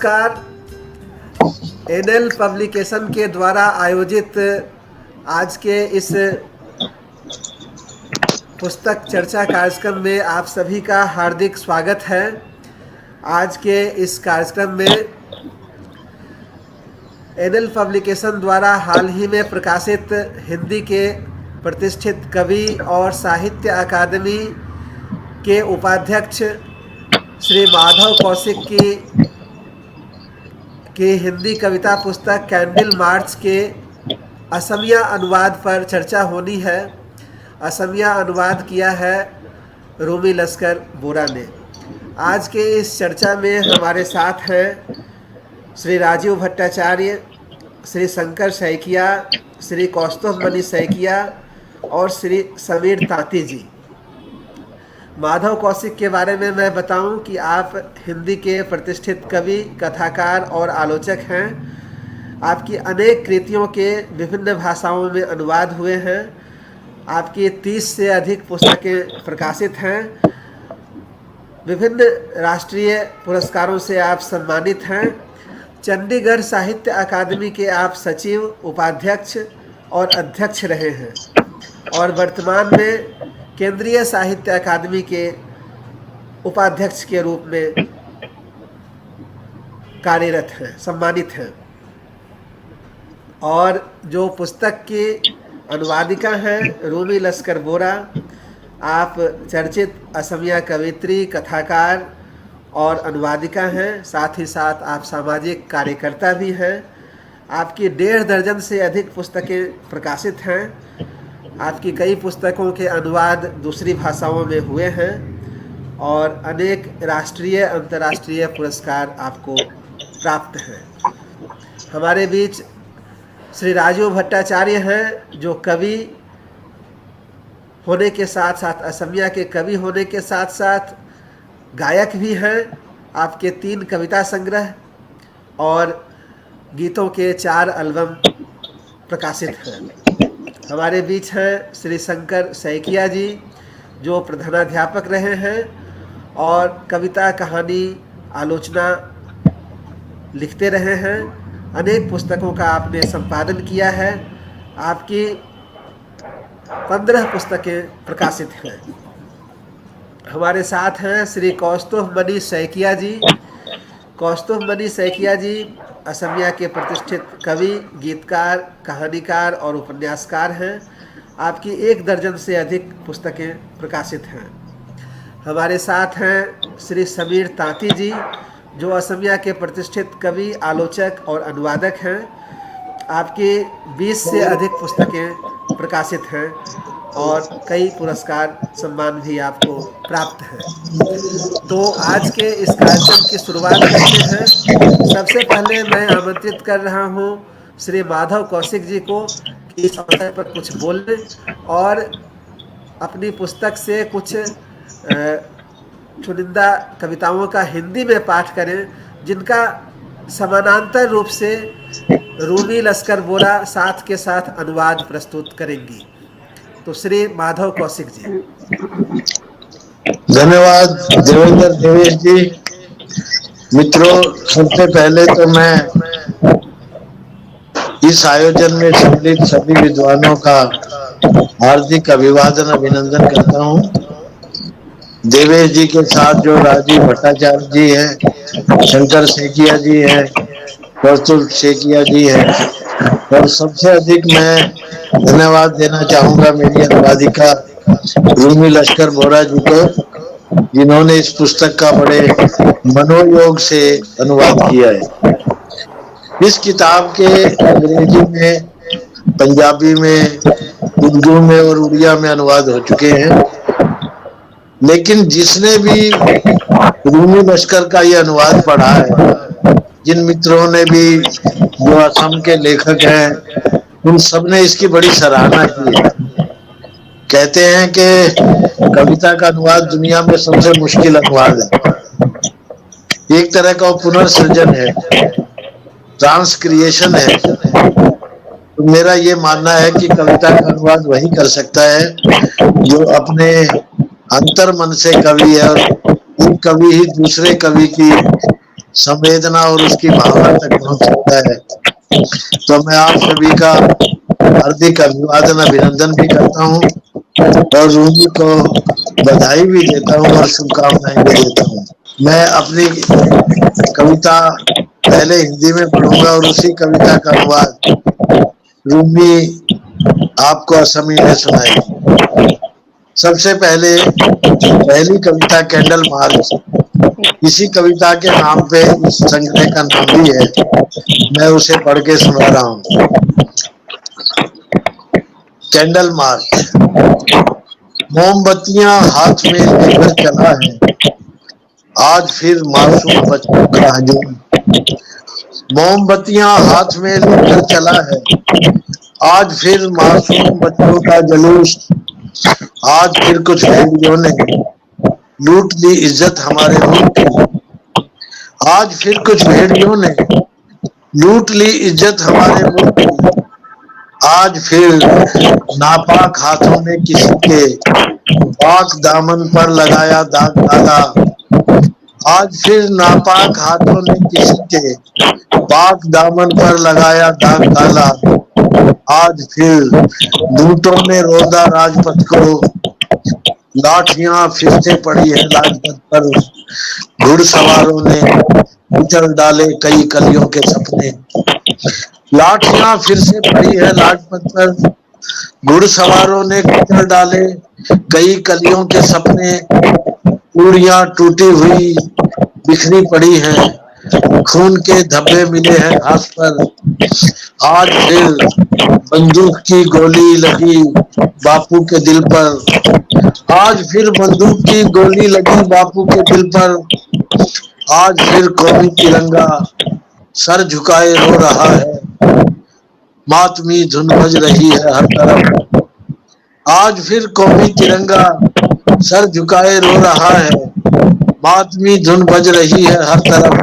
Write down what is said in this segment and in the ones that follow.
नमस्कार। NL publication के द्वारा आयोजित आज के इस पुस्तक चर्चा कार्यक्रम में आप सभी का हार्दिक स्वागत है। आज के इस कार्यक्रम में एनएल पब्लिकेशन द्वारा हाल ही में प्रकाशित हिंदी के प्रतिष्ठित कवि और साहित्य अकादमी के उपाध्यक्ष श्री माधव कौशिक की हिंदी कविता पुस्तक कैंडल मार्च के असमिया अनुवाद पर चर्चा होनी है। असमिया अनुवाद किया है रूमी लश्कर बोरा ने। आज के इस चर्चा में हमारे साथ हैं श्री राजीव भट्टाचार्य, श्री शंकर सैकिया, श्री कौस्तुभ मणि सैकिया और श्री समीर तांती जी। माधव कौशिक के बारे में मैं बताऊं कि आप हिंदी के प्रतिष्ठित कवि, कथाकार और आलोचक हैं। आपकी अनेक कृतियों के विभिन्न भाषाओं में अनुवाद हुए हैं। आपकी 30 से अधिक पुस्तकें प्रकाशित हैं। विभिन्न राष्ट्रीय पुरस्कारों से आप सम्मानित हैं। चंडीगढ़ साहित्य अकादमी के आप सचिव, उपाध्यक्ष और अध्यक्ष रहे हैं और वर्तमान में केंद्रीय साहित्य अकादमी के उपाध्यक्ष के रूप में कार्यरत हैं, सम्मानित हैं। और जो पुस्तक की अनुवादिका हैं रूमी लश्कर बोरा, आप चर्चित असमिया कवित्री, कथाकार और अनुवादिका हैं। साथ ही साथ आप सामाजिक कार्यकर्ता भी हैं। आपकी 1.5 दर्जन से अधिक पुस्तकें प्रकाशित हैं। आपकी कई पुस्तकों के अनुवाद दूसरी भाषाओं में हुए हैं और अनेक राष्ट्रीय, अंतर्राष्ट्रीय पुरस्कार आपको प्राप्त हैं। हमारे बीच श्री राजीव भट्टाचार्य हैं, जो कवि होने के साथ साथ, असमिया के कवि होने के साथ साथ गायक भी हैं। आपके 3 कविता संग्रह और गीतों के 4 एल्बम प्रकाशित हैं। हमारे बीच हैं श्री शंकर सैकिया जी, जो प्रधानाध्यापक रहे हैं और कविता, कहानी, आलोचना लिखते रहे हैं। अनेक पुस्तकों का आपने संपादन किया है। आपकी 15 पुस्तकें प्रकाशित हैं। हमारे साथ हैं श्री कौस्तुभ मणि सैकिया जी। कौस्तुभ मणि सैकिया जी असमिया के प्रतिष्ठित कवि, गीतकार, कहानीकार और उपन्यासकार हैं। आपकी 1 दर्जन से अधिक पुस्तकें प्रकाशित हैं। हमारे साथ हैं श्री समीर तांती जी, जो असमिया के प्रतिष्ठित कवि, आलोचक और अनुवादक हैं। आपकी 20 से अधिक पुस्तकें प्रकाशित हैं और कई पुरस्कार, सम्मान भी आपको प्राप्त हैं। तो आज के इस कार्यक्रम की शुरुआत करते हैं। सबसे पहले मैं आमंत्रित कर रहा हूं श्री माधव कौशिक जी को कि इस अवसर पर कुछ बोलें और अपनी पुस्तक से कुछ चुनिंदा कविताओं का हिंदी में पाठ करें, जिनका समानांतर रूप से रूमी लश्कर बोरा साथ के साथ अनुवाद प्रस्तुत करेंगी। तो श्री माधव कौशिक जी। धन्यवाद देवेंद्र देवेश जी। मित्रों, सबसे पहले तो मैं इस आयोजन में सम्मिलित सभी विद्वानों का हार्दिक अभिवादन, अभिनंदन करता हूं। देवेश जी के साथ जो राजीव भट्टाचार्य जी हैं, शंकर सैकिया जी हैं, कौस्तुभ सैकिया जी हैं और सबसे अधिक मैं धन्यवाद देना चाहूंगा मेरी अनुवादिका रूमी लश्कर बोरा जी को, जिन्होंने इस पुस्तक का बड़े मनोयोग से अनुवाद किया है। इस किताब के अंग्रेजी में, पंजाबी में, उर्दू में और उड़िया में अनुवाद हो चुके हैं। लेकिन जिसने भी रूमी लश्कर का ये अनुवाद पढ़ा है, जिन मित्रों ने भी, जो असम के लेखक हैं, उन सब ने इसकी बड़ी सराहना की है। कहते हैं कि कविता का अनुवाद दुनिया में सबसे मुश्किल अनुवाद है। एक तरह का पुनर्सृजन है, ट्रांसक्रिएशन है। तो मेरा ये मानना है कि कविता का अनुवाद वही कर सकता है जो अपने अंतर मन से कवि है और एक कवि ही दूसरे कवि की संवेदना और उसकी भावना तक पहुंच सकता है। तो मैं आप सभी का हार्दिक अभिवादन अभिनंदन भी करता हूँ और रूमी को बधाई भी देता हूँ और शुभकामनाएं भी देता हूँ। मैं अपनी कविता पहले हिंदी में पढ़ूंगा और उसी कविता का अनुवाद रूमी आपको असमी में सुनाएगी। सबसे पहले पहली कविता कैंडल मार्च, इसी कविता के नाम पे इस संग्रह का नाम भी है। मैं उसे पढ़ के सुना रहा हूँ। Candle march. मोमबत्तियां हाथ में लेकर चला है आज फिर मासूम बच्चों का हजूम। मोमबत्तियां हाथ में लेकर चला है आज फिर मासूम बच्चों का जुलूस। आज फिर कुछ भेड़ियों ने लूट ली इज्जत हमारे मुल्क की। आज फिर कुछ भेड़ियों ने लूट ली इज्जत हमारे मुल्क की। आज फिर नापाक हाथों ने किसी के पाक दामन पर लगाया दाग काला। आज फिर नापाक हाथों ने किसी के पाक दामन पर लगाया दाग काला। आज फिर लूटों ने रोंदा राजपथ को लाठियां फिर से पड़ी है राजपथ पर। घुड़सवारों ने कुचल डाले कई कलियों के सपने। लाठियां फिर से पड़ी है राजपथ पर। घुड़सवारों ने कुचल डाले कई कलियों के सपने। चूड़ियां टूटी हुई बिखरी पड़ी हैं खून के धब्बे मिले हैं घास पर। आज फिर बंदूक की गोली लगी बापू के दिल पर। आज फिर बंदूक की गोली लगी बापू के दिल पर। आज फिर कौमी तिरंगा सर झुकाए रो रहा है मातमी धुन बज रही है हर तरफ। आज फिर कौमी तिरंगा सर झुकाए रो रहा है मातमी धुन बज रही है हर तरफ।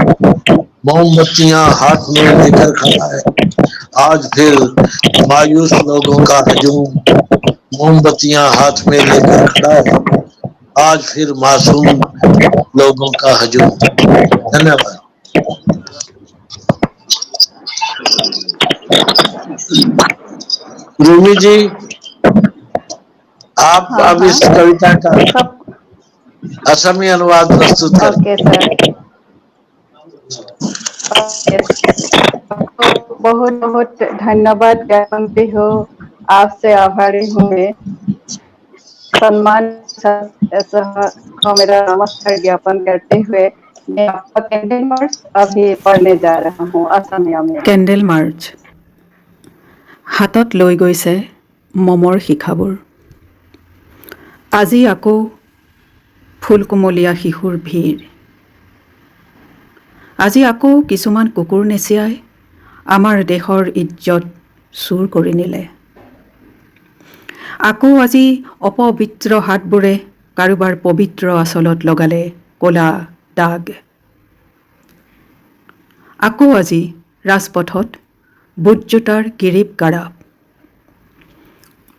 मोमबत्तियां हाथ में लेकर खड़ा है आज फिर मायूस लोगों का हजूम। मोमबत्तियां हाथ में लेकर खड़ा है आज फिर मासूम लोगों का हजूम। धन्यवाद। रूमी जी, आप अब इस कविता का असमी अनुवाद प्रस्तुत करें। ओके सर, बहुत बहुत धन्यवाद ज्ञापन करती हूँ, आपसे आभारी हूँ मैं। सम्मान को मेरा नमस्कार ज्ञापन करते हुए मैं आपका कैंडल मार्च अभी पढ़ने जा रहा हूँ असमिया में। कैंডেল মাৰ্চ। হাতত লৈ গৈছে মমৰ শিখাবোৰ। আজি আকৌ ফুলকুমলীয়া শিশুৰ ভিৰ। আজি আকৌ কিছুমান কুকুৰ নেচিয়াই আমাৰ দেশৰ ইজ্জত চুৰ কৰি নিলে। আকৌ আজি অপবিত্ৰ হাতবোৰে কাৰোবাৰ পবিত্ৰ আচলত লগালে ক'লা দাগ। আকৌ আজি ৰাজপথত বুটজোতাৰ গিৰিপ গাৰাপ।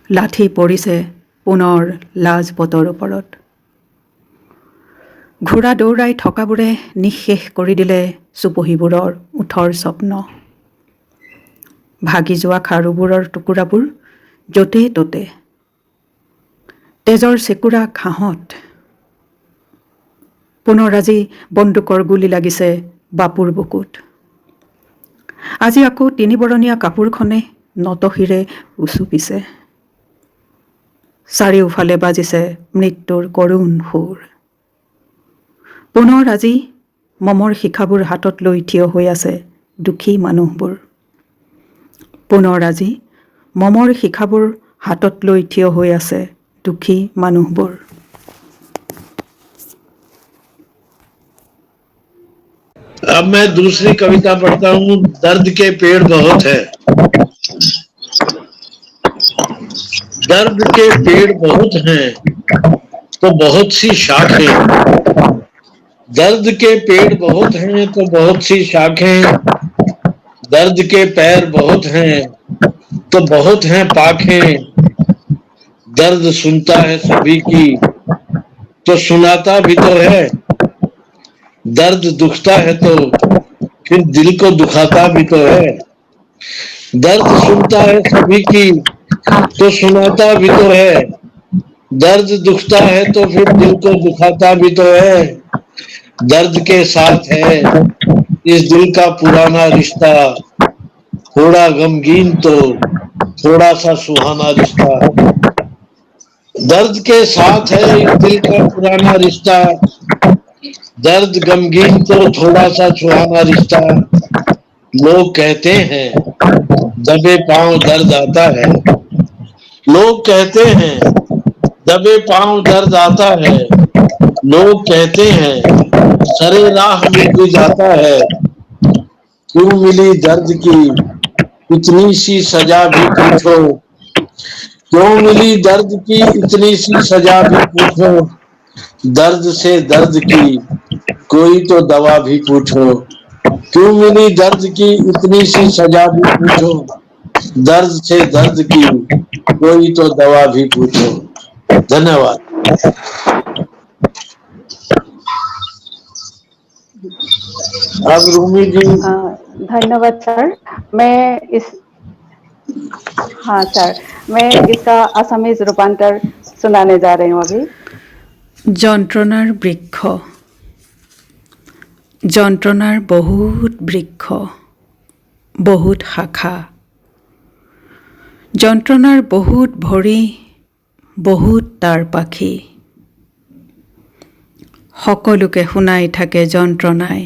লাঠি পৰিছে পুনৰ লাজপতৰ ওপৰত। ঘোঁৰা দৌৰাই থকাবোৰে নিঃশেষ কৰি দিলে চুপহিবোৰৰ ওঠৰ স্বপ্ন। ভাগি যোৱা খাৰুবোৰৰ টুকুৰাবোৰ য'তে ত'তে। তেজৰ চেকুৰা ঘাঁহত। পুনৰ আজি বন্দুকৰ গুলী লাগিছে বাপুৰ বুকুত। আজি আকৌ তিনিবৰণীয়া কাপোৰখনে নতশিৰে উচুপিছে। চাৰিওফালে বাজিছে মৃত্যুৰ কৰুণ সুৰ। পুনৰ আজি মমৰ শিখাবোৰ হাতত লৈ থিয় হৈ আছে দুখী মানুহবোৰ। পুনৰ আজি মমৰ শিখাবোৰ হাতত লৈ থিয় হৈ আছে দুখী মানুহবোৰ। अब मैं दूसरी कविता पढ़ता हूँ। दर्द के पेड़ बहुत है। दर्द के पेड़ बहुत हैं तो बहुत सी शाखें। दर्द के पेड़ बहुत हैं तो बहुत सी शाखें। दर्द के पैर बहुत हैं तो बहुत हैं पाखें। दर्द सुनता है सभी की तो सुनाता भी तो है। दर्द दुखता है तो फिर दिल को दुखाता भी तो है। दर्द सुनता है सभी की तो सुनाता भी तो है। दर्द दुखता है तो फिर दिल को दुखाता भी तो है। दर्द के साथ है इस दिल का पुराना रिश्ता, थोड़ा गमगीन तो थोड़ा सा सुहाना रिश्ता। दर्द के साथ है इस दिल का पुराना रिश्ता, दर्द गमगीन तो थोड़ा सा सुहाना रिश्ता। लोग कहते हैं दबे पांव दर्द आता है, लोग कहते हैं दबे पांव दर्द आता है। लोग कहते हैं सरे राह मिल भी जाता है। क्यों मिली दर्द की इतनी सी सजा भी पूछो, क्यों मिली दर्द की इतनी सी सजा भी पूछो। दर्द से दर्द की कोई तो दवा भी पूछो। क्यों मिली दर्द की इतनी सी सजा भी पूछो। दर्द से दर्द की कोई तो दवा भी पूछो। धन्यवाद। अब रूमी जी। धन्यवाद सर। हाँ सर, मैं इसका असमीज रूपांतर सुनाने जा रही हूँ अभी। যন্ত্ৰণাৰ বৃক্ষ, যন্ত্ৰণাৰ বহুত বৃক্ষ, বহুত শাখা, যন্ত্ৰণাৰ বহুত ভৰি, বহুত তাৰ পাখি। সকলোকে শুনাই থাকে যন্ত্ৰণাই,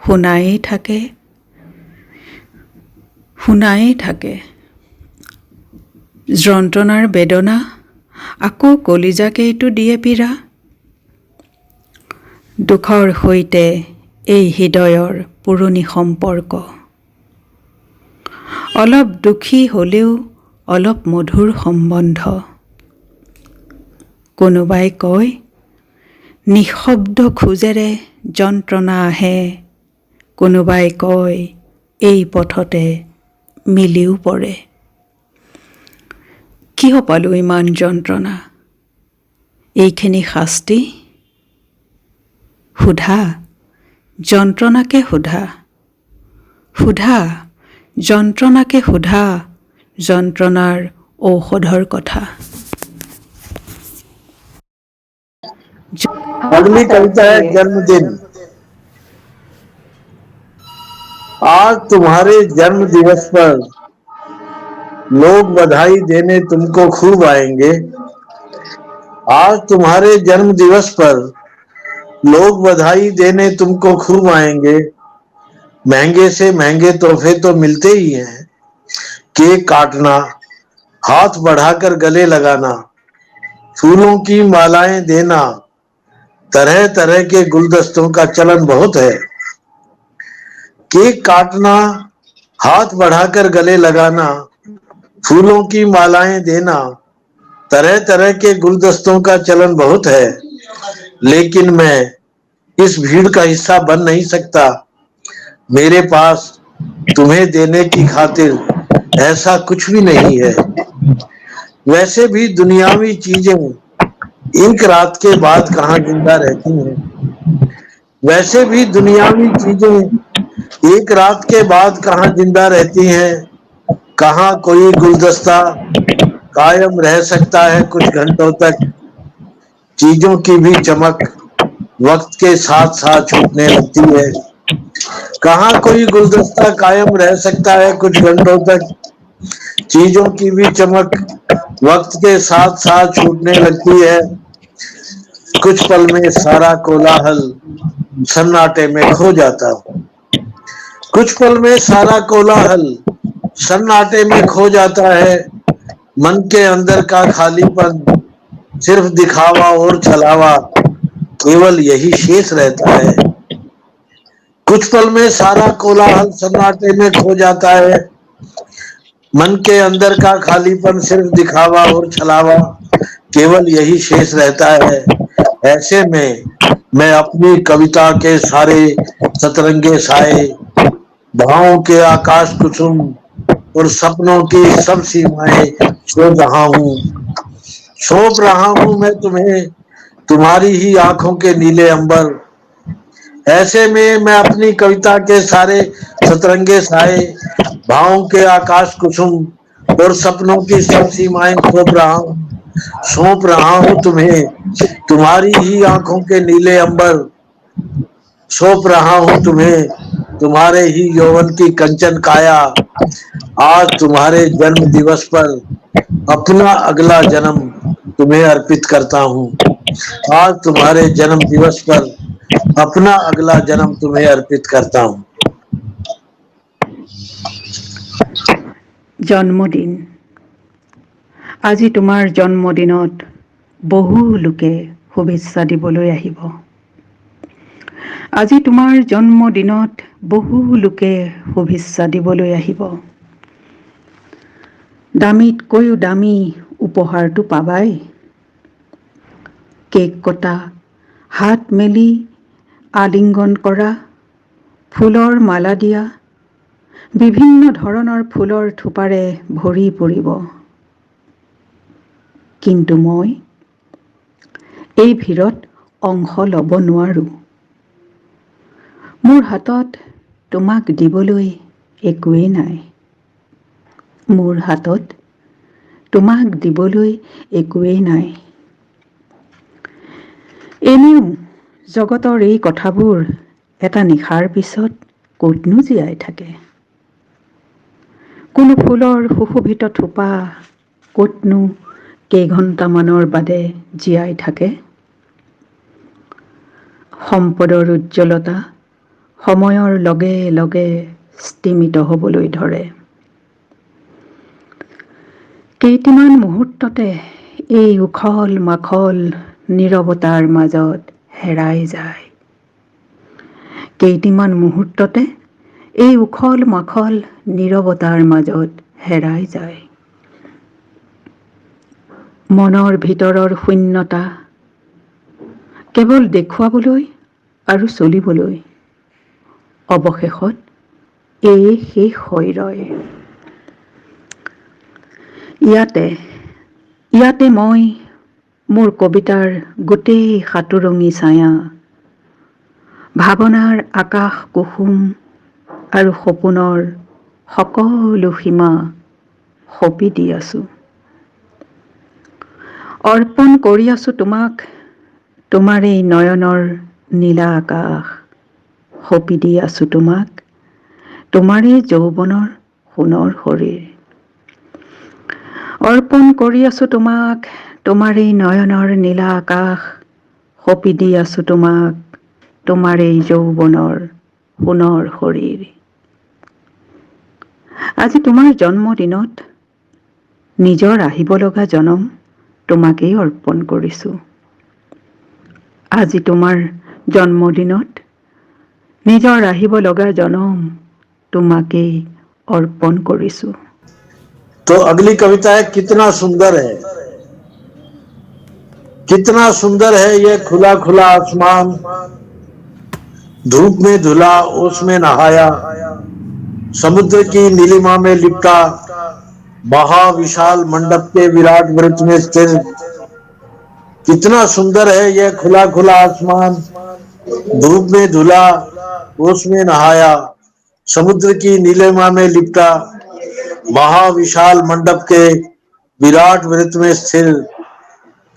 শুনায়েই থাকে, শুনায়েই থাকে। যন্ত্ৰণাৰ বেদনা আকৌ কলিজাকেইটো দিয়ে পীৰা। দুখৰ সৈতে এই হৃদয়ৰ পুৰণি সম্পৰ্ক, অলপ দুখী হ'লেও অলপ মধুৰ সম্বন্ধ। কোনোবাই কয় নিঃশব্দ খোজেৰে যন্ত্ৰণা আহে, কোনোবাই কয় এই পথতে মিলিও পৰে। কিয় পালোঁ ইমান যন্ত্ৰণা, এইখিনি শাস্তি? সোধা যন্ত্ৰণাকে সোধা, সোধা যন্ত্ৰণাকে সোধা যন্ত্ৰণাৰ ঔষধৰ কথা। अगली कविता है जन्मदिन। आज तुम्हारे जन्म दिवस पर लोग बधाई देने तुमको खूब आएंगे। आज तुम्हारे जन्म दिवस पर लोग बधाई देने तुमको खूब आएंगे। महंगे से महंगे तोहफे तो मिलते ही हैं, केक काटना, हाथ बढ़ाकर गले लगाना, फूलों की मालाएं देना, तरह तरह के गुलदस्तों का चलन बहुत है। केक काटना, हाथ बढ़ाकर गले लगाना, फूलों की मालाएं देना, तरह तरह के गुलदस्तों का चलन बहुत है। लेकिन मैं इस भीड़ का हिस्सा बन नहीं सकता। मेरे पास तुम्हें देने की खातिर ऐसा कुछ भी नहीं है। वैसे भी दुनियावी चीजें एक रात के बाद कहाँ जिंदा रहती हैं। वैसे भी दुनियावी चीजें एक रात के बाद कहाँ जिंदा रहती हैं। कहाँ कोई गुलदस्ता कायम रह सकता है कुछ घंटों तक। चीजों की भी चमक वक्त के साथ साथ छूटने लगती है। कहाँ कोई गुलदस्ता कायम रह सकता है कुछ घंटों तक। चीजों की भी चमक वक्त के साथ साथ छूटने लगती है। कुछ पल में सारा कोलाहल सन्नाटे में खो जाता हूँ। कुछ पल में सारा कोलाहल सन्नाटे में खो जाता है। मन के अंदर का खालीपन, सिर्फ दिखावा और छलावा, केवल यही शेष रहता है। कुछ पल में सारा कोलाहल सन्नाटे में खो जाता है। मन के अंदर का खालीपन, सिर्फ दिखावा और छलावा, केवल यही शेष रहता है। ऐसे में मैं अपनी कविता के सारे सतरंगे साए, भावों के आकाश कुसुम और सपनों की सब सीमाएं सौंप रहा हूं मैं तुम्हें, तुम्हारी ही आंखों के नीले अंबर, ऐसे में मैं अपनी कविता के सारे सतरंगे साए, भावों के आकाश कुसुम और सपनों की सब सीमाएं सौंप रहा हूं तुम्हें, तुम्हारी ही आंखों के नीले अंबर, सौंप रहा हूं तुम्हें, तुम्हारे ही यौवन की कंचन काया। आज तुम्हारे जन्म दिवस पर अपना अगला जन्म तुम्हें अर्पित करता हूं। आज तुम्हारे जन्म दिवस पर अपना अगला जन्म तुम्हें अर्पित करता हूं। জন্মদিন। আজি তোমাৰ জন্মদিনত বহু লোকে শুভেচ্ছা দিবলৈ আহিব। আজি তোমাৰ জন্মদিনত বহু লোকে শুভেচ্ছা দিবলৈ আহিব। দামীতকৈও দামী উপহাৰটো পাবাই। কেক কটা, হাত মেলি আলিংগন কৰা, ফুলৰ মালা দিয়া, বিভিন্ন ধৰণৰ ফুলৰ থোপাৰে ভৰি পৰিব। কিন্তু মই এই ভিৰত অংশ ল'ব নোৱাৰোঁ। মোৰ হাতত তোমাক দিবলৈ একোৱেই নাই। মোৰ হাতত তোমাক দিবলৈ একোৱেই নাই। এনেও জগতৰ এই কথাবোৰ এটা নিশাৰ পিছত ক'তনো জীয়াই থাকে। কোনো ফুলৰ সুশোভিত থোপা ক'তনো কেইঘণ্টামানৰ বাদে জীয়াই থাকে। সম্পদৰ উজ্জ্বলতা সময়ৰ লগে লগে স্তিমিত হ'বলৈ ধৰে। কেইটামান মুহূৰ্ততে এই উখল মাখল নীৰৱতাৰ মাজত হেৰাই যায়। কেইটামান মুহূৰ্ততে এই উখল মাখল নীৰৱতাৰ মাজত হেৰাই যায়। মনৰ ভিতৰৰ শূন্যতা কেৱল দেখুৱাবলৈ আৰু চলিবলৈ অৱশেষত এই শেষ হৈ ৰয়। ইয়াতে মই মোৰ কবিতাৰ গোটেই সাতোৰঙী ছায়া, ভাৱনাৰ আকাশ কুসুম আৰু সপোনৰ সকলো সীমা সঁপি দি আছো। অৰ্পণ কৰি আছো তোমাক তোমাৰ এই নয়নৰ নীলা আকাশ, সঁপি দি আছো তোমাক তোমাৰ এই যৌৱনৰ সোণৰ শৰীৰ। অৰ্পণ কৰি আছো তোমাক তোমাৰ এই নয়নৰ নীলা আকাশ, সঁপি দি আছো তোমাক তোমাৰ এই যৌৱনৰ সোণৰ শৰীৰ। আজি তোমাৰ জন্মদিনত নিজৰ আহিব লগা জনম তোমাকেই অৰ্পণ কৰিছো। আজি তোমাৰ জন্মদিনত নিজৰ আহিব লগা জনম তোমাকেই অৰ্পণ কৰিছো। तो अगली कविता है, कितना सुंदर है, कितना सुंदर है ये खुला खुला आसमान, धूप में धुला ओस में नहाया, समुद्र की नीलिमा में लिपटा, महाविशाल मंडप के विराट वृत्त में स्थिर। कितना सुंदर है ये खुला खुला आसमान, धूप में धुला ओस में नहाया, समुद्र की नीलिमा में लिपटा, महाविशाल मंडप के विराट वृत्त में स्थिर।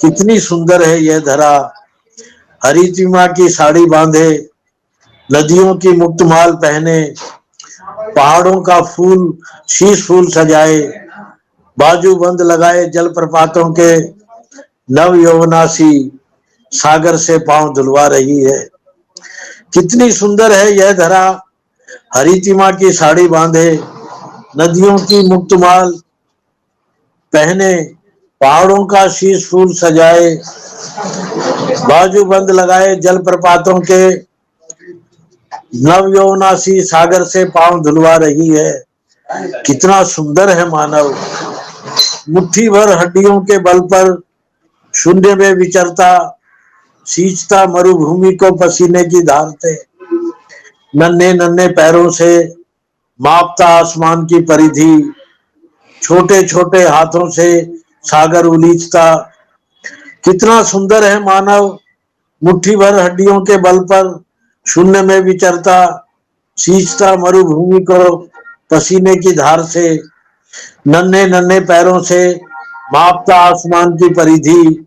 कितनी सुंदर है यह धरा, हरितिमा की साड़ी बांधे, नदियों की मुक्तमाल पहने, पहाड़ों का फूल शीश फूल सजाए, बाजू बंद लगाए जलप्रपातों के, नव यौवनासी सागर से पांव धुलवा रही है। कितनी सुंदर है यह धरा, हरितिमा की साड़ी बांधे, नदियों की मुक्तमाल पहने, पहाड़ों का शीश फूल सजाए, बाजू बंद लगाए जलप्रपातों के, नव यौवनासी सागर से पांव धुलवा रही है। कितना सुंदर है मानव, मुट्ठी भर हड्डियों के बल पर शून्य में विचरता, सींचता मरुभूमि को पसीने की धार से, नन्हे नन्हे पैरों से मापता आसमान की परिधि, छोटे छोटे हाथों से सागर उलीचता। कितना सुंदर है मानव, मुट्ठी भर हड्डियों के बल पर शून्य में विचरता, सींचता मरुभूमि को पसीने की धार से, नन्हे नन्हे पैरों से मापता आसमान की परिधि,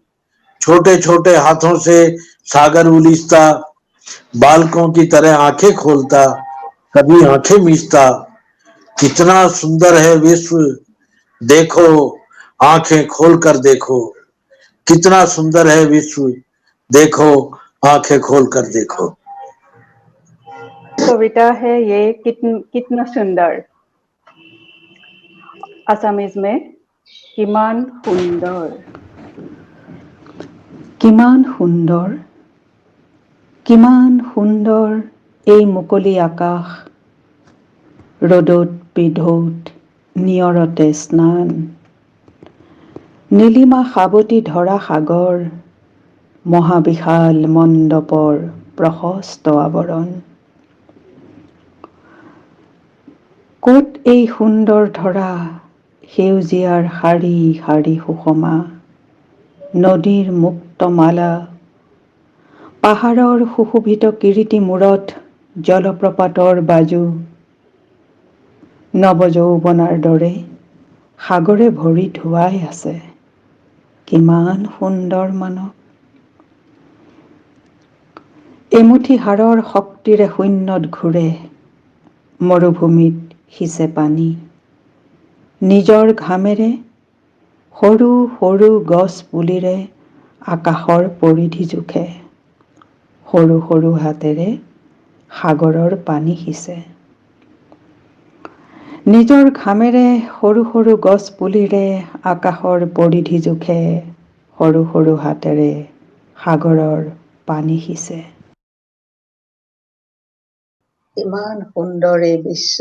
छोटे छोटे हाथों से सागर उलीचता, बालकों की तरह आंखें खोलता, कभी आंखें मीचता। कितना सुंदर है विश्व, देखो आंखें खोलकर देखो। कितना सुंदर है विश्व, देखो आंखें खोलकर देखो। कविता है ये कितना सुंदर। असमीज में किमान सुंदर। কিমান সুন্দৰ, কিমান সুন্দৰ এই মুকলি আকাশ, ৰ'দত বিধৌত নিয়ৰতে স্নান, নীলিমা সাৱটি ধৰা সাগৰ, মহাবিশাল মণ্ডপৰ প্ৰশস্ত আৱৰণ। ক'ত এই সুন্দৰ ধৰা, সেউজীয়াৰ শাৰী শাৰী সুষমা, নদীৰ মুক্ত মালা, পাহাৰৰ সুশোভিত কিৰীটি মূৰত জলপ্ৰপাতৰ বাজু, নৱযৌৱনাৰ দৰে সাগৰে ভৰি ধুৱাই আছে। কিমান সুন্দৰ মানৱ। এমুঠি হাড়ৰ শক্তিৰে শূন্যত ঘূৰে, মৰুভূমিত সিঁচে পানী, নিজৰ ঘামেৰে সৰু সৰু গছ পুলিৰে আকাশৰ পৰিধি জোখে, সৰু সৰু হাতেৰে সাগৰৰ পানী সিঁচে। নিজৰ ঘামেৰে সৰু সৰু গছ পুলিৰে আকাশৰ পৰিধি জোখে, সৰু সৰু হাতেৰে সাগৰৰ পানী সিঁচে। ইমান সুন্দৰ এই বিশ্ব,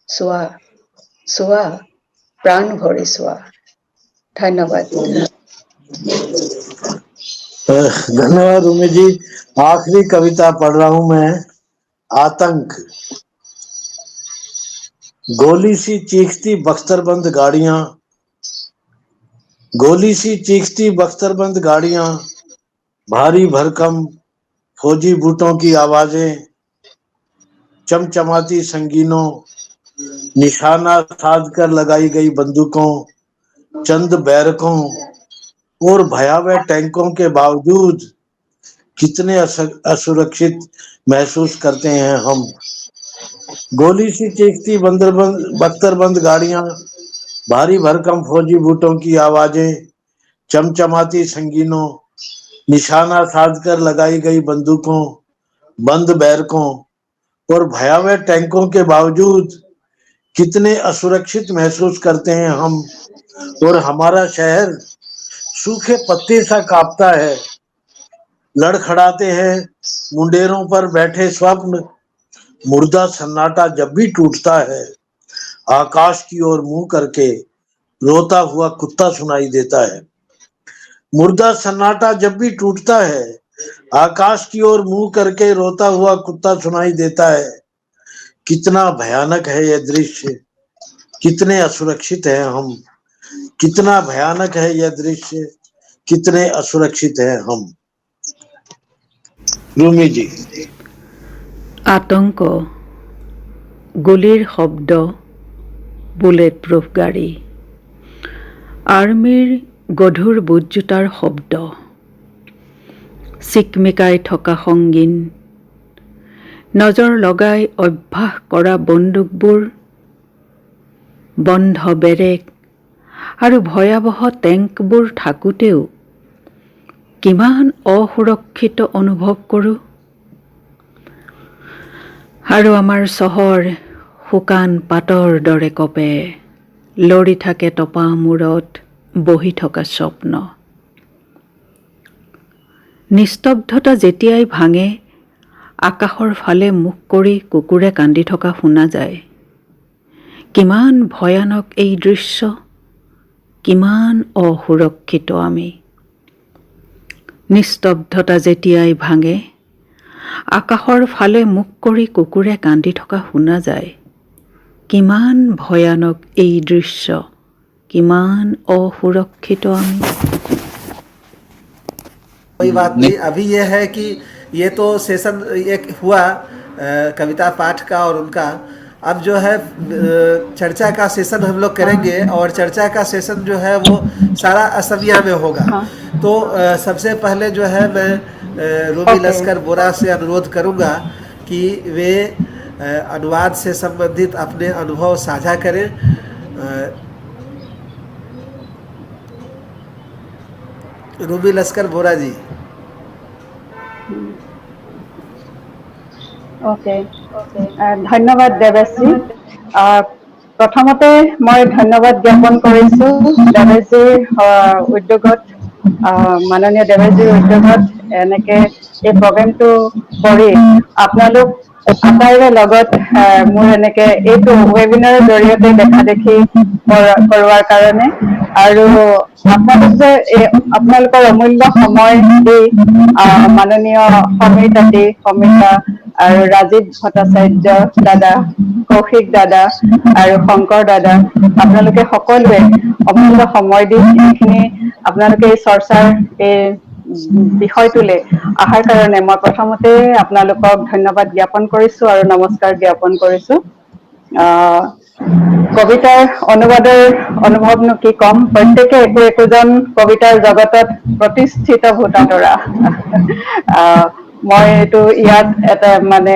চোৱা চোৱা প্ৰাণ ভৰি চোৱা। ধন্যবাদ। धन्यवाद उमेश जी। आखिरी कविता पढ़ रहा हूं मैं, आतंक। गोली सी चीखती बख्तरबंद गाड़ियां, गोली सी चीखती बख्तरबंद गाड़ियां, भारी भरकम फौजी बूटों की आवाजें, चमचमाती संगीनों, निशाना साध कर लगाई गई बंदूकों, चंद बैरकों और भयावह टैंकों के बावजूद कितने असुरक्षित महसूस करते हैं हम। गोली सी चीखती बख्तरबंद गाड़ियां, भारी भरकम फौजी बूटों की आवाजें, चमचमाती संगीनों, निशाना साध कर लगाई गई बंदूकों, बंद बैरकों और भयावह टैंकों के बावजूद कितने असुरक्षित महसूस करते हैं हम। और हमारा शहर सूखे पत्ते सा कांपता है, लड़खड़ाते हैं मुंडेरों पर बैठे स्वप्न, मुर्दा सन्नाटा जब भी टूटता है, आकाश की ओर मुंह करके रोता हुआ कुत्ता सुनाई देता है। मुर्दा सन्नाटा जब भी टूटता है, आकाश की ओर मुंह करके रोता हुआ कुत्ता सुनाई देता है। कितना भयानक है यह दृश्य, कितने असुरक्षित हैं हम। कितना भयानक है यह दृश्य, कितने असुरक्षित हैं हम। रूमी जी। আতংক, গুলিৰ শব্দ, বুলেট প্ৰুফ গাড়ী, আৰ্মীৰ গধুৰ বুটজোতাৰ শব্দ, চিকমিকাই থকা সংগীন, নজৰ লগাই অভ্যাস কৰা বন্দুকবোৰ, বন্ধ বেৰেক আৰু ভয়াৱহ টেংকবোৰ থাকোঁতেও কিমান অসুৰক্ষিত অনুভৱ কৰোঁ। আৰু আমাৰ চহৰ শুকান পাতৰ দৰে কপে, লৰি থাকে টপা মূৰত বহি থকা স্বপ্ন। নিস্তব্ধতা যেতিয়াই ভাঙে, আকাশৰ ফালে মুখ কৰি কুকুৰে কান্দি থকা শুনা যায়। কিমান ভয়ানক এই দৃশ্য, কিমান অসুৰক্ষিত আমি। নিস্তব্ধতা যেতিয়াই ভাঙে, আকাশৰ ফালে মুখ কৰি কুকুৰে কান্দি থকা শুনা যায়। কিমান ভয়ানক এই দৃশ্য, কিমান অসুৰক্ষিত আমি। कोई बात नहीं। अभी यह है कि ये तो सेशन एक हुआ कविता पाठ का और उनका। अब जो है चर्चा का सेशन हम लोग करेंगे, और चर्चा का सेशन जो है वो सारा असमिया में होगा। हाँ। तो सबसे पहले जो है मैं रूबी ओके। लश्कर बोरा से अनुरोध करूंगा कि वे अनुवाद से संबंधित अपने अनुभव साझा करें। रूबी लश्कर बोरा जी। ओके, ধন্যবাদ দেৱেশজী। প্ৰথমতে মই ধন্যবাদ জ্ঞাপন কৰিছো দেৱেশজীৰ উদ্যোগত, মাননীয় দেৱেশজীৰ উদ্যোগত এনেকে এই প্ৰগ্ৰেমটো কৰি আপোনালোক আটাইৰে লগত মোৰ এনেকে এইটো ৱেবিনাৰৰ জৰিয়তে দেখা দেখি কৰোৱাৰ কাৰণে, আৰু আপোনালোক যে আপোনালোকৰ অমূল্য সময় দি মাননীয় সমীৰ তাঁতী, সমিতা আৰু ৰাজীৱ ভট্টাচাৰ্য দাদা, কৌশিক দাদা আৰু শংকৰ দাদা, আপোনালোকে সকলোৱে অমূল্য সময় দি এইখিনি আপোনালোকে এই চৰ্চাৰ এই বিষয়টোলৈ অহাৰ কাৰণে মই প্ৰথমতে আপোনালোকক ধন্যবাদ জ্ঞাপন কৰিছো আৰু নমস্কাৰ জ্ঞাপন কৰিছো। কবিতাৰ অনুবাদৰ অনুভৱনো কি কম, প্ৰত্যেকে একোজন কবিতাৰ জগতত প্ৰতিষ্ঠিত ভোটাতৰা। মই এইটো ইয়াত এটা মানে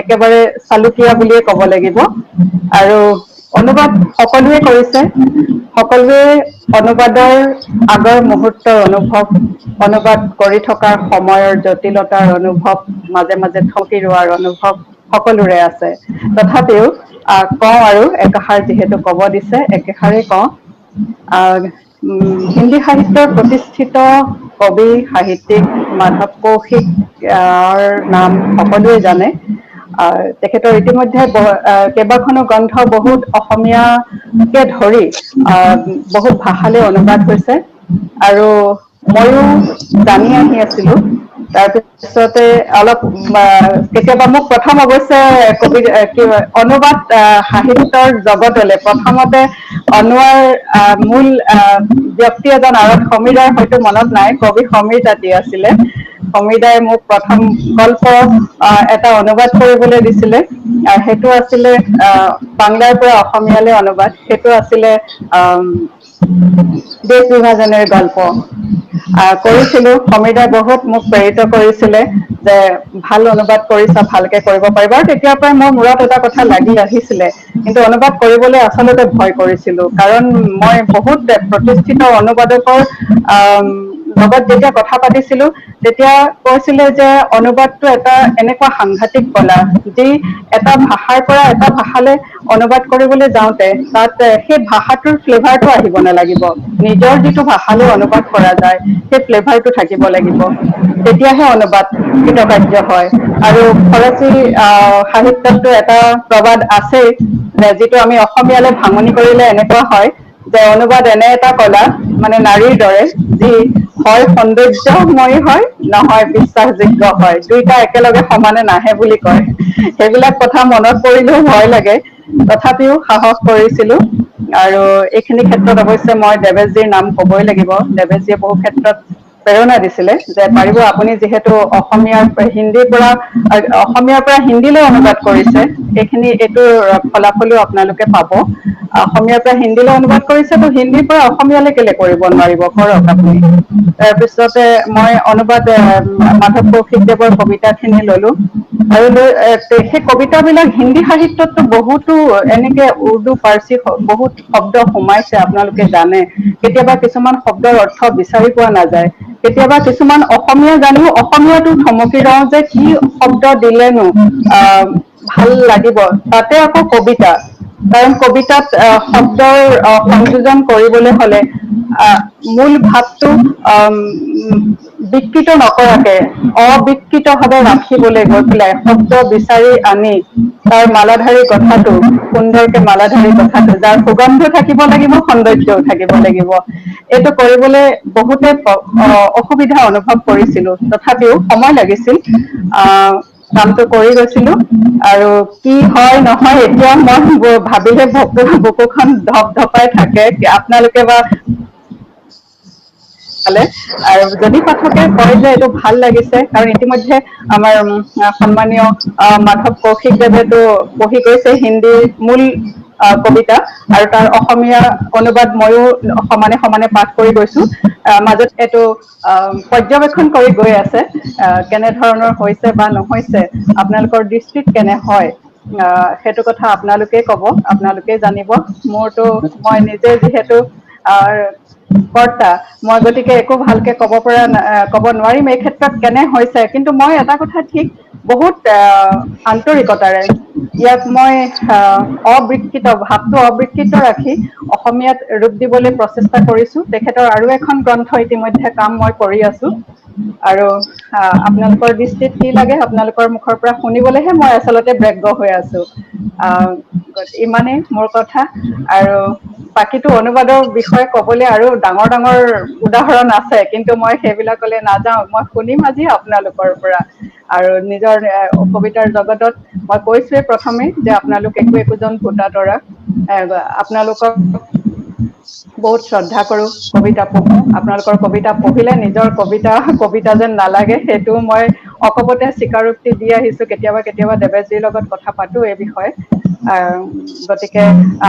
একেবাৰে চালুকীয়া বুলিয়ে ক'ব লাগিব। আৰু অনুবাদ সকলোৱে কৰিছে, সকলোৱে অনুবাদৰ আগৰ মুহূৰ্তৰ অনুভৱ, অনুবাদ কৰি থকাৰ সময়ৰ জটিলতাৰ অনুভৱ, মাজে মাজে থমকি ৰোৱাৰ অনুভৱ সকলোৰে আছে। তথাপিও কওঁ আৰু একাষাৰ যিহেতু ক'ব দিছে একেষাৰেই কওঁ। হিন্দী সাহিত্যৰ প্ৰতিষ্ঠিত কবি সাহিত্যিক মাধৱ কৌশিকৰ নাম সকলোৱে জানে। তেখেতৰ ইতিমধ্যে কেইবাখনো গ্ৰন্থ বহুত অসমীয়াকে ধৰি বহুত ভাষালৈ অনুবাদ হৈছে, আৰু ময়ো জানি আহি আছিলো। তাৰপিছতে অলপ কেতিয়াবা মোক প্ৰথম অৱশ্যে অনুবাদ সাহিত্যৰ জগতলৈ প্ৰথমতে অনুৱাৰ মূল ব্যক্তি এজন আৰত সমীৰদাৰ হয়তো মনত নাই, কবি সমীৰ তাঁতী আছিলে। সমীৰদাই মোক প্ৰথম গল্প এটা অনুবাদ কৰিবলৈ দিছিলে, সেইটো আছিলে বাংলাৰ পৰা অসমীয়ালৈ অনুবাদ। সেইটো আছিলে দেশ বিভাজনেৰ গল্প। কৰিছিলো, সমীৰদাই বহুত মোক প্ৰেৰিত কৰিছিলে যে ভাল অনুবাদ কৰিছা, ভালকে কৰিব পাৰিবা। আৰু তেতিয়াৰ পৰাই মোৰ মূৰত এটা কথা লাগি আহিছিলে, কিন্তু অনুবাদ কৰিবলৈ আচলতে ভয় কৰিছিলো। কাৰণ মই বহুত প্ৰতিষ্ঠিত অনুবাদকৰ লগত যেতিয়া কথা পাতিছিলো তেতিয়া কৈছিলে যে অনুবাদটো এটা এনেকুৱা সাংঘাতিক কলা, যি এটা ভাষাৰ পৰা এটা ভাষালৈ অনুবাদ কৰিবলৈ যাওঁতে তাত সেই ভাষাটোৰ ফ্লেভাৰটো আহিব নালাগিব, নিজৰ যিটো ভাষালৈ অনুবাদ কৰা যায় সেই ফ্লেভাৰটো থাকিব লাগিব, তেতিয়াহে অনুবাদ কৃতকাৰ্য হয়। আৰু ফৰাচী সাহিত্যতো এটা প্ৰবাদ আছেই, যিটো আমি অসমীয়ালৈ ভাঙনি কৰিলে এনেকুৱা হয় যে অনুবাদ এনে এটা কলা, মানে নাৰীৰ দৰে, যি হয় সৌন্দৰ্যময়ী হয়, নহয় বিশ্বাসযোগ্য হয়, দুইটা একেলগে সমানে নাহে বুলি কয়। সেইবিলাক কথা মনত পৰিলেও ভয় লাগে, তথাপিও সাহস কৰিছিলো। আৰু এইখিনি ক্ষেত্ৰত অৱশ্যে মই দেৱেশজীৰ নাম কবই লাগিব। দেৱেশজীয়ে বহু ক্ষেত্ৰত প্ৰেৰণা দিছিলে যে পাৰিব, আপুনি যিহেতু অসমীয়াৰ পৰা হিন্দীলৈ অনুবাদ কৰিছে, এইটোৰ ফলাফলো আপোনালোকে পাব। অসমীয়াৰ পৰা হিন্দীলৈ অনুবাদ কৰিছে, তো হিন্দীৰ পৰা অসমীয়ালৈ কেলে কৰিব নোৱাৰিব, কৰক আপুনি। তাৰপিছতে মই অনুবাদ মাধৱ কৌশিকদেৱৰ কবিতাখিনি ললো, আৰু সেই কবিতাবিলাক হিন্দী সাহিত্যততো বহুতো এনেকে উৰ্দু পাৰ্চী বহুত শব্দ সোমাইছে, আপোনালোকে জানে। কেতিয়াবা কিছুমান শব্দৰ অৰ্থ বিচাৰি পোৱা নাযায়, কেতিয়াবা কিছুমান অসমীয়া জানিও অসমীয়াটো থমকি ৰওঁ যে কি শব্দ দিলেনো ভাল লাগিব। তাতে আকৌ কবিতা, কাৰণ কবিতাত শব্দৰ সংযোজন কৰিবলৈ হলে মূল ভাৱটো বিকৃত নকৰাকে অবিকৃতভাৱে ৰাখিবলৈ গৈ পেলাই শব্দ বিচাৰি আনি তাৰ মালাধাৰী কথাটো, সুন্দৰকে মালাধাৰী কথাটো, যাৰ সুগন্ধ থাকিব লাগিব, সৌন্দৰ্যও থাকিব লাগিব, এইটো কৰিবলৈ বহুতে অসুবিধা অনুভৱ কৰিছিলো। তথাপিও সময় লাগিছিল, কামটো কৰি গৈছিলো। আৰু কি হয় নহয় এতিয়া মই ভাবিলে বুকুখন ধপ ধপাই থাকে। আপোনালোকে বা পালে আৰু যদি পাঠকে কয় যে এইটো ভাল লাগিছে, কাৰণ ইতিমধ্যে আমাৰ সন্মানীয় মাধৱ কৌশিকদেৱেতো পঢ়ি গৈছে হিন্দীৰ মূল কবিতা, আৰু তাৰ অসমীয়া অনুবাদ ময়ো সমানে সমানে পাঠ কৰি গৈছো। মাজত এইটো পৰ্যবেক্ষণ কৰি গৈ আছে, কেনেধৰণৰ হৈছে বা নহৈছে, আপোনালোকৰ দৃষ্টিত কেনে হয়, সেইটো কথা আপোনালোকে ক'ব, আপোনালোকে জানিব। মোৰতো মই নিজে যিহেতু কৰ্তা, মই গতিকে একো ভালকে ক'ব নোৱাৰিম এই ক্ষেত্ৰত কেনে হৈছে, কিন্তু মই এটা কথা ঠিক, বহুত আন্তৰিকতাৰে ইয়াক মই ভাৱটো অবিকৃত ৰাখি অসমীয়াত ৰূপ দিবলৈ প্ৰচেষ্টা কৰিছো। তেখেতৰ আৰু এখন গ্ৰন্থ ইতিমধ্যে কাম মই কৰি আছো, আৰু আপোনালোকৰ দৃষ্টিত কি লাগে আপোনালোকৰ মুখৰ পৰা শুনিবলৈহে মই আচলতে ব্যগ্ৰ হৈ আছো। ইমানেই মোৰ কথা, আৰু বাকীটো অনুবাদৰ বিষয়ে ক'বলৈ আৰু ডাঙৰ ডাঙৰ উদাহৰণ আছে, কিন্তু মই সেইবিলাকলৈ নাযাওঁ। মই শুনিম আজি আপোনালোকৰ পৰা, আৰু নিজৰ কবিতাৰ জগতত মই কৈছোৱে প্ৰথমে যে আপোনালোক একোজন ভোটা তৰা, আপোনালোকক বহুত শ্ৰদ্ধা কৰো, কবিতা পঢ়ো। আপোনালোকৰ কবিতা পঢ়িলে নিজৰ কবিতা যেন নালাগে, সেইটো মই অকপতে স্বীকাৰোক্তি দি আহিছো। কেতিয়াবা কেতিয়াবা দেৱেশজীৰ লগত কথা পাতো এই বিষয়ে। গতিকে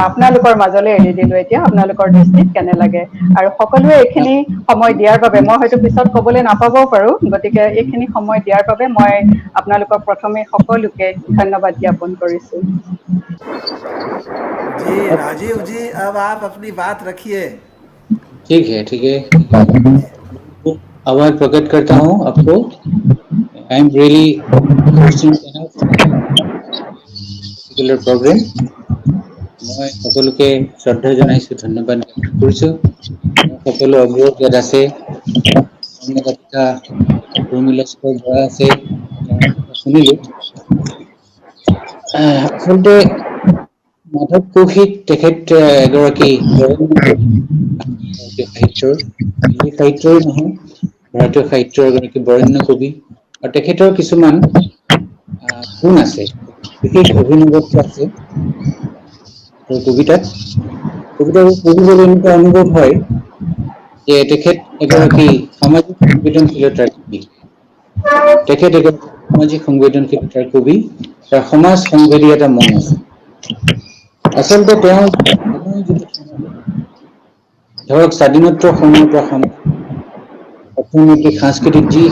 আপোনালোকৰ মাজলৈ এৰি দিলো এতিয়া, আপোনালোকৰ দৃষ্টিত কেনে লাগে। আৰু সকলোৱে এইখিনি সময় দিয়াৰ বাবে, মই হয়তো পিছত কবলৈ নাপাবও পাৰো, গতিকে এইখিনি সময় দিয়াৰ বাবে মই আপোনালোকক প্ৰথমে সকলোকে ধন্যবাদ জ্ঞাপন কৰিছো। जी राजीव जी, अब आप अपनी बात रखिए। ठीक है, ठीक है। आभार प्रकट करता हूँ आपको। I am really particular program. মই সকলোকে শ্ৰদ্ধা জনাইছো, ধন্যবাদ জ্ঞাপন কৰিছো। সকলো অগ্ৰজ ইয়াত আছে, আছে, শুনিলো। আচলতে মাধৱ কৌশিক তেখেত এগৰাকী ভাৰতীয় সাহিত্যৰ, হিন্দী সাহিত্যই নহয়, ভাৰতীয় সাহিত্যৰ এগৰাকী বৰেণ্য কবি, আৰু তেখেতৰ কিছুমান গুণ আছে, বিশেষ অভিনৱত্ব আছে কবিতাবোৰ পঢ়িবলৈ এনেকুৱা অনুভৱ হয় যে তেখেত এগৰাকী সামাজিক সংবেদনশীলতাৰ কবি। তেখেত এগৰাকী সামাজিক সংবেদনশীলতাৰ কবি, তাৰ সমাজ সংবেদী এটা মন আছে। আচলতে তেওঁ ধৰক স্বাধীনোত্তৰ সময়ৰ পৰা অৰ্থনৈতিক সাংস্কৃতিক যি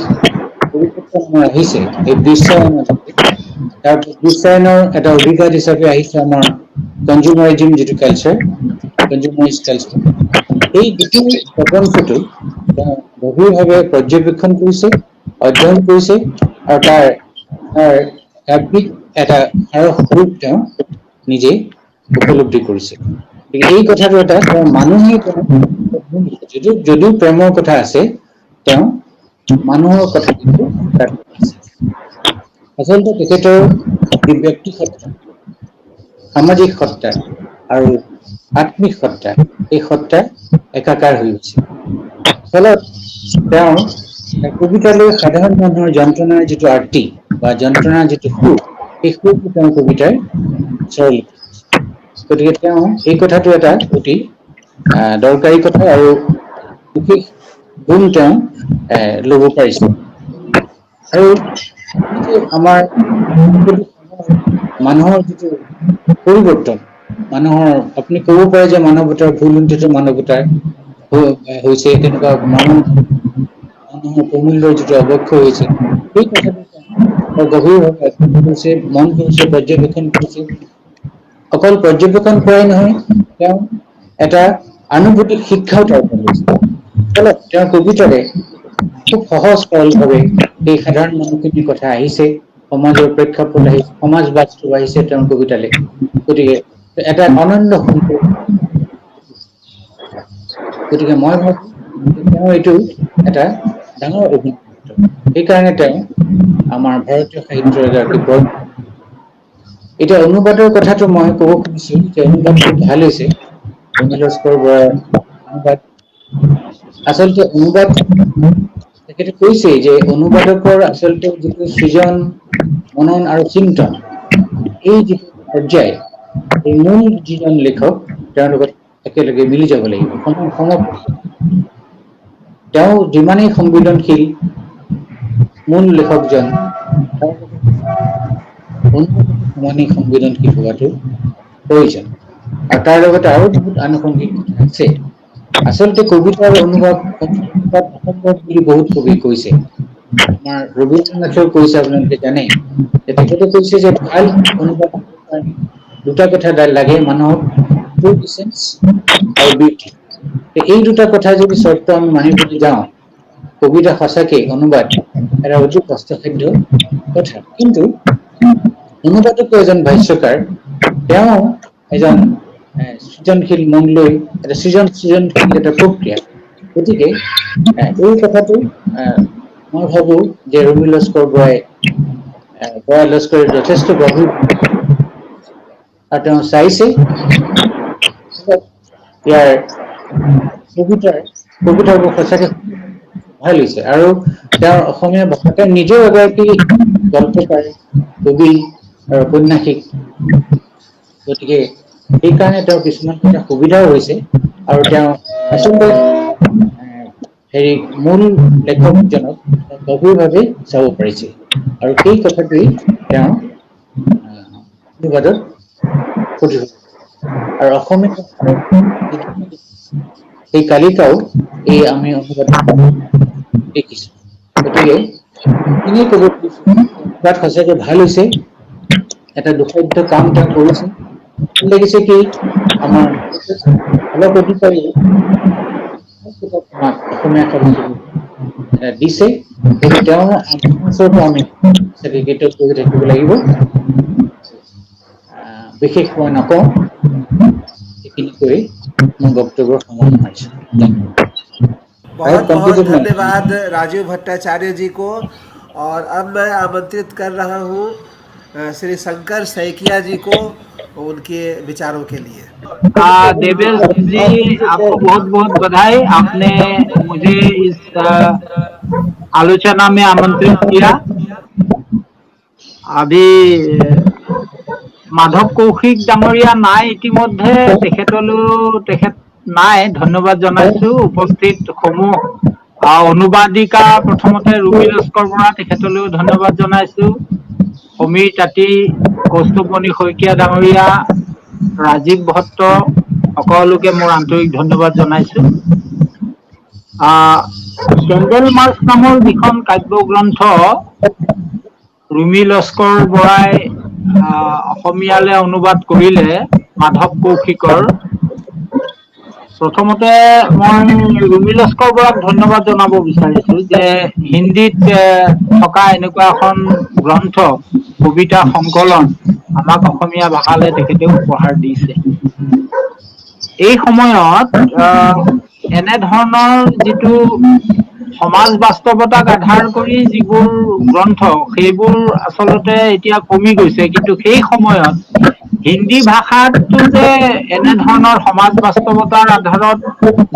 পৰিৱৰ্তন আমাৰ আহিছে, এই বিশ্বায়নৰ মাজতে তাৰ বিশ্বায়নৰ এটা অভিঘাত হিচাপে আহিছে আমাৰ কনজুমাৰিজম যিটো কালচাৰ, কনজুমাৰিষ্ট কালচাৰ, এই গোটেই প্ৰপঞ্চটো তেওঁ গভীৰভাৱে পৰ্যবেক্ষণ কৰিছে, অধ্যয়ন কৰিছে, আৰু তাৰ এটা সাৰস্বৰূপ তেওঁ নিজে উপলব্ধি কৰিছে। গতিকে এই কথাটো এটা তেওঁ মানুহে যদিও প্ৰেমৰ কথা আছে, তেওঁ মানুহৰ কথা কিন্তু তাত আছে। আচলতে তেখেতৰ যি ব্যক্তি সত্তা, সামাজিক সত্তা আৰু আত্মিক সত্তা, এই সত্তা একাকাৰ হৈ গৈছে। ফলত তেওঁৰ কবিতালৈ সাধাৰণ মানুহৰ যন্ত্ৰণাৰ যিটো আৰ্তি বা যন্ত্ৰণাৰ যিটো সুৰ, সেই সুৰটো তেওঁৰ কবিতাৰ স্বৰলিপি। গতিকে তেওঁ এই কথাটো এটা অতি দৰকাৰী কথা, আৰু বিশেষ গুণ তেওঁ ল'ব পাৰিছে। আৰু এই যে আমাৰ মানুহৰ যিটো পৰিৱৰ্তন, আপুনি ক'ব পাৰে যে মানৱতাৰ ভুল উন্ঠিত মানৱতাৰ হৈছে, তেনেকুৱা মানুহৰ প্ৰমূল্যৰ যিটো অৱক্ষ হৈছে, সেই কথাটো তেওঁ গভীৰভাৱে অধ্যয়ন কৰিছে, মন কৰিছে, পৰ্যবেক্ষণ কৰিছে। অকল পৰ্যবেক্ষণ কৰাই নহয়, তেওঁ এটা আনুভূতিক শিক্ষাও তাৰ পৰা লৈছে। ফলত তেওঁৰ কবিতাৰে খুব সহজ সৰলভাৱে এই সাধাৰণ মানুহখিনিৰ কথা আহিছে, সমাজৰ প্ৰেক্ষাপট আহিছে, সমাজ বাস্তৱ আহিছে তেওঁৰ কবিতালৈ। গতিকে এটা অনন্য সুন্দৰ, গতিকে মই ভাবো যে তেওঁ এইটো এটা ডাঙৰ অভিনৱত্ব। সেইকাৰণে তেওঁ আমাৰ ভাৰতীয় সাহিত্যৰ এগৰাকী এতিয়া অনুবাদৰ কথাটো মই ক'ব খুজিছো যে অনুবাদ খুব ভাল হৈছে, অনিল লস্কৰ বৰাৰ অনুবাদ। আচলতে অনুবাদ, তেখেতে কৈছে যে অনুবাদকৰ আচলতে যিটো সৃজন, মনন আৰু চিন্তন, এই যিটো পৰ্যায়, এই মূল যিজন লেখক তেওঁৰ লগত একেলগে মিলি যাব লাগিব। তেওঁ যিমানেই সংবেদনশীল মূল লেখকজন সমানেই সংবেদনশীল হোৱাটো প্ৰয়োজন। আৰু তাৰ লগতে আৰু বহুত আনুষংগিক কথা আছে। আচলতে কবিতাৰ অনুবাদ অসম্ভৱ বুলি বহুত কবি কৈছে। আমাৰ ৰবীন্দ্ৰনাথেও কৈছে, আপোনালোকে জানে, তেখেতে কৈছে যে ভাল অনুবাদ কাৰণে দুটা কথা লাগে মানুহক, ট্ৰু ডিচেন্স আৰু বিউটি। এই দুটা কথা যদি চৰ্ত আমি মানিবলৈ যাওঁ, কবিতা সঁচাকে অনুবাদ এটা অতি কষ্টসাধ্য কথা। কিন্তু অনুবাদক এজন ভাষ্যকাৰ, তেওঁ এজন সৃজনশীল মন লৈ এটা সৃজনশীল এটা প্ৰক্ৰিয়া। গতিকে এই কথাটো মই ভাবো যে ৰুমি লস্কৰ বৰা লস্কৰে যথেষ্ট গভীৰ আৰু তেওঁ চাইছে ইয়াৰ কবিতাবোৰ সঁচাকে ভাল হৈছে। আৰু তেওঁৰ অসমীয়া ভাষাতে নিজেও এগৰাকী গল্পকাৰ, কবি আৰু ঔপন্যাসিক। গতিকে সেইকাৰণে তেওঁৰ কিছুমান কথা সুবিধাও হৈছে। আৰু তেওঁ আচলতে মূল লেখকজনক গভীৰভাৱে চাব পাৰিছে, আৰু সেই কথাটোৱেই তেওঁ অনুবাদত প্ৰতিফলিত। আৰু অসমীয়া ভাষাৰ যিটো সেই কালিকাও এই আমি অনুবাদত দেখিছো। গতিকে এইখিনিয়ে ক'ব খুজিছো, অনুবাদ সঁচাকে ভাল হৈছে। এটা দুসাধ্য কাম তেওঁ কৰিছে। ভাল লাগিছে কি আমাৰ অলপ অধিকাৰী আমাক অসমীয়া শব্দবোৰ দিছে। গতিকে তেওঁৰ ওচৰতো আমি কৃতজ্ঞ হৈ থাকিব লাগিব। বিশেষ মই নকওঁ, এইখিনি কৈ মই বক্তব্যৰ সামৰণি মাৰিছো। बहुत बहुत धन्यवाद राजीव भट्टाचार्य जी को। और अब मैं आमंत्रित कर रहा हूँ श्री शंकर सैकिया जी को उनके विचारों के लिए। देवेश जी, आपको बहुत बहुत बधाई। आपने मुझे इस आलोचना में आमंत्रित किया। अभी माधव कौशिक डाঙৰীয়া নাই, ইতিমধ্যে তেখেত নাই। ধন্যবাদ জনাইছো উপস্থিত সমূহ অনুবাদিকা, প্ৰথমতে ৰুমি লস্কৰ বৰা, তেখেতলৈও ধন্যবাদ জনাইছো। সমীৰ তাঁতী, কৌস্তুভমণি শইকীয়া ডাঙৰীয়া, ৰাজীৱ ভট্ট, সকলোকে মোৰ আন্তৰিক ধন্যবাদ জনাইছো। কেণ্ডেল মাৰ্চ নামৰ যিখন কাব্যগ্ৰন্থ ৰুমি লস্কৰ বৰাই অসমীয়ালৈ অনুবাদ কৰিলে মাধৱ কৌশিকৰ, প্ৰথমতে মই ৰুমি লস্কৰ বৰাক ধন্যবাদ জনাব বিচাৰিছো যে হিন্দীত থকা এনেকুৱা এখন গ্ৰন্থ, কবিতা সংকলন আমাক অসমীয়া ভাষালৈ তেখেতে উপহাৰ দিছে। এই সময়ত এনেধৰণৰ যিটো সমাজ বাস্তৱতাক আধাৰ কৰি যিবোৰ গ্ৰন্থ, সেইবোৰ আচলতে এতিয়া কমি গৈছে। কিন্তু সেই সময়ত হিন্দী ভাষাটো যে এনেধৰণৰ সমাজ বাস্তৱতাৰ আধাৰত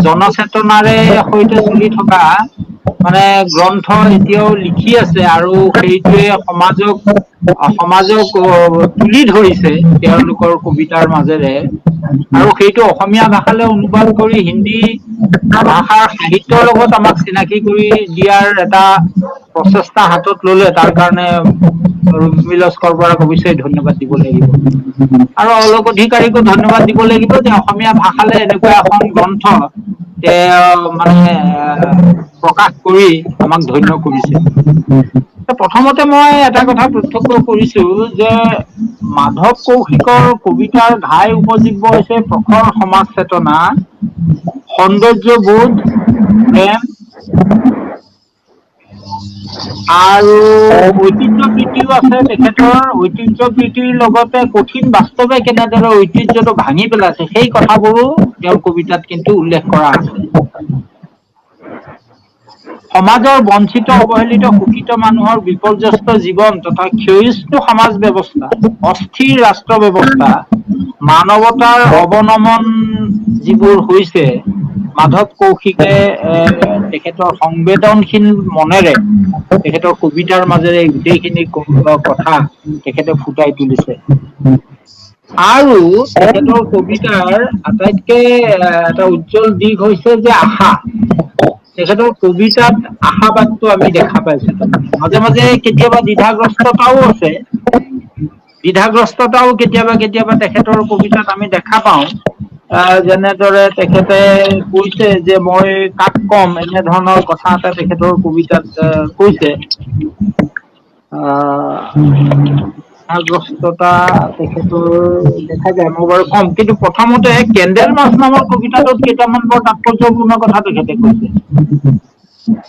জনচেতনাৰে সৈতে চলি থকা মানে গ্ৰন্থ এতিয়াও লিখি আছে, আৰু সেইটোৱে সমাজক তুলি ধৰিছে তেওঁলোকৰ কবিতাৰ মাজেৰে। আৰু সেইটো অসমীয়া ভাষালৈ অনুবাদ কৰি হিন্দী ভাষাৰ সাহিত্যৰ লগত আমাক চিনাকি কৰি দিয়াৰ এটা প্ৰচেষ্টা হাতত ললে, তাৰ কাৰণে ৰুমি লস্কৰ বৰাক অৱশ্যেই ধন্যবাদ দিব লাগিব। আৰু অলক অধিকাৰীকো ধন্যবাদ দিব লাগিব যে অসমীয়া ভাষালৈ এনেকুৱা এখন গ্ৰন্থ প্ৰকাশ কৰি আমাক ধন্য কৰিছে। প্ৰথমতে মই এটা কথা প্ৰত্যক্ষ কৰিছো যে মাধৱ কৌশিকৰ কবিতাৰ ঘাই উপজীব্য হৈছে প্ৰখৰ সমাজ চেতনা, সৌন্দৰ্যবোধ, প্ৰেম আৰু ঐতিহ্য প্ৰীতিও আছে তেখেতৰ। ঐতিহ্য প্ৰীতিৰ লগতে কঠিন বাস্তৱে কেনেদৰে ঐতিহ্যটো ভাঙি পেলাইছে, সেই কথাবোৰো তেওঁৰ কবিতাত কিন্তু উল্লেখ কৰা আছে। সমাজৰ বঞ্চিত, অৱহেলিত, শোষিত মানুহৰ বিপৰ্যস্ত জীৱন তথা ক্ষয়িষ্ণু সমাজ ব্যৱস্থা, অস্থিৰ ৰাষ্ট্ৰ ব্যৱস্থা, মানৱতাৰ অৱনমন যিবোৰ হৈছে, মাধৱ কৌশিকে তেখেতৰ সংবেদনশীল মনেৰে তেখেতৰ কবিতাৰ মাজেৰে গোটেইখিনি কথা তেখেতে ফুটাই তুলিছে। আৰু তেখেতৰ কবিতাৰ আটাইতকে এটা উজ্জ্বল দিশ হৈছে যে আশা। তেখেতৰ কবিতাত আশাবাদটো আমি দেখা পাইছো। মাজে মাজে কেতিয়াবা দ্বিধাগ্ৰস্ততাও আছে, দ্বিধাগ্ৰস্ততাও কেতিয়াবা কেতিয়াবা তেখেতৰ কবিতাত আমি দেখা পাওঁ। যেনেদৰে তেখেতে কৈছে যে মই কাক কম, এনেধৰণৰ কথা এটা তেখেতৰ কবিতাত কৈছে। দ্বিধাগ্ৰস্ততা তেখেতৰ দেখা যায়, মই বাৰু কম। কিন্তু প্ৰথমতে কেন্দেল মাছ নামৰ কবিতাটোত কেইটামান বৰ তাৎপৰ্যপূৰ্ণ কথা তেখেতে কৈছে,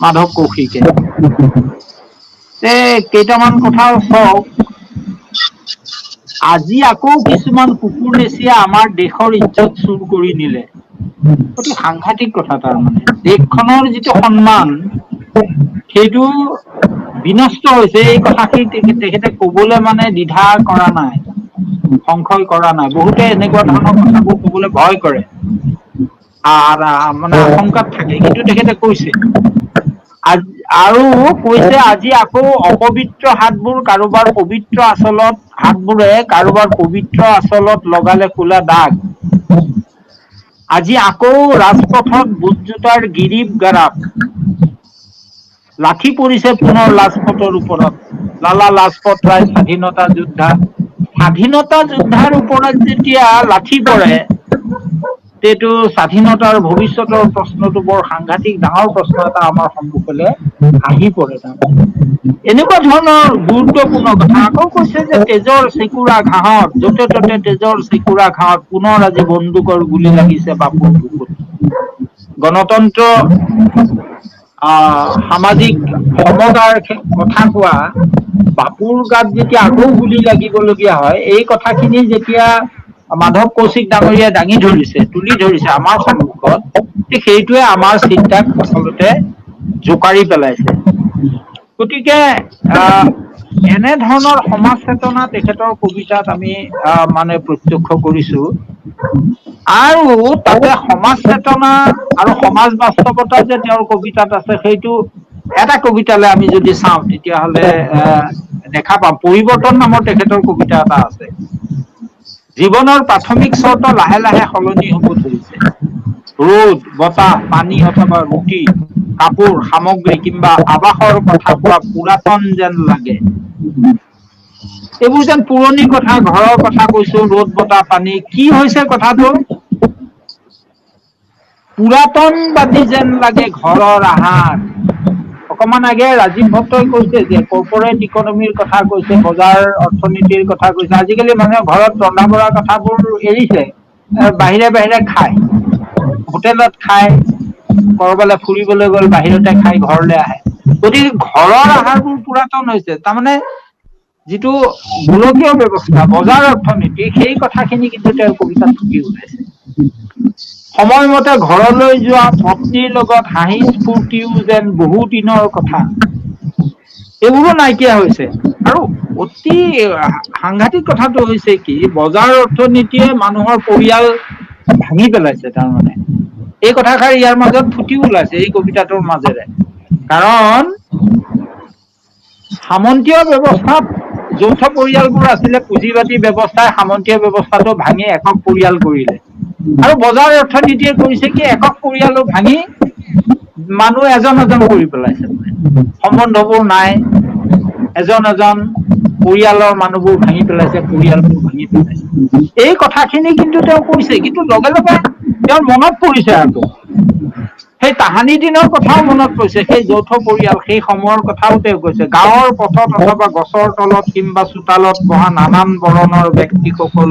মাধৱ কৌশিকে। কেইটামান কথা চাওক। আজি আকৌ কিছুমান কুকুৰ নেচিয়ে আমাৰ দেশৰ ইজ্জত চুৰ কৰি নিলে। অতি সাংঘাতিক কথা। তাৰমানে দেশখনৰ যিটো সন্মান সেইটো বিনষ্ট হৈছে, এই কথাখিনি তেখেতে কবলৈ মানে দ্বিধা কৰা নাই, সংশয় কৰা নাই। বহুতে এনেকুৱা ধৰণৰ কথাবোৰ কবলৈ ভয় কৰে, মানে আশংকাত থাকে, কিন্তু তেখেতে কৈছে। আৰু কৈছে আজি আকৌ অপবিত্ৰ হাতবোৰ কাৰোবাৰ পবিত্ৰ আচলত, হাতবোৰে কাৰোবাৰ পবিত্ৰ আচলত লগালে কোলা দাগ। আজি আকৌ ৰাজপথত বুট জোতাৰ গিৰিপ গাৰাপ, লাঠি পৰিছে পুনৰ লাজপতৰ ওপৰত। লালা লাজপত ৰায় স্বাধীনতা যোদ্ধা, স্বাধীনতা যোদ্ধাৰ ওপৰত যেতিয়া লাঠি পৰে, সেইটো স্বাধীনতাৰ ভৱিষ্যতৰ প্ৰশ্নটো বৰ সাংঘাতিক ডাঙৰ প্ৰশ্ন এটা আমাৰ সন্মুখলৈ আহি পৰে। এনেকুৱা ধৰণৰ গুৰুত্বপূৰ্ণ কথা। আকৌ কৈছে যে তেজৰ চেকুৰা ঘাঁহত, য'তে ত'তে তেজৰ চেকুৰা ঘাঁহত পুনৰ আজি বন্দুকৰ গুলি লাগিছে বাপুৰ বুকুত। গণতন্ত্ৰ, সামাজিক সমতাৰ কথা কোৱা বাপুৰ গাত যেতিয়া আকৌ গুলি লাগিবলগীয়া হয়, এই কথাখিনি যেতিয়া মাধৱ কৌশিক ডাঙৰীয়াই দাঙি ধৰিছে, তুলি ধৰিছে আমাৰ সন্মুখত, সেইটোৱে আমাৰ চিন্তাক আচলতে জোকাৰি পেলাইছে। গতিকে এনেধৰণৰ সমাজ চেতনা তেখেতৰ কবিতাত আমি মানে প্ৰত্যক্ষ কৰিছো। আৰু তাতে সমাজ চেতনা আৰু সমাজ বাস্তৱতা যে তেওঁৰ কবিতাত আছে, সেইটো এটা কবিতালৈ আমি যদি চাওঁ তেতিয়াহ'লে দেখা পাম। পৰিৱৰ্তন নামৰ তেখেতৰ কবিতা এটা আছে। জীৱনৰ প্ৰাথমিক চৰ্ত লাহে লাহে সলনি হ'ব ধৰিছে। ৰ'দ, বতাহ, পানী অথবা ৰুটি, কাপোৰ, সামগ্ৰী কিংবা আৱাসৰ কথা কোৱা পুৰাতন যেন লাগে। এইবোৰ যেন পুৰণি কথা, ঘৰৰ কথা কৈছো, ৰ'দ, বতাহ, পানী। কি হৈছে কথাটো? পুৰাতনবাদী যেন লাগে ঘৰৰ আহাৰ। অকমান আগে ৰাজীৱ ভট্টই কৈছে যে কৰ্পৰেট ইকনমিৰ কথা কৈছে, বজাৰ অৰ্থনীতিৰ কথা কৈছে। আজিকালি মানুহে ঘৰত ৰন্ধা বঢ়া কথাবোৰ এৰিছে, বাহিৰে বাহিৰে খায়, হোটেলত খায়, কৰবালৈ ফুৰিবলৈ গ'ল বাহিৰতে খাই ঘৰলৈ আহে। গতিকে ঘৰৰ আহাৰবোৰ পুৰাতন হৈছে। তাৰমানে যিটো গোলকীয় ব্যৱস্থা, বজাৰ অৰ্থনীতি, সেই কথাখিনি কিন্তু তেওঁৰ কবিতাত ফুটি উঠাইছে। সময়মতে ঘৰলৈ যোৱা পত্নীৰ লগত হাঁহি স্ফূৰ্তিও যেন বহু দিনৰ কথা, এইবোৰো নাইকিয়া হৈছে। আৰু অতি সাংঘাতিক কথাটো হৈছে কি, বজাৰ অৰ্থনীতিয়ে মানুহৰ পৰিয়াল ভাঙি পেলাইছে। তাৰমানে এই কথাষাৰ ইয়াৰ মাজত ফুটি ওলাইছে এই কবিতাটোৰ মাজেৰে। কাৰণ সামন্তীয় ব্যৱস্থাত যৌথ পৰিয়ালবোৰ আছিলে, পুঁজিবাদী ব্যৱস্থাই সামন্তীয় ব্যৱস্থাটো ভাঙি একক পৰিয়াল কৰিলে। আৰু বজাৰ অৰ্থনীতিয়ে কৰিছে কি, একক পৰিয়ালো ভাঙি মানুহ এজন এজন কৰি পেলাইছে। সম্বন্ধবোৰ নাই, এজন এজন পৰিয়ালৰ মানুহবোৰ ভাঙি পেলাইছে, পৰিয়ালবোৰ ভাঙি পেলাইছে। এই কথাখিনি কিন্তু তেওঁ কৈছে, কিন্তু লগে লগে তেওঁৰ মনত পৰিছে আকৌ সেই তাহানি দিনৰ কথাও মনত পৰিছে, সেই যৌথ পৰিয়াল, সেই সময়ৰ কথাও তেওঁ কৈছে। গাঁৱৰ পথত অথবা গছৰ তলত কিংবা চোতালত বহা নানান বৰণৰ ব্যক্তিসকল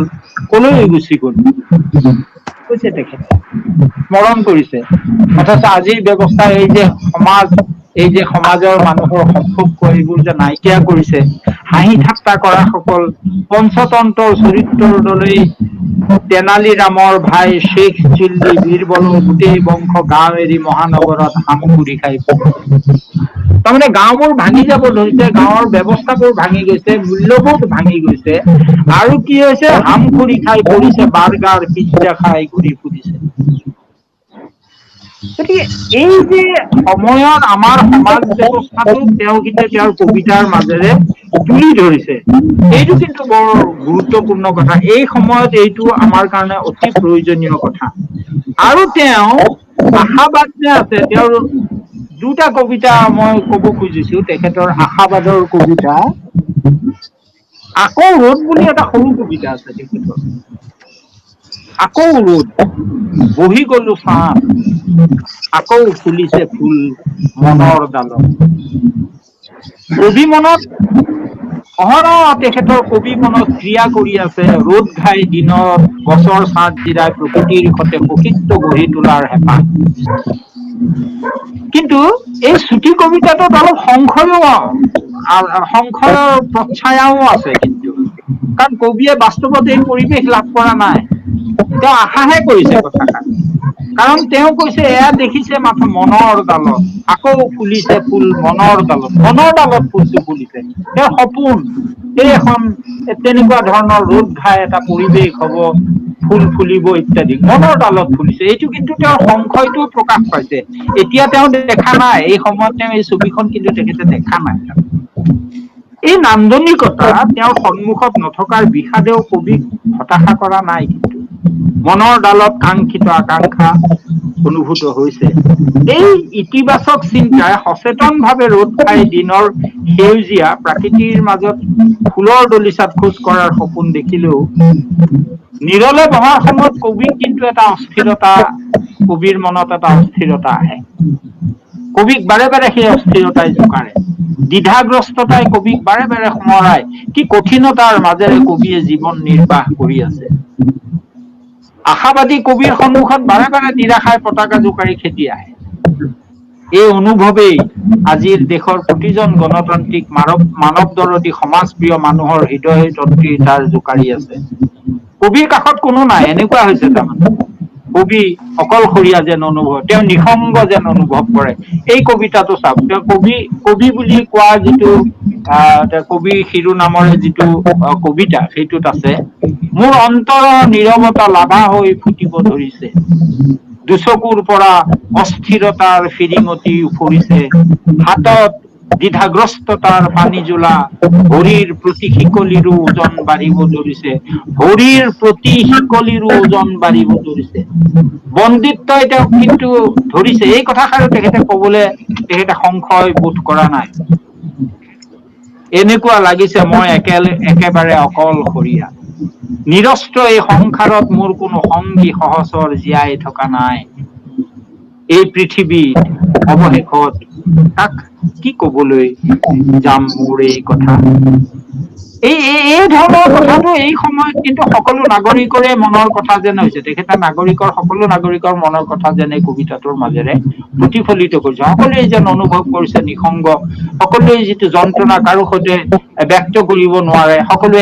কলৈ গুচি গ'ল কৈছে তেখেতে, স্মৰণ কৰিছে। অথচ আজিৰ ব্যৱস্থা, এই যে সমাজ, এই যে সমাজৰ মানুহৰ সম্পৰ্ক, এইবোৰ যে নাইকিয়া কৰিছে। হাঁহি ঠাট্টা কৰা সকল পঞ্চতন্ত্ৰৰ চৰিত্ৰৰ দৰেই তেনালী ৰামৰ ভাই শেখ চিল্লী বীৰবলৰ গোটেই বংশ গাঁও এৰি মহানগৰত হামখুৰি খাই পৰিছে। তাৰমানে গাঁওবোৰ ভাঙি যাব ধৰিছে, গাঁৱৰ ব্যৱস্থাবোৰ ভাঙি গৈছে, মূল্যবোধ ভাঙি গৈছে। আৰু কি হৈছে, হামখুৰি খাই পৰিছে, বাৰ্গাৰ পিজ্জা খাই ঘূৰি ফুৰিছে। গতিকে এই যে সময়ত আমাৰ সমাজ ব্যৱস্থাটো তেওঁ কিন্তু তেওঁৰ কবিতাৰ মাজেৰে তুলি ধৰিছে, এইটো কিন্তু বৰ গুৰুত্বপূৰ্ণ কথা। এই সময়ত এইটো আমাৰ কাৰণে অতি প্ৰয়োজনীয় কথা। আৰু তেওঁ আশাবাদ যে আছে, তেওঁৰ দুটা কবিতা মই ক'ব খুজিছো তেখেতৰ আশাবাদৰ কবিতা। আকৌ ৰ'দ বুলি এটা সৰু কবিতা আছে তেখেতৰ। আকৌ ৰ'দ, বহি গলো ছাঁ, আকৌ ফুলিছে ফুল মনৰ ডালত। কবি মনত অহৰহ তেখেতৰ কবি মনত ক্ৰিয়া কৰি আছে ৰ'দ ঘাই দিনত গছৰ ছাঁত জিৰাই প্ৰকৃতিৰ সতে প্ৰকৃত গঢ়ি তোলাৰ হেঁপাহ। কিন্তু এই চুটি কবিতাটোত অলপ সংশয়ৰ প্ৰচ্ছায়াও আছে কিন্তু, কাৰণ কবিয়ে বাস্তৱত এই পৰিৱেশ লাভ কৰা নাই, তেওঁ আশাহে কৰিছে কথাষাৰ। কাৰণ তেওঁ কৈছে এয়া দেখিছে মাথো মনৰ ডালত, আকৌ ফুলিছে ফুল মনৰ ডালত। মনৰ ডালত ফুলটো ফুলিছে, তেওঁৰ সপোন এই এখন তেনেকুৱা ধৰণৰ ৰ'দ ঘাই এটা পৰিৱেশ হব, ফুল ফুলিব ইত্যাদি, মনৰ ডালত ফুলিছে। এইটো কিন্তু তেওঁৰ সংশয়টো প্ৰকাশ পাইছে। এতিয়া তেওঁ দেখা নাই, এই সময়ত তেওঁ এই ছবিখন কিন্তু তেখেতে দেখা নাই। এই নান্দনিকতা তেওঁৰ সন্মুখত নথকাৰ বিষাদেও কবিক হতাশা কৰা নাই, কিন্তু মনৰ ডালত কাংক্ষিত আকাংক্ষা অনুভূত হৈছে। এই ইতিবাচক চিন্তাই সচেতন ভাৱে ৰ'দ ঘাই দিনৰ সেউজীয়া প্ৰাকৃতিৰ মাজত ফুলৰ দলিচাত খোজ কঢ়াৰ সপোন দেখিলেও নিৰলে বহাৰ সময়ত কবিক কিন্তু এটা অস্থিৰতা, কবিৰ মনত এটা অস্থিৰতা আহে। কবিক বাৰে বাৰে সেই অস্থিৰতাই জোকাৰে, দ্বিধাগ্ৰস্ততাই কবিক বাৰে বাৰে সোঁৱৰাই কি কঠিনতাৰ মাজেৰে কবিয়ে জীৱন নিৰ্বাহ কৰি আছে। আশাবাদী কবিৰ সন্মুখত বাৰে বাৰে নিৰাশাৰ পতাকা জোকাৰি খেদি আহে। এই অনুভৱেই আজিৰ দেশৰ প্ৰতিজন গণতান্ত্ৰিক মানৱ দৰদী সমাজপ্ৰিয় মানুহৰ হৃদয় তন্ত্ৰী তাৰ জোকাৰি আছে। কবিৰ কাষত কোনো নাই, এনেকুৱা হৈছে তাৰমানে। কবি অকলশৰীয়া যেন অনুভৱ, তেওঁ নিসংগ যেন অনুভৱ কৰে। এই কবিতাটো চাওক, তেওঁ কবি বুলি কোৱা যিটো কবি শিৰোনামৰে যিটো কবিতা, সেইটোত আছে মোৰ অন্তৰ নীৰৱতা লাভা হৈ ফুটিব ধৰিছে, দুচকুৰ পৰা অস্থিৰতাৰ ফিৰিঙতি উফৰিছে, হাতত দ্বিধাগ্ৰস্ততাৰ পানী জ্বলা, ভৰিৰ প্ৰতি শিকলিৰো ওজন বাঢ়িব ধৰিছে, ভৰিৰ প্ৰতি শিকলিৰো ওজন বাঢ়িব ধৰিছে। বন্দিত্বই তেওঁক কিন্তু ধৰিছে। এই কথাষাৰো তেখেতে কবলৈ তেখেতে সংশয় বোধ কৰা নাই। এনেকুৱা লাগিছে মই একেবাৰে অকলশৰীয়া, নিৰস্ত্ৰ এই সংসাৰত মোৰ কোনো সংগী সহচৰ জীয়াই থকা নাই। এই পৃথিৱীত অৱশেষত কাক কি কবলৈ যাম মোৰ এই কথা। এই ধৰণৰ কথাটো এই সময়ত কিন্তু সকলো নাগৰিকৰে মনৰ কথা যেন হৈছে। তেখেতে সকলো নাগৰিকৰ মনৰ কথা যেন এই কবিতাটোৰ মাজেৰে প্ৰতিফলিত কৰিছে। সকলোৱে যেন অনুভৱ কৰিছে নিসংগ, সকলোৱে যিটো যন্ত্ৰণা কাৰো সৈতে ব্যক্ত কৰিব নোৱাৰে, সকলোৱে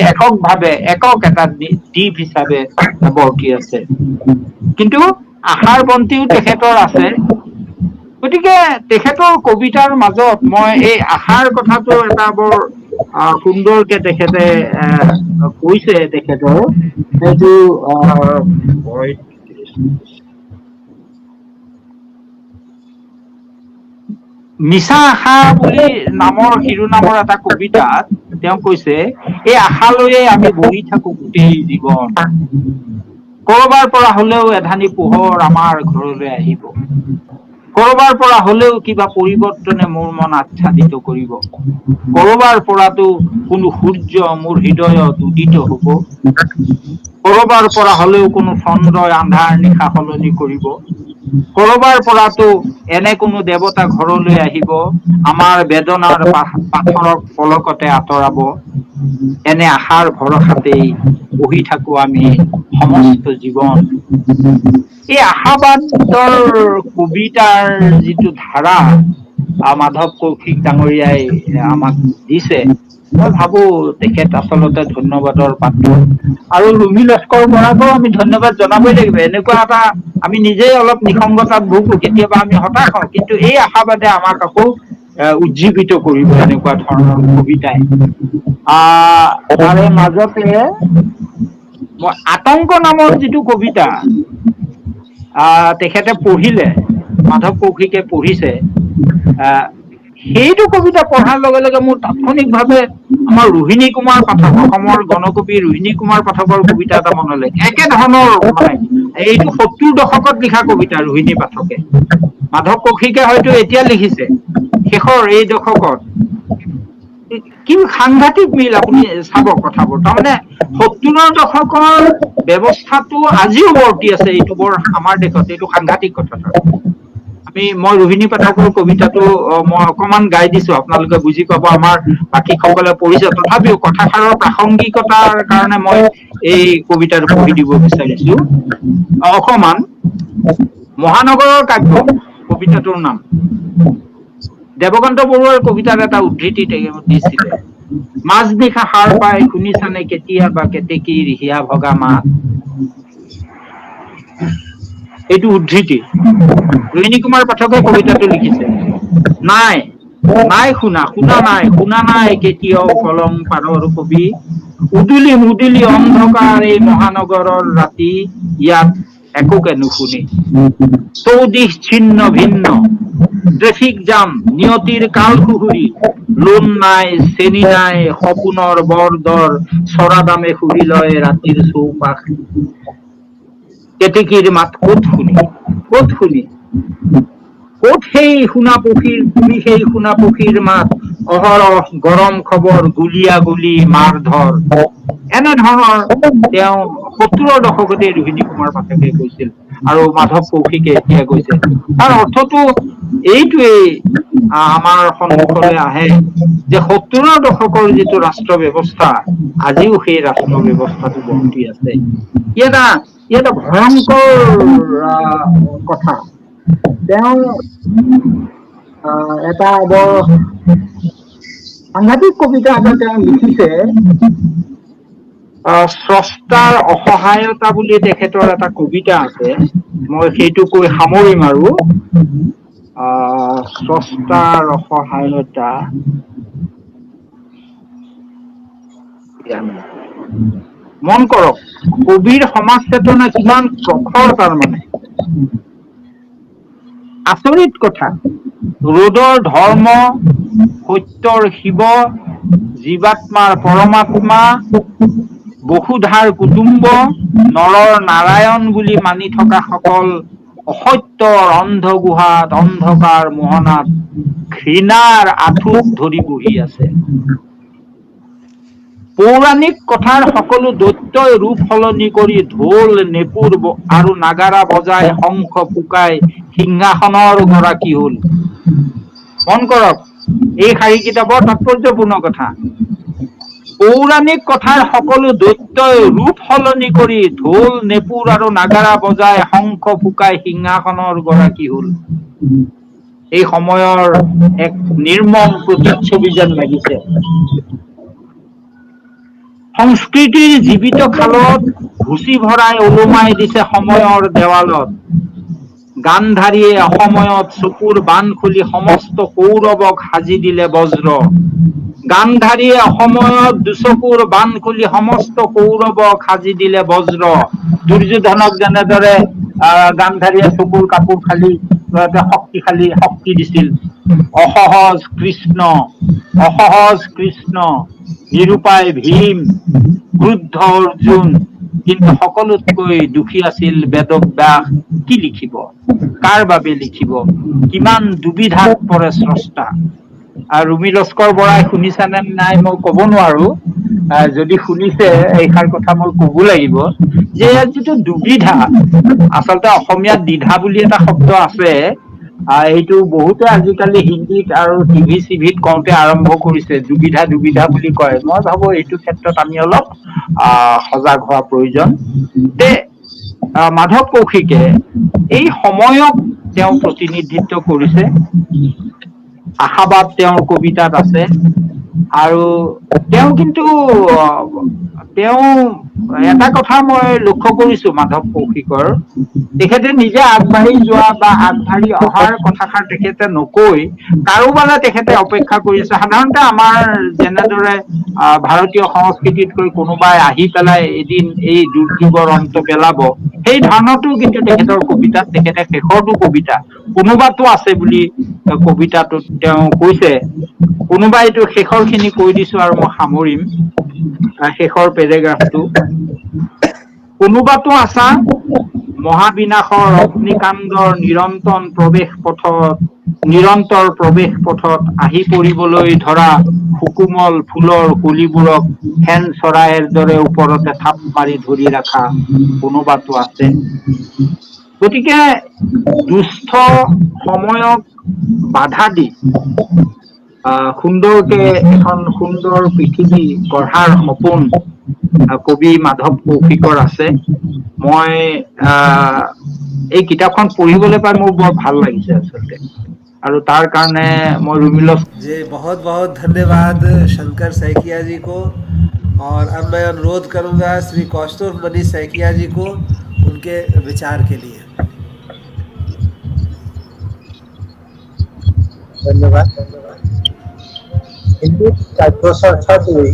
একক এটা দ্বীপ হিচাপে বৰ্তি আছে। কিন্তু আশাৰ বন্তিও তেখেতৰ আছে। গতিকে তেখেতৰ কবিতাৰ মাজত মই এই আশাৰ কথাটো এটা বৰ সুন্দৰকে তেখেতে কৈছে। তেখেতৰ সেইটো মিছা আশা বুলি নামৰ শিৰোনামৰ এটা কবিতাত তেওঁ কৈছে, এই আশালৈয়ে আমি বহি থাকো গোটেই জীৱন, কৰবাৰ পৰা হলেও এধানি পোহৰ আমাৰ ঘৰলৈ আহিব, কৰবাৰ পৰা হলেও কিবা পৰিৱৰ্তনে মোৰ মন আচ্ছাদিত কৰিব, কৰবাৰ পৰাতো কোনো সূৰ্য মোৰ হৃদয়ত উদিত হব, কৰবাৰ পৰা হলেও কোনো চন্দ্ৰই আন্ধাৰ নিশা সলনি কৰিব, কৰবাৰ পৰাতো এনে কোনো দেৱতা ঘৰলৈ আহিব, আমাৰ বেদনাৰ পাথৰক পলকতে আঁতৰাব। এনে আশাৰ ভৰসাতেই বহি থাকো আমি সমস্ত জীৱন। এই আশাবাদৰ কবিতাৰ যিটো ধাৰা মাধৱ কৌশিক ডাঙৰীয়াই আমাক দিছে, মই ভাবো তেখেত আচলতে ধন্যবাদৰ পাত্ৰ। আৰু ৰুমি লস্কৰ বৰাকো আমি ধন্যবাদ জনাবই লাগিব। এনেকুৱা এটা আমি নিজেই অলপ নিসংগতাত ভুগো, কেতিয়াবা আমি হতাশ হওঁ, কিন্তু এই আশাবাদে আমাক আকৌ উজ্জীৱিত কৰিব এনেকুৱা ধৰণৰ কবিতাই। তাৰে মাজতে মই আতংক নামৰ যিটো কবিতা তেখেতে পঢ়িলে, মাধৱ কৌশিকে পঢ়িছে, সেইটো কবিতা পঢ়াৰ লগে লগে মোৰ তাৎক্ষণিকভাৱে আমাৰ ৰোহিণী কুমাৰ পাঠক, অসমৰ গণকবি ৰোহিণী কুমাৰ পাঠকৰ কবিতা এটা মনলৈ, একে ধৰণৰ মানে এইটো 70 দশকত লিখা কবিতা ৰোহিণী পাঠকে। মাধৱ কৌশিকে হয়তো এতিয়া লিখিছে, শেষৰ এই দশকত। কি সাংঘাতিক মিল, আপুনি চাব কথাবোৰ। তাৰমানে 70ৰ দশকৰ ব্যৱস্থাটো আজিও বৰ্তি আছে, এইটো বৰ আমাৰ দেশত, এইটো সাংঘাতিক কথা। মই ৰোহিণী পাঠকৰ কবিতাটো মই অকমান গাই দিছো, আপোনালোকে বুজি পাব, আমাৰ বাকী সকলে পঢ়িছে। তথাপিও কথাষাৰৰ প্ৰাসংগিকতাৰ কাৰণে মই এই কবিতাটো পঢ়ি দিব বিচাৰিছো অকমান। মহানগৰৰ কাব্য কবিতাটোৰ নাম। দেৱকান্ত বৰুৱাৰ কবিতাৰ এটা উদ্ধৃতি দিছিলে, মাজনিশা সাৰ পাই শুনিছানে কেতিয়াবা কেতেকীৰ হিয়া ভগা মাত। এইটো উদ্ধৃতি। ৰোহিণী কুমাৰ পাঠকে কবিতাটো লিখিছে। নাই নাই শুনা, শুনা নাই কেতিয়াও কলম পাৰৰ কবি। উদুলি মুদুলি অন্ধকাৰ এই মহানগৰৰ ৰাতি, ইয়াত একোকে নুশুনি। চৌদিশ ছিন্ন ভিন্ন, ট্ৰেফিক জাম, নিয়তিৰ কাল কুহুৰি, লোন নাই চেনি নাই, সপোনৰ বৰদৰ, চৰা দামে শুৰি লয় ৰাতিৰ চৌপাশ। কেতেকীৰ মাত ক'ত শুনি, ক'ত শুনি, ক'ত সেই শুনা পক্ষীৰ, তুমি সেই শুনা পক্ষীৰ মাত, অহৰহ গৰম খবৰ, গুলীয়া গুলী মাৰ ধৰ। এনেধৰণৰ তেওঁ 70ৰ দশকতে ৰোহিণী কুমাৰ পাঠকে কৈছিল, আৰু মাধৱ কৌশিকে এতিয়া কৈছে। তাৰ অৰ্থটো এইটোৱেই আমাৰ সন্মুখলৈ আহে যে 70ৰ দশকৰ যিটো ৰাষ্ট্ৰ ব্যৱস্থা, আজিও সেই ৰাষ্ট্ৰ ব্যৱস্থাটো বৰ্তি আছে। ই এটা ভয়ংকৰ কথা। তেওঁ এটা বৰ সাংঘাতিক কবিতা এটা তেওঁ লিখিছে, স্ৰষ্টাৰ অসহায়তা বুলি তেখেতৰ এটা কবিতা আছে। মই সেইটো কৈ সামৰিম আৰু। স্ৰষ্টাৰ অসহায়তা, মন কৰক কবিৰ সমাজ চেতনা কিমান প্ৰখৰ। তাৰমানে আচৰিত কথা, ৰ'দৰ ধৰ্ম, সত্যৰ শিৱ, জীৱাত্মাৰ পৰমাত্মা, বসুধাৰ কুটুম্ব, নৰৰ নাৰায়ণ বুলি মানি থকা সকল অসত্যৰ অন্ধ গুহাত, অন্ধকাৰ মোহনাত ঘৃণাৰ আঁঠুত ধৰি বহি আছে। পৌৰাণিক কথাৰ সকলো দৈত্যই ৰূপ সলনি কৰি ঢোল নেপুৰ আৰু নাগাৰা বজাই, শংখ ফুকাই সিংহাসনৰ গৰাকী হল। মন কৰক, এই শাৰীকেইটা বৰ তাৎপৰ্যপূৰ্ণ কথা। পৌৰাণিক কথাৰ সকলো দৈত্যই ৰূপ সলনি কৰি ঢোল নেপুৰ আৰু নাগাৰা বজাই, শংখ ফুকাই সিংহাসনৰ গৰাকী হল। এই সময়ৰ এক নিৰ্মম প্ৰতিচ্ছবি যেন লাগিছে। সংস্কৃতিৰ জীৱিত খালত ভুচি ভৰাই ওলোমাই দিছে সময়ৰ দেৱালত। গান্ধাৰীয়ে অসময়ত চকুৰ বান্ধ খুলি সমস্ত কৌৰৱক সাজি দিলে বজ্ৰ। গান্ধাৰীয়ে অসময়ত দুচকুৰ বান্ধ খুলি সমস্ত কৌৰৱক সাজি দিলে বজ্ৰ। দুৰ্যোধনক যেনেদৰে গান্ধাৰীয়ে চকুৰ কাপোৰ খালি শক্তি দিছিল। অসহজ কৃষ্ণ, নিৰুপায় ভীম, ক্ৰুদ্ধ অৰ্জুন, কিন্তু সকলোতকৈ দুখী আছিল বেদব্যাস। কি লিখিব, কাৰ বাবে লিখিব, কিমান দুবিধাত পৰে স্ৰষ্টা। ৰুমি লস্কৰ বৰাই শুনিছানে নাই মই কব নোৱাৰো, যদি শুনিছে এইষাৰ কথা মই কব লাগিব যে ইয়াত যিটো দুবিধা, আচলতে অসমীয়াত দ্বিধা বুলি এটা শব্দ আছে। এইটো বহুতে আজিকালি হিন্দীত আৰু টিভি চিভিত কওঁতে আৰম্ভ কৰিছে, দুবিধা বুলি কয়। মই ভাবো এইটো ক্ষেত্ৰত আমি অলপ সজাগ হোৱা প্ৰয়োজন। মাধৱ কৌশিকে এই সময়ক তেওঁ প্ৰতিনিধিত্ব কৰিছে। আশাবাদ তেওঁৰ কবিতাত আছে, আৰু তেওঁ কিন্তু এটা কথা মই লক্ষ্য কৰিছো মাধৱ কৌশিকৰ, তেখেতে নিজে আগবাঢ়ি যোৱা বা আগবাঢ়ি অহাৰ কথাষাৰ তেখেতে নকৈ কাৰোবালে তেখেতে অপেক্ষা কৰি আছে। সাধাৰণতে আমাৰ যেনেদৰে ভাৰতীয় সংস্কৃতিতকৈ কোনোবাই আহি পেলাই এদিন এই দুৰ্যোগৰ অন্ত পেলাব, সেই ধাৰণাটো কিন্তু তেখেতৰ কবিতাত, তেখেতে শেষৰটো কবিতা কোনোবাতো আছে বুলি কবিতাটোত তেওঁ কৈছে। কোনোবাইটো শেষৰ খিনি কৈ দিছো আৰু মই সামৰিম শেষৰ পেৰেগ্ৰাফটো। কোনোবাতো আছা মহাবিনাশৰ অগ্নিকাণ্ডৰ নিৰন্তৰ প্ৰৱেশ পথত আহি পৰিবলৈ ধৰা সুকুমল ফুলৰ কুলিবোৰক হেন চৰাইৰ দৰে ওপৰতে থাপ মাৰি ধৰি ৰখা কোনোবাটো আছে। গতিকে দুস্থ সময়ক বাধা দি সুন্দৰকে এখন সুন্দৰ পৃথিৱী গঢ়াৰ সপোন কবি মাধৱ কৌশিকৰ আছে। মই এই কিতাপখন পঢ়িবলৈ পাই মোৰ বৰ ভাল লাগিছে আচলতে, আৰু তাৰ কাৰণে মই ৰুমিলক जी बहुत बहुत धन्यवाद शंकर सैकिया जी को। और अब मैं अनुरोध करूंगा श्री कौस्तुभ मणि सैकिया जी को उनके विचार के लिए। ধন্যবাদ। হিন্দীত কাব্য চৰ্চাত লৈ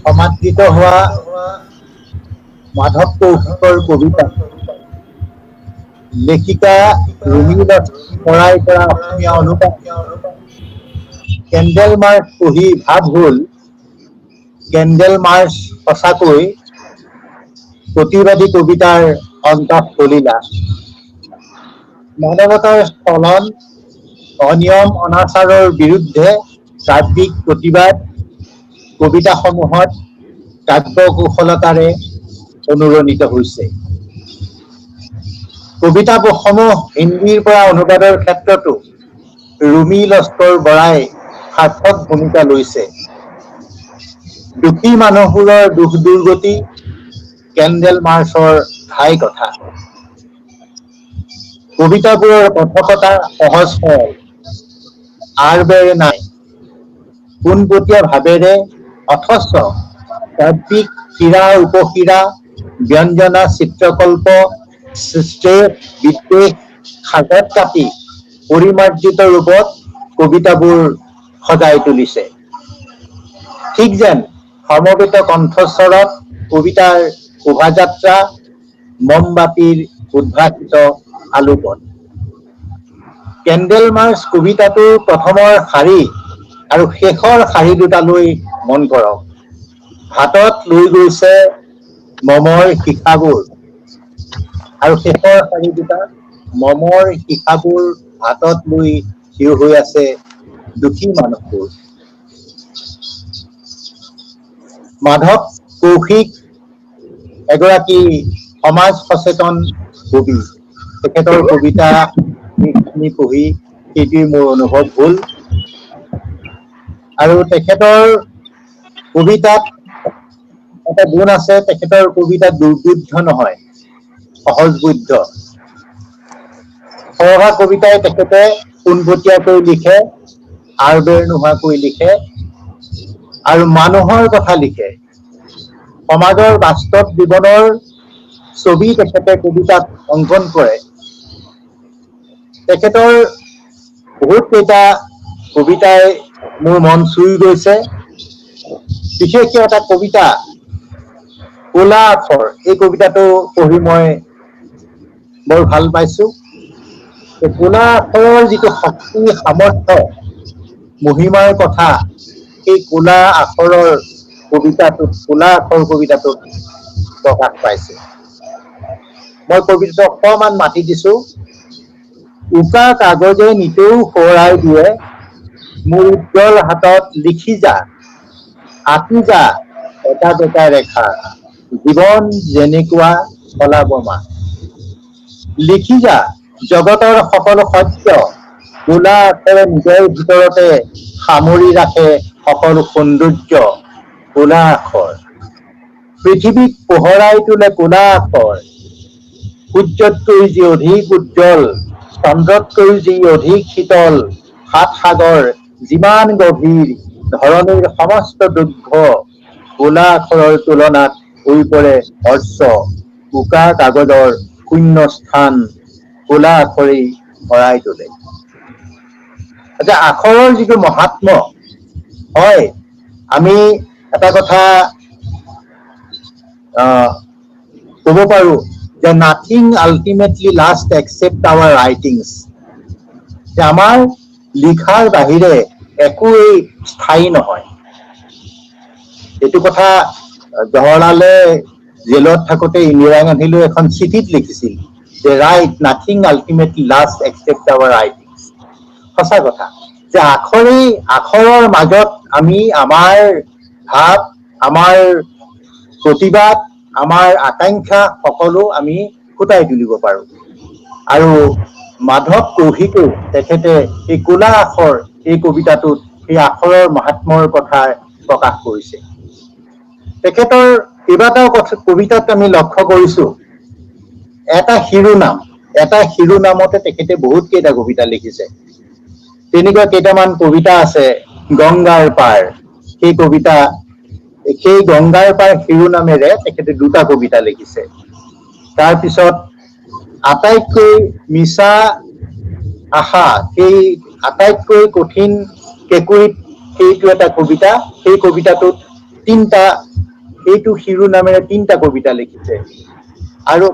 সমাদৃত হোৱা মাধৱ কৌশিকৰ কবিতা লেখিকা ৰুমিলত পৰাই কৰা অসমীয়া অনুবাদ কেণ্ডেল মাৰ্চ পঢ়ি ভাৱ হ'ল কেণ্ডেল মাৰ্চ সঁচাকৈ প্ৰতিবাদী কবিতাৰ অন্তঃকলিলা। মানৱতাৰ স্থলন অনিয়ম অনাচাৰৰ বিৰুদ্ধে কাব্যিক প্ৰতিবাদ কবিতাসমূহত কাব্য কৌশলতাৰে অনুৰণিত হৈছে। কবিতাসমূহ হিন্দীৰ পৰা অনুবাদৰ ক্ষেত্ৰতো ৰুমি লস্কৰ বৰাই সাৰ্থক ভূমিকা লৈছে। দুখী মানুহবোৰৰ দুখ দুৰ্গতি কেণ্ডেল মাৰ্চৰ ঘাই কথা। কবিতাবোৰৰ কথকতা সহজ সৰল, আৰবেৰ নাই, পোনপটীয়া ভাৱেৰে অথচ কাব্যিক শিৰা উপশিৰা ব্যঞ্জনা চিত্ৰকল্প সৃষ্টিৰ বিদ্বেষ সাগত কাটি পৰিমাৰ্জিত ৰূপত কবিতাবোৰ সজাই তুলিছে। ঠিক যেন সমবেত কণ্ঠস্বৰত কবিতাৰ শোভাযাত্ৰা মমবাতিৰ উদ্ভাসিত আলোকত। কেণ্ডেল মাৰ্চ কবিতাটোৰ প্ৰথমৰ শাৰী আৰু শেষৰ শাৰী দুটালৈ মন কৰক। হাতত লৈ গৈছে মমৰ শিখাবোৰ আৰু শেষৰ শাৰী দুটা মমৰ শিখাবোৰ হাতত লৈ থিয় হৈ আছে দুখী মানুহবোৰ। মাধৱ কৌশিক এগৰাকী সমাজ সচেতন কবি। তেখেতৰ কবিতা পঢ়ি সেইটোৱে মোৰ অনুভৱ হ'ল। আৰু তেখেতৰ কবিতাত এটা গুণ আছে, তেখেতৰ কবিতা দুৰ্বোধ্য নহয়, সহজবোধ্য। সৰহা কবিতাই তেখেতে পোনপটীয়াকৈ লিখে, আৰবেৰ নোহোৱাকৈ লিখে আৰু মানুহৰ কথা লিখে। সমাজৰ বাস্তৱ জীৱনৰ ছবি তেখেতে কবিতাত অংকন কৰে। তেখেতৰ বহুত কেইটা কবিতাই মোৰ মন চুই গৈছে। বিশেষকৈ এটা কবিতা ক'লা আখৰ, এই কবিতাটো পঢ়ি মই বৰ ভাল পাইছো। ক'লা আখৰৰ যিটো শক্তি সামৰ্থ্য মহিমাৰ কথা এই ক'লা আখৰৰ কবিতাটোত ক'লা আখৰ কবিতাটোত প্ৰকাশ পাইছে। মই কবিতাটো অকণমান মাতি দিছো। উকা কাগজে নিতেও সোঁৱৰাই দিয়ে মোৰ উজ্জ্বল হাতত লিখি যা, আঁকি যা এটা এটা ৰেখা, জীৱন যেনেকুৱা চলাব মা। লিখি যা জগতৰ সকলো সত্য, ক'লা আখৰে নিজৰ ভিতৰতে সামৰি ৰাখে সকলো সৌন্দৰ্য। ক'লা আখৰ পৃথিৱীক পোহৰাই তোলে ক'লা আখৰ। সূৰ্যতকৈ যি অধিক উজ্জ্বল, চন্দ্ৰতকৈ যি অধিক শীতল, সাত সাগৰ যিমান গভীৰ, ধৰণীৰ সমস্ত দৈৰ্ঘ্য, ক'লা আখৰৰ তুলনাত হৈ পৰে হ্ৰস্ব। উকা কাগজৰ শূন্য স্থান ক'লা আখৰেই ভৰাই তোলে। এতিয়া আখৰৰ যিটো মহাত্ম, হয় আমি এটা কথা ক'ব পাৰো যে nothing ultimately last except our writings. আমাৰ লিখাৰ বাহিৰে একোৱেই স্থায়ী নহয়। এইটো কথা জৱাহৰলালে জেলত থাকোতে ইন্দিৰা গান্ধীলৈ এখন চিঠিত লিখিছিল যে right nothing ultimately last except our writings. সঁচা কথা যে আখৰৰ মাজত আমি আমাৰ ভাৱ, আমাৰ প্ৰতিবাদ, আমাৰ আকাংক্ষা সকলো আমি ফুটাই তুলিব পাৰো। আৰু মাধৱ কৌশিকেও তেখেতে এই ক'লা আখৰ এই কবিতাটোত সেই আখৰৰ মহাত্মৰ কথা প্ৰকাশ কৰিছে। তেখেতৰ কেইবাটাও কবিতাত আমি লক্ষ্য কৰিছো এটা শিৰোনামতে তেখেতে বহুত কেইটা কবিতা লিখিছে। তেনেকুৱা কেইটামান কবিতা আছে গংগাৰ পাৰ, সেই গংগাৰ পাৰ শিৰোনামেৰে তেখেতে দুটা কবিতা লিখিছে। তাৰপিছত আটাইতকৈ মিছা আশা, সেই আটাইতকৈ কঠিন কেঁকুৰিত সেইটো এটা কবিতা, সেই কবিতাটোত এইটো শিৰোনামেৰে 3টা কবিতা লিখিছে। আৰু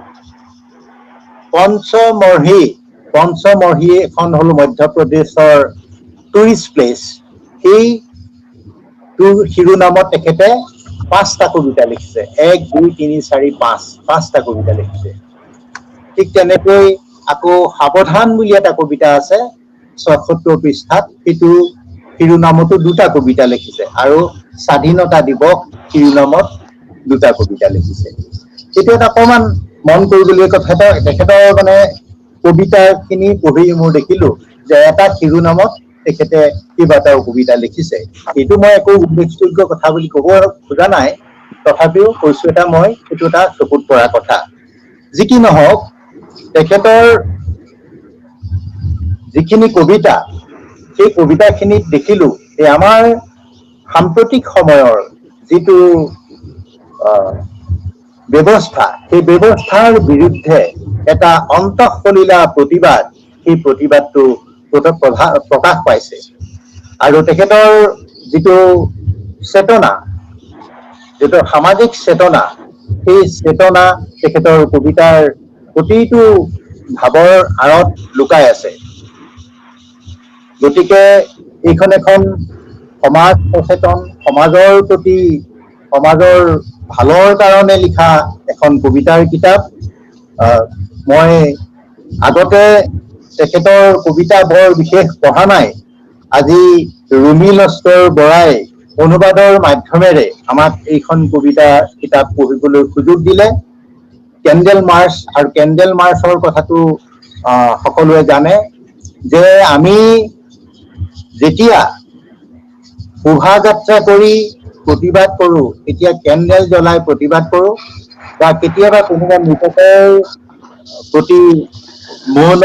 পঞ্চমঢ়ি এখন হল মধ্যপ্ৰদেশৰ টুৰিষ্ট প্লেচ, সেইটো শিৰোনামত তেখেতে 5টা কবিতা লিখিছে। 1, 2, 3, 4, 5টা কবিতা লিখিছে। ঠিক তেনেকৈ আকৌ সাৱধান বুলি এটা কবিতা আছে 76 পৃষ্ঠাত, সেইটো শিৰোনামতো 2টা কবিতা লিখিছে। আৰু স্বাধীনতা দিৱস শিৰোনামত 2টা কবিতা লিখিছে। সেইটো এটা অকণমান মন কৰিবলগীয়া কথা। তেখেতৰ মানে কবিতাখিনি পঢ়ি মোৰ দেখিলো যে এটা শিৰোনামত তেখেতে কেইবাটাও কবিতা লিখিছে। এইটো মই একো উল্লেখযোগ্য কথা বুলি ক'ব খোজা নাই, তথাপিও কৈছো এইটো এটা চকুত পৰা কথা। যি কি নহওক, তেখেতৰ যিখিনি কবিতা, সেই কবিতাখিনিত দেখিলো যে আমাৰ সাম্প্ৰতিক সময়ৰ যিটো ব্যৱস্থা, সেই ব্যৱস্থাৰ বিৰুদ্ধে এটা অন্তঃসলীলা প্ৰতিবাদ, সেই প্ৰতিবাদটো প্ৰকাশ পাইছে। আৰু তেখেতৰ যিটো চেতনা, যিটো সামাজিক চেতনা, সেই চেতনা তেখেতৰ কবিতাৰ প্ৰতিটো ভাৱৰ আঁৰত লুকাই আছে। গতিকে এইখন এখন সমাজ সচেতন, সমাজৰ প্ৰতি, সমাজৰ ভালৰ কাৰণে লিখা এখন কবিতাৰ কিতাপ। মই আগতে তেখেতৰ কবিতা বৰ বিশেষ পঢ়া নাই। আজি ৰুমি লস্কৰ বৰাই অনুবাদৰ মাধ্যমেৰে আমাক এইখন কবিতা কিতাপ পঢ়িবলৈ সুযোগ দিলে। কেণ্ডেল মাৰ্চ, আৰু কেণ্ডেল মাৰ্চৰ কথাটো সকলোৱে জানে যে আমি যেতিয়া শোভাযাত্ৰা কৰি প্ৰতিবাদ কৰো, তেতিয়া কেণ্ডেল জ্বলাই প্ৰতিবাদ কৰো, বা কেতিয়াবা কোনোবা মৃতকৰ প্ৰতি মৌন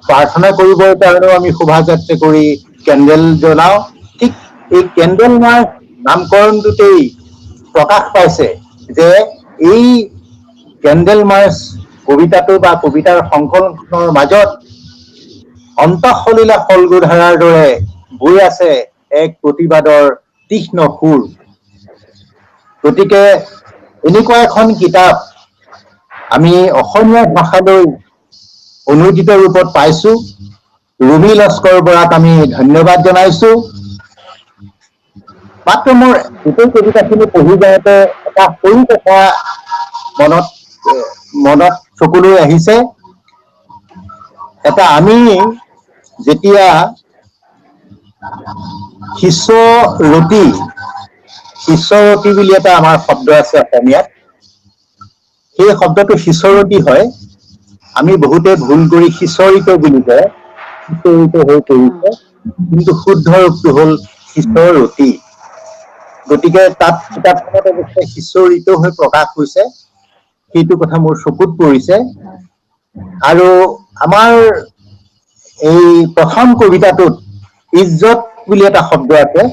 প্ৰাৰ্থনা কৰিবৰ কাৰণেও আমি শোভাযাত্ৰা কৰি কেণ্ডেল জ্বলাও। ঠিক এই কেণ্ডেল মাৰ্চ নামকৰণটোতেই প্ৰকাশ পাইছে যে এই কেণ্ডেল মাৰ্চ কবিতাটো বা কবিতাৰ সংকলনৰ মাজত অন্তঃসলীলা ফল্গুধাৰাৰ দৰে বৈ আছে এক প্ৰতিবাদৰ তীক্ষ্ণ সুৰ। গতিকে এনেকুৱা এখন কিতাপ আমি অসমীয়া ভাষালৈ অনুদিত ৰূপত পাইছো। ৰুমি লস্কৰ বৰাক আমি ধন্যবাদ জনাইছো। মাত্ৰ মোৰ গোটেই কবিতাখিনি পঢ়ি যাওঁতে এটা সৰু কথা মনত চকুলৈ আহিছে। আমি যেতিয়া শিষ্যৰতি বুলি এটা আমাৰ শব্দ আছে অসমীয়াত, সেই শব্দটো শিষ্যৰতি হয়। আমি বহুতে ভুল কৰি সিঁচৰিত বুলি কয়, সিঁচৰিত হৈ পৰিছে, কিন্তু শুদ্ধ ৰূপটো হল শিষ্যৰতি। গতিকে তাত কিতাপখনত অৱশ্যে সিঁচৰিত হৈ প্ৰকাশ হৈছে, সেইটো কথা মোৰ চকুত পৰিছে। আৰু আমাৰ এই প্ৰথম কবিতাটোত ইজ্জত বুলি এটা শব্দ আছে।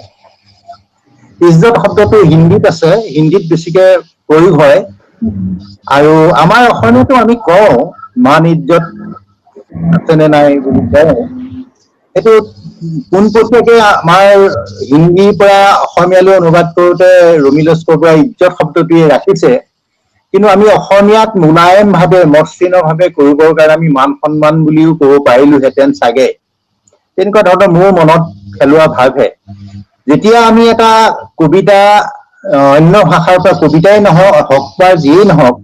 ইজ্জত শব্দটো হিন্দীত আছে, হিন্দীত বেছিকে প্ৰয়োগ হয়। আৰু আমাৰ অসমীয়াতো আমি কওঁ মান ইজ্জত আছেনে নাই বুলি কওঁ। সেইটো পোনপটীয়াকে আমাৰ হিন্দীৰ পৰা অসমীয়ালৈ অনুবাদ কৰোতে ৰুমি লস্কৰ পৰা ইজ্জত শব্দটোৱে ৰাখিছে। কিন্তু আমি অসমীয়াত মোলায়েম ভাৱে, মসৃণ ভাৱে কৰিবৰ কাৰণে আমি মান সন্মান বুলিও কব পাৰিলোহেঁতেন চাগে। তেনেকুৱা ধৰণৰ মোৰ মনত খেলোৱা ভাৱহে। যেতিয়া আমি এটা কবিতা অন্য ভাষাৰ পৰা কবিতাই হওক বা যিয়েই নহওক,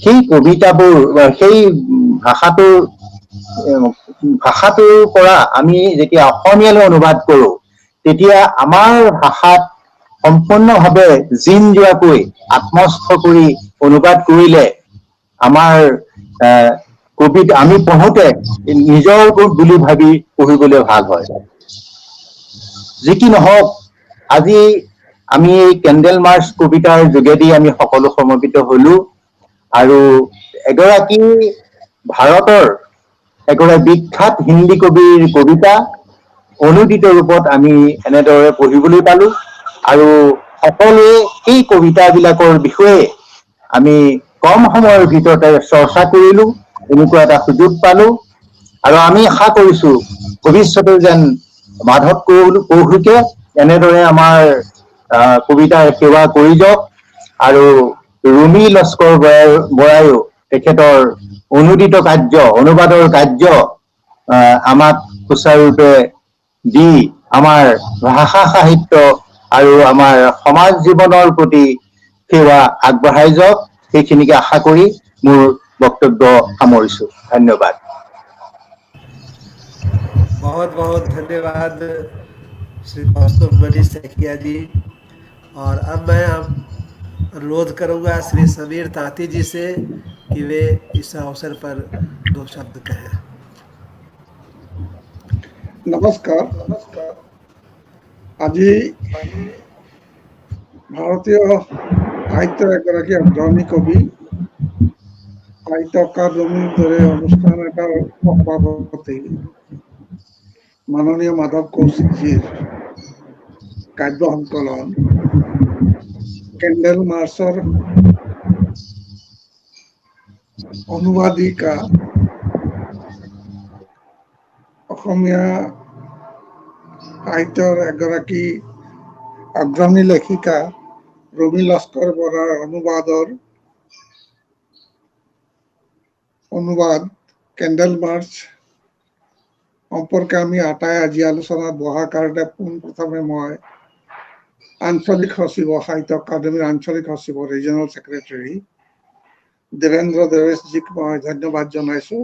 সেই কবিতাবোৰ সেই ভাষাটোৰ পৰা আমি যেতিয়া অসমীয়ালৈ অনুবাদ কৰো, তেতিয়া আমাৰ ভাষাত সম্পূৰ্ণভাৱে জিন যোৱাকৈ আত্মস্থ কৰি অনুবাদ কৰিলে আমাৰ কবিতা আমি পঢ়োতে নিজৰ বুলি ভাবি পঢ়িবলৈ ভাল হয়। যি কি নহওক, আজি আমি এই কেণ্ডেল মাৰ্চ কবিতাৰ যোগেদি আমি সকলো সমবেত হলো আৰু এগৰাকী ভাৰতৰ এগৰাকী বিখ্যাত হিন্দী কবিৰ কবিতা অনুদিত ৰূপত আমি এনেদৰে পঢ়িবলৈ পালো আৰু সকলোৱে এই কবিতাবিলাকৰ বিষয়ে আমি কম সময়ৰ ভিতৰতে চৰ্চা কৰিলো, এনেকুৱা এটা সুযোগ পালো আৰু আমি আশা কৰিছো ভৱিষ্যতে যেন মাধৱ কৌশিকে এনেদৰে আমাৰ কবিতাৰ সেৱা কৰি যাওক আৰু ৰুমি লস্কৰ বৰায়ো তেখেতৰ অনুদিত কাৰ্য, অনুবাদৰ কাৰ্য আমাক সুচাৰুৰূপে দি আমাৰ ভাষা সাহিত্য আৰু আমাৰ সমাজ জীৱনৰ প্ৰতি সেৱা আগবঢ়াই যাওক, সেইখিনিকে আশা কৰি মোৰ বক্তব্য সামৰিছো। ধন্যবাদ। बहुत बहुत धन्यवाद श्री कौस्तुभ मणि सैकिया जी। और अब मैं अनुरोध करूंगा श्री समीर तांती जी से कि वे इस अवसर पर 2 शब्द कहें। নমস্কাৰ। আজি ভাৰতীয় সাহিত্যৰ এগৰাকী অগ্ৰণী কবি, সাহিত্য অকাডেমীৰ দৰে অনুষ্ঠান এটাৰ সভাপতি মাননীয় মাধৱ কৌশিকজীৰ কাব্য সংকলন কেণ্ডেল মাৰ্চৰ অনুবাদিকা অসমীয়া সাহিত্যৰ এগৰাকী অগ্ৰণী লেখিকা ৰুমি লস্কৰ বৰাৰ অনুবাদ কেণ্ডেল মাৰ্চ সম্পৰ্কে আমি আটাই আজি আলোচনাত বহাৰ কাৰণে পোনপ্ৰথমে মই আঞ্চলিক সচিব, সাহিত্য অকাডেমীৰ আঞ্চলিক সচিব, ৰিজনেল ছেক্ৰেটাৰী দেৱেন্দ্ৰ দেৱেশজীক মই ধন্যবাদ জনাইছো।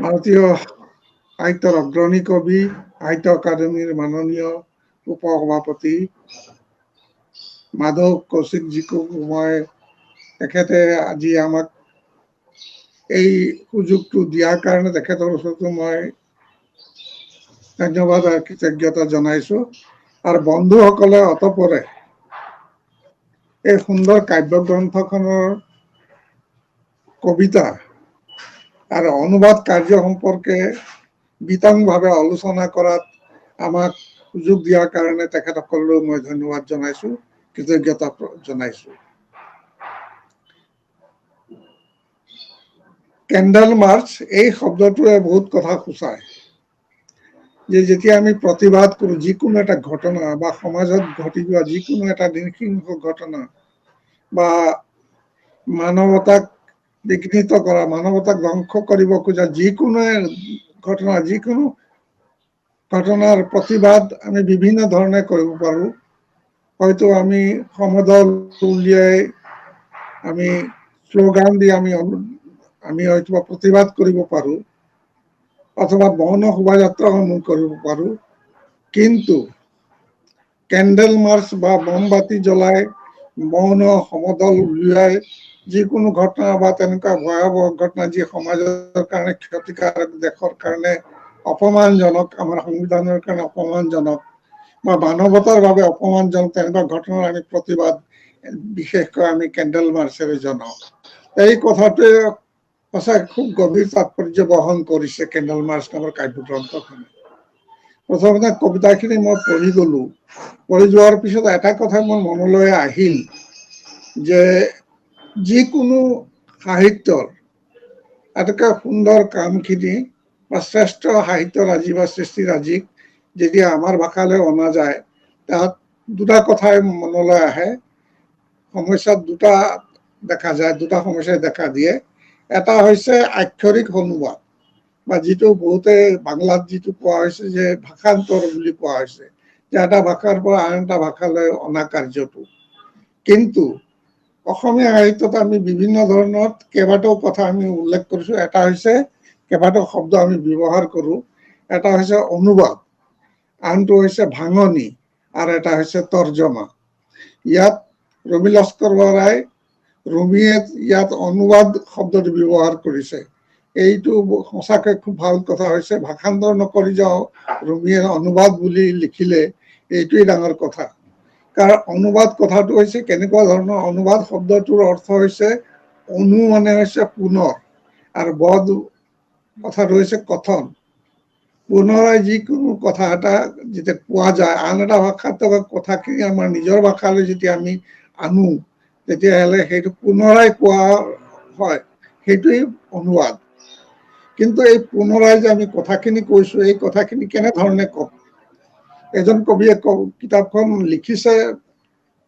ভাৰতীয় সাহিত্যৰ অগ্ৰণী কবি, সাহিত্য অকাডেমীৰ মাননীয় উপ সভাপতি মাধৱ কৌশিকজীকো মই তেখেতে আজি আমাক এই সুযোগটো দিয়াৰ কাৰণে তেখেতৰ ওচৰতো মই ধন্যবাদ আৰু কৃতজ্ঞতা জনাইছো। আৰু বন্ধুসকলে অতপৰে এই সুন্দৰ কাব্য গ্ৰন্থখনৰ কবিতা আৰু অনুবাদ কাৰ্য সম্পৰ্কে বিতংভাৱে আলোচনা কৰাত আমাক সুযোগ দিয়াৰ কাৰণে তেখেতসকললৈ মই ধন্যবাদ জনাইছো, কৃতজ্ঞতা জনাইছো। কেণ্ডেল মাৰ্চ এই শব্দটোৱে বহুত কথা সূচায় যে যেতিয়া আমি প্ৰতিবাদ কৰো যিকোনো এটা ঘটনা বা সমাজত ঘটি যোৱা যিকোনো এটা নৃশংস ঘটনা বা মানৱতাক বিঘ্নিত কৰা, মানৱতাক ধ্বংস কৰিব খোজা যিকোনো ঘটনা, যিকোনো ঘটনাৰ প্ৰতিবাদ আমি বিভিন্ন ধৰণে কৰিব পাৰো। হয়তো আমি সমদল উলিয়াই আমি শ্লোগান দি আমি হয়তো প্ৰতিবাদ কৰিব পাৰো অথবা মৌন শোভাযাত্ৰাসমূহ কৰিব পাৰো, কিন্তু কেণ্ডেল মাৰ্চ বা মমবাতি জ্বলাই মৌন সমদল উলিয়াই যিকোনো ঘটনা বা তেনেকুৱা ভয়াৱহ ঘটনা যি সমাজৰ কাৰণে ক্ষতিকাৰক, দেশৰ কাৰণে অপমানজনক, আমাৰ সংবিধানৰ কাৰণে অপমানজনক বা মানৱতাৰ বাবে অপমানজনক তেনেকুৱা ঘটনাৰ আমি প্ৰতিবাদ বিশেষকৈ আমি কেণ্ডেল মাৰ্চেৰে জনাওঁ। এই কথাটোৱে সঁচাই খুব গভীৰ তাৎপৰ্য বহন কৰিছে কেণ্ডেল মাৰ্চ নামৰ কাব্য গ্ৰন্থখনে। প্ৰথমতে কবিতাখিনি মই পঢ়ি গলো, পঢ়ি যোৱাৰ পিছত এটা কথা মোৰ মনলৈ আহিল যে যিকোনো সাহিত্যৰ আটাইতকৈ সুন্দৰ কামখিনি বা শ্ৰেষ্ঠ সাহিত্যৰাজি বা সৃষ্টিৰাজিক যেতিয়া আমাৰ ভাষালৈ অনা যায়, তাত দুটা কথাই মনলৈ আহে, সমস্যা দুটা দেখা যায়, দুটা সমস্যাই দেখা দিয়ে। এটা হৈছে আক্ষৰিক অনুবাদ বা যিটো বহুতে বাংলাত যিটো কোৱা হৈছে যে ভাষান্তৰ বুলি কোৱা হৈছে, যে এটা ভাষাৰ পৰা আন এটা ভাষালৈ অনা কাৰ্যটো। কিন্তু অসমীয়া সাহিত্যত আমি বিভিন্ন ধৰণৰ কেইবাটাও কথা আমি উল্লেখ কৰিছো। এটা হৈছে কেইবাটাও শব্দ আমি ব্যৱহাৰ কৰো, এটা হৈছে অনুবাদ, আনটো হৈছে ভাঙনি, আৰু এটা হৈছে তৰ্জমা। ইয়াত ৰবি লস্কৰ বৰাই ৰুমিয়ে ইয়াত অনুবাদ শব্দটো ব্যৱহাৰ কৰিছে। এইটো সঁচাকৈ খুব ভাল কথা হৈছে। ভাষান্তৰ নকৰি যাওঁ ৰুমিয়ে অনুবাদ বুলি লিখিলে এইটোৱেই ডাঙৰ কথা। কাৰণ অনুবাদ কথাটো হৈছে কেনেকুৱা ধৰণৰ, অনুবাদ শব্দটোৰ অৰ্থ হৈছে অনু মানে হৈছে পুনৰ, আৰু বদ কথাটো হৈছে কথন। পুনৰাই যিকোনো কথা এটা যেতিয়া কোৱা যায়, আন এটা ভাষাত থকা কথাখিনি আমাৰ নিজৰ ভাষালৈ যেতিয়া আমি আনো, তেতিয়াহ'লে সেইটো পুনৰাই কোৱা হয়, সেইটোৱেই অনুবাদ। কিন্তু এই পুনৰাই যে আমি কথাখিনি কৈছো, এই কথাখিনি কেনেধৰণে কম? এজন কবিয়ে কিতাপখন লিখিছে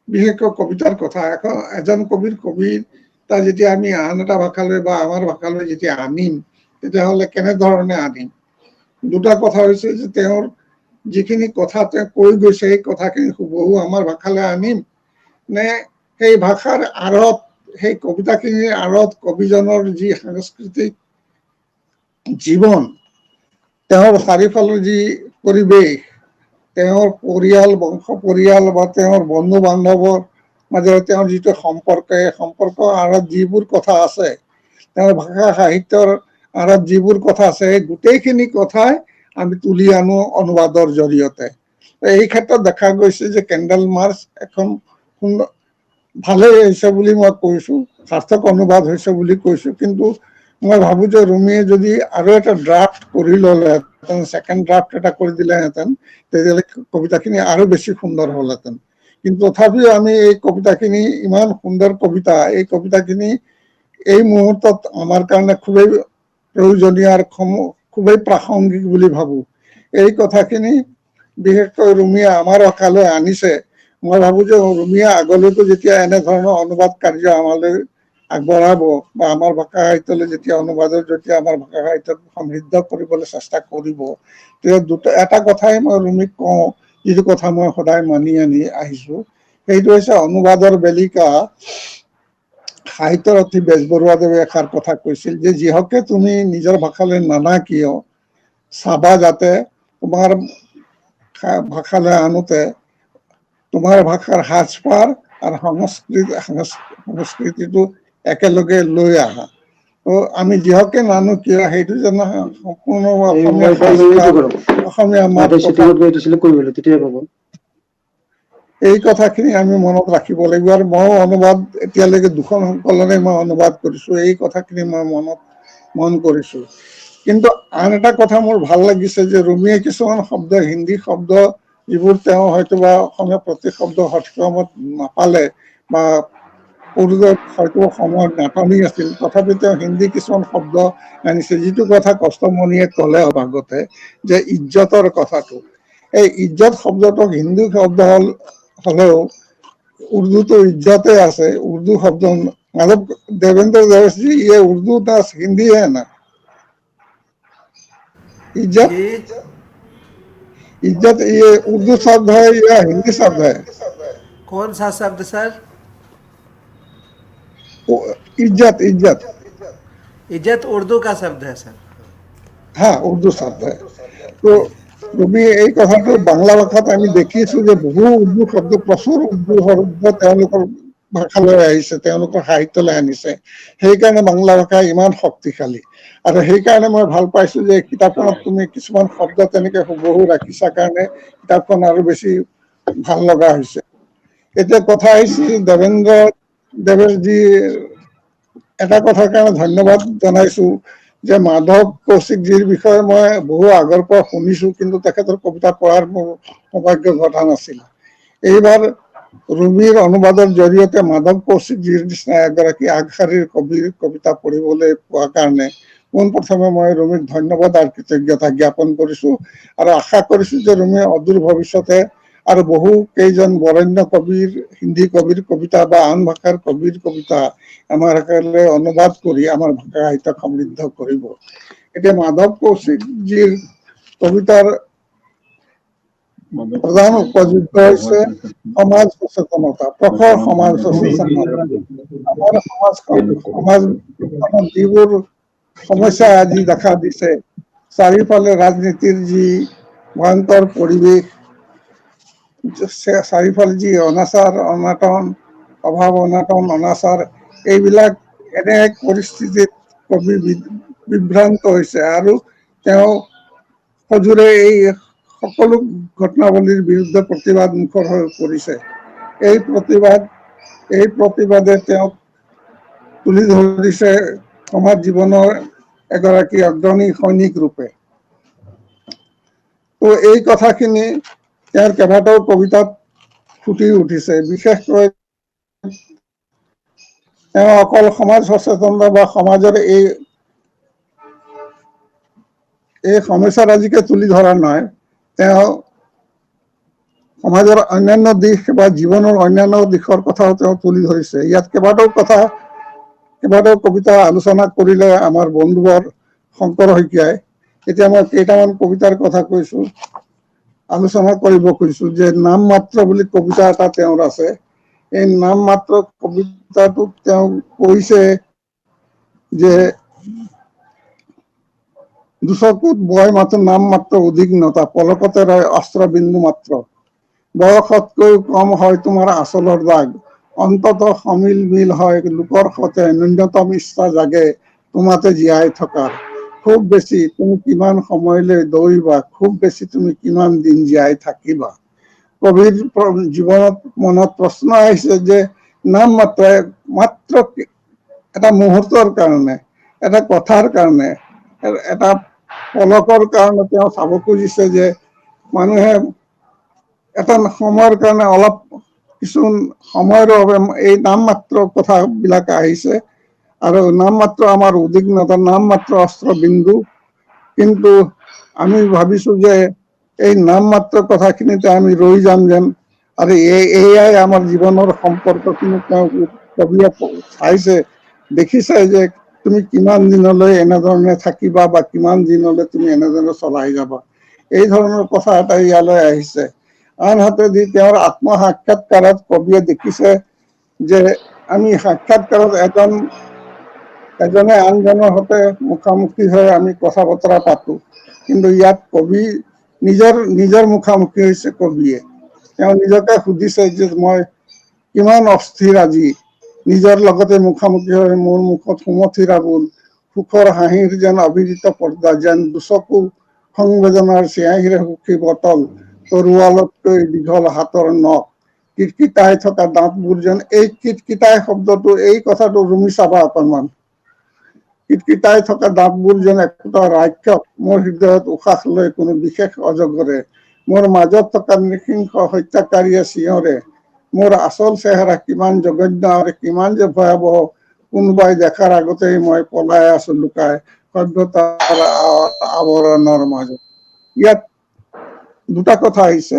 বিশেষকৈ কবিতাৰ কথা। এজন কবিৰ কবিতা যেতিয়া আমি আন এটা ভাষালৈ বা আমাৰ ভাষালৈ যেতিয়া আনিম, তেতিয়াহ'লে কেনেধৰণে আনিম? দুটা কথা হৈছে যে তেওঁৰ যিখিনি কথা তেওঁ কৈ গৈছে সেই কথাখিনি হুবহু আমাৰ ভাষালৈ আনিম, নে সেই ভাষাৰ আঁৰত, সেই কবিতাখিনিৰ আঁৰত কবিজনৰ যি সাংস্কৃতিক জীৱন, তেওঁৰ চাৰিওফালৰ যি পৰিৱেশ, তেওঁৰ পৰিয়াল, বংশ পৰিয়াল বা তেওঁৰ বন্ধু বান্ধৱৰ মাজেৰে তেওঁৰ যিটো সম্পৰ্ক, এই সম্পৰ্কৰ আঁৰত যিবোৰ কথা আছে, তেওঁৰ ভাষা সাহিত্যৰ আঁৰত যিবোৰ কথা আছে, সেই গোটেইখিনি কথাই আমি তুলি আনো অনুবাদৰ জৰিয়তে। এই ক্ষেত্ৰত দেখা গৈছে যে কেণ্ডেল মাৰ্চ এখন সুন্দৰ ভালেই হৈছে বুলি মই কৈছো, সাৰ্থক অনুবাদ হৈছে বুলি কৈছো। কিন্তু মই ভাবো যে ৰুমিয়ে যদি আৰু এটা ড্ৰাফ্ট কৰি ল'লেহেঁতেন, ছেকেণ্ড ড্ৰাফ্ট এটা কৰি দিলেহেঁতেন, তেতিয়াহ'লে কবিতাখিনি আৰু বেছি সুন্দৰ হ'লহেঁতেন। কিন্তু তথাপিও আমি এই কবিতাখিনি, ইমান সুন্দৰ কবিতা, এই কবিতাখিনি এই মুহূৰ্তত আমাৰ কাৰণে খুবেই প্ৰয়োজনীয় আৰু খুবেই প্ৰাসংগিক বুলি ভাবো। এই কথাখিনি বিশেষকৈ ৰুমিয়ে আমাৰ ভাষালৈ আনিছে। মই ভাবো যে ৰুমিয়ে আগলৈকো যেতিয়া এনেধৰণৰ অনুবাদ কাৰ্য আমালৈ আগবঢ়াব বা আমাৰ ভাষা সাহিত্যলৈ যেতিয়া অনুবাদৰ জৰিয়তে আমাৰ ভাষা সাহিত্যক সমৃদ্ধ কৰিবলৈ চেষ্টা কৰিব, তেতিয়া এটা কথাই মই ৰুমিক কওঁ, যিটো কথা মই সদায় মানি আনি আহিছো, সেইটো হৈছে অনুবাদৰ বেলিকা। সাহিত্যৰ অতি বেজবৰুৱাদেৱে এষাৰ কথা কৈছিল যে যিহকে তুমি নিজৰ ভাষালৈ নানা কিয়, চাবা যাতে তোমাৰ ভাষালৈ আনোতে তোমাৰ ভাষাৰ সাজপাৰ আৰু সংস্কৃতিটো একেলগে লৈ আহা। আমি যিহকে নানো কিয়, সেইটো যেন সম্পূৰ্ণ অসমীয়া সাজপাৰ, অসমীয়া মাত কথা, এই কথাখিনি আমি মনত ৰাখিব লাগিব। আৰু ময়ো অনুবাদ এতিয়ালৈকে 2খন সংকলনে মই অনুবাদ কৰিছো, এই কথাখিনি মই মন কৰিছো। কিন্তু আন এটা কথা মোৰ ভাল লাগিছে যে ৰুমিয়ে কিছুমান শব্দ, হিন্দী শব্দ, যিবোৰ তেওঁ হয়তো বা অসমীয়া প্ৰতি শব্দ সঠিক সময়ত নাপালে বা হয়তো সময়ত নাটনি আছিল, তথাপি তেওঁ হিন্দী কিছুমান শব্দ আনিছে। যিটো কথা কষ্টমণিয়ে ক'লে আগতে যে ইজ্জতৰ কথাটো, এই ইজ্জত শব্দটো হিন্দী শব্দ হলেও উর্দুতো इज्जतें আছে। उर्दू शब्द मतलब देवेंद्र जैस जी, ये उर्दू ना हिंदी है ना? इज्जत, जी इज्जत ये उर्दू शब्द है या हिंदी शब्द है? कौन सा शब्द सर? इज्जत, इज्जत, इज्जत उर्दू का शब्द है सर। हाँ उर्दू शब्द है। तो তুমি এই কথাটো বাংলা ভাষাত আমি দেখিছো যে বহু উৰ্দু শব্দ, প্ৰচুৰ উৰ্দু শব্দ তেওঁলোকৰ ভাষালৈ আহিছে, তেওঁলোকৰ সাহিত্যলৈ আনিছে। সেইকাৰণে বাংলা ভাষা ইমান শক্তিশালী। আৰু সেইকাৰণে মই ভাল পাইছো যে কিতাপখনত তুমি কিছুমান শব্দ তেনেকে হুবহু ৰাখিছা কাৰণে কিতাপখন আৰু বেছি ভাল লগা হৈছে। এতিয়া কথা আহিছিল দেৱেশজী, এটা কথাৰ কাৰণে ধন্যবাদ জনাইছো যে মাধৱ কৌশিকজীৰ বিষয়ে মই বহু আগৰ পৰা শুনিছো, কিন্তু তেখেতৰ কবিতা পঢ়াৰ মোৰ সৌভাগ্য ঘটা নাছিল। এইবাৰ ৰুমিৰ অনুবাদৰ জৰিয়তে মাধৱ কৌশিকজীৰ নিচিনা এগৰাকী আগশাৰীৰ কবিৰ কবিতা পঢ়িবলৈ পোৱাৰ কাৰণে পোনপ্ৰথমে মই ৰুমিক ধন্যবাদ আৰু কৃতজ্ঞতা জ্ঞাপন কৰিছো, আৰু আশা কৰিছো যে ৰুমিয়ে অদূৰ ভৱিষ্যতে আৰু বহু কেইজন বৰেণ্য কবিৰ, হিন্দী কবিৰ কবিতা বা আন ভাষাৰ কবিৰ কবিতা আমাৰ ভাষালৈ অনুবাদ কৰি আমাৰ ভাষা সাহিত্যক সমৃদ্ধ কৰিব। এতিয়া মাধৱ কৌশিকজীৰ কবিতাৰ প্ৰধান উপযুক্ত হৈছে সমাজ সচেতনতা, প্ৰখৰ সমাজ সচেতনতা। আমাৰ সমাজখনত যিবোৰ সমস্যা আজি দেখা দিছে, চাৰিওফালে ৰাজনীতিৰ যি ভয়ংকৰ পৰিৱেশ, চাৰিওফালে যি অনাচাৰ অনাটন, অভাৱ অনাটন অনাচাৰ, এইবিলাক এনে এক পৰিস্থিতিত কবি বিভ্ৰান্ত হৈছে আৰু তেওঁ সজোৰে এই সকলো ঘটনাৱলীৰ বিৰুদ্ধে প্ৰতিবাদ মুখৰ হৈ পৰিছে। এই প্ৰতিবাদে তেওঁক তুলি ধৰিছে সমাজ জীৱনৰ এগৰাকী অগ্ৰণী সৈনিক ৰূপে। তো এই কথাখিনি তেওঁৰ কেইবাটাও কবিতাত ফুটি উঠিছে। বিশেষকৈ তেওঁ অকল সমাজ সচেতনতা বা সমাজৰ এই সমস্যাৰাজিকে তুলি ধৰা নহয়, তেওঁ সমাজৰ অন্যান্য দিশ বা জীৱনৰ অন্যান্য দিশৰ কথাও তেওঁ তুলি ধৰিছে। ইয়াত কেইবাটাও কবিতা আলোচনা কৰিলে আমাৰ বন্ধুবৰ শংকৰ শইকীয়াই। এতিয়া মই কেইটামান কবিতাৰ কথা কৈছো, আলোচনা কৰিব খুজিছো। যে নাম মাত্ৰ বুলি কবিতা এটা তেওঁৰ আছে। এই নাম মাত্ৰ কবিতাটোত তেওঁ কৈছে যে দুচকুত বয় মাথো নাম মাত্ৰ উদ্বিগ্নতা, পলকতে ৰয় অস্ত্ৰ বিন্দু মাত্ৰ। বয়সতকৈ কম হয় তোমাৰ আচলৰ দাগ, অন্তত সমিল মিল হয় লোকৰ সতে, ন্যূনতম ইচ্ছা জাগে তোমাতে জীয়াই থকাৰ। খুব বেছি তুমি কিমান সময়লৈ দৌৰিবা, খুব বেছি তুমি কিমান দিন জীয়াই থাকিবা। কবিৰ জীৱনত মনত প্ৰশ্ন আহিছে যে নাম মাত্ৰ এটা মুহূৰ্তৰ কাৰণে, এটা কথাৰ কাৰণে, এটা পলকৰ কাৰণে তেওঁ চাব খুজিছে যে মানুহে এটা সময়ৰ কাৰণে অলপ কিছু সময়ৰ বাবে এই নাম মাত্ৰ কথাবিলাক আহিছে আৰু নাম মাত্ৰ আমাৰ উদ্বিগ্নতা, নাম মাত্ৰ অস্ত্ৰ বিন্দু। কিন্তু আমি ভাবিছো যে এই নাম মাত্ৰ কথাখিনিতে আমি ৰৈ যাম যেন, আৰু এয়াই আমাৰ জীৱনৰ সম্পৰ্কখিনি তেওঁ কবিয়ে চাইছে, দেখিছে যে তুমি কিমান দিনলৈ এনেধৰণে থাকিবা বা কিমান দিনলৈ তুমি এনেধৰণে চলাই যাবা। এই ধৰণৰ কথা এটা ইয়ালৈ আহিছে। আনহাতে দি তেওঁৰ আত্মসাক্ষাৎকাৰত কবিয়ে দেখিছে যে আমি সাক্ষাৎকাৰত এজনে আনজনৰ সৈতে মুখামুখি হৈ আমি কথা বতৰা পাতো, কিন্তু ইয়াত কবি নিজৰ মুখামুখি হৈছে কবিয়ে। তেওঁ নিজকে সুধিছে যে মই কিমান অস্থিৰ আজি, নিজৰ লগতে মুখামুখি হৈ মোৰ মুখত সুমথিৰা বোল, সুখৰ হাঁহিৰ যেন অবিদিত পৰ্দা, যেন দুচকু সংবেদনাৰ চিয়াঁহীৰে সুখী বটল, তৰোৱালতকৈ দীঘল হাতৰ নখ, কিটকিটাই থকা দাঁতবোৰ যেন, এই কিটকিটাই শব্দটো, এই কথাটো ৰুমি চাবা অকণমান। কিটকিটাই থকা দাঁতবোৰ যেন একোটা ৰাক্ষস, মোৰ হৃদয়ত উশাহ লৈ কোনো বিশেষ অজগৰে, মোৰ মাজত থকা নৃশংস হত্যাকাৰীয়ে চিঞৰে, মোৰ আচল চেহেৰা কিমান জঘন্য আৰু কিমান যে ভয়াৱহ, কোনোবাই দেখাৰ আগতেই মই পলাই আছো লুকাই সভ্যতাৰ আৱৰণৰ মাজত। ইয়াত দুটা কথা আহিছে।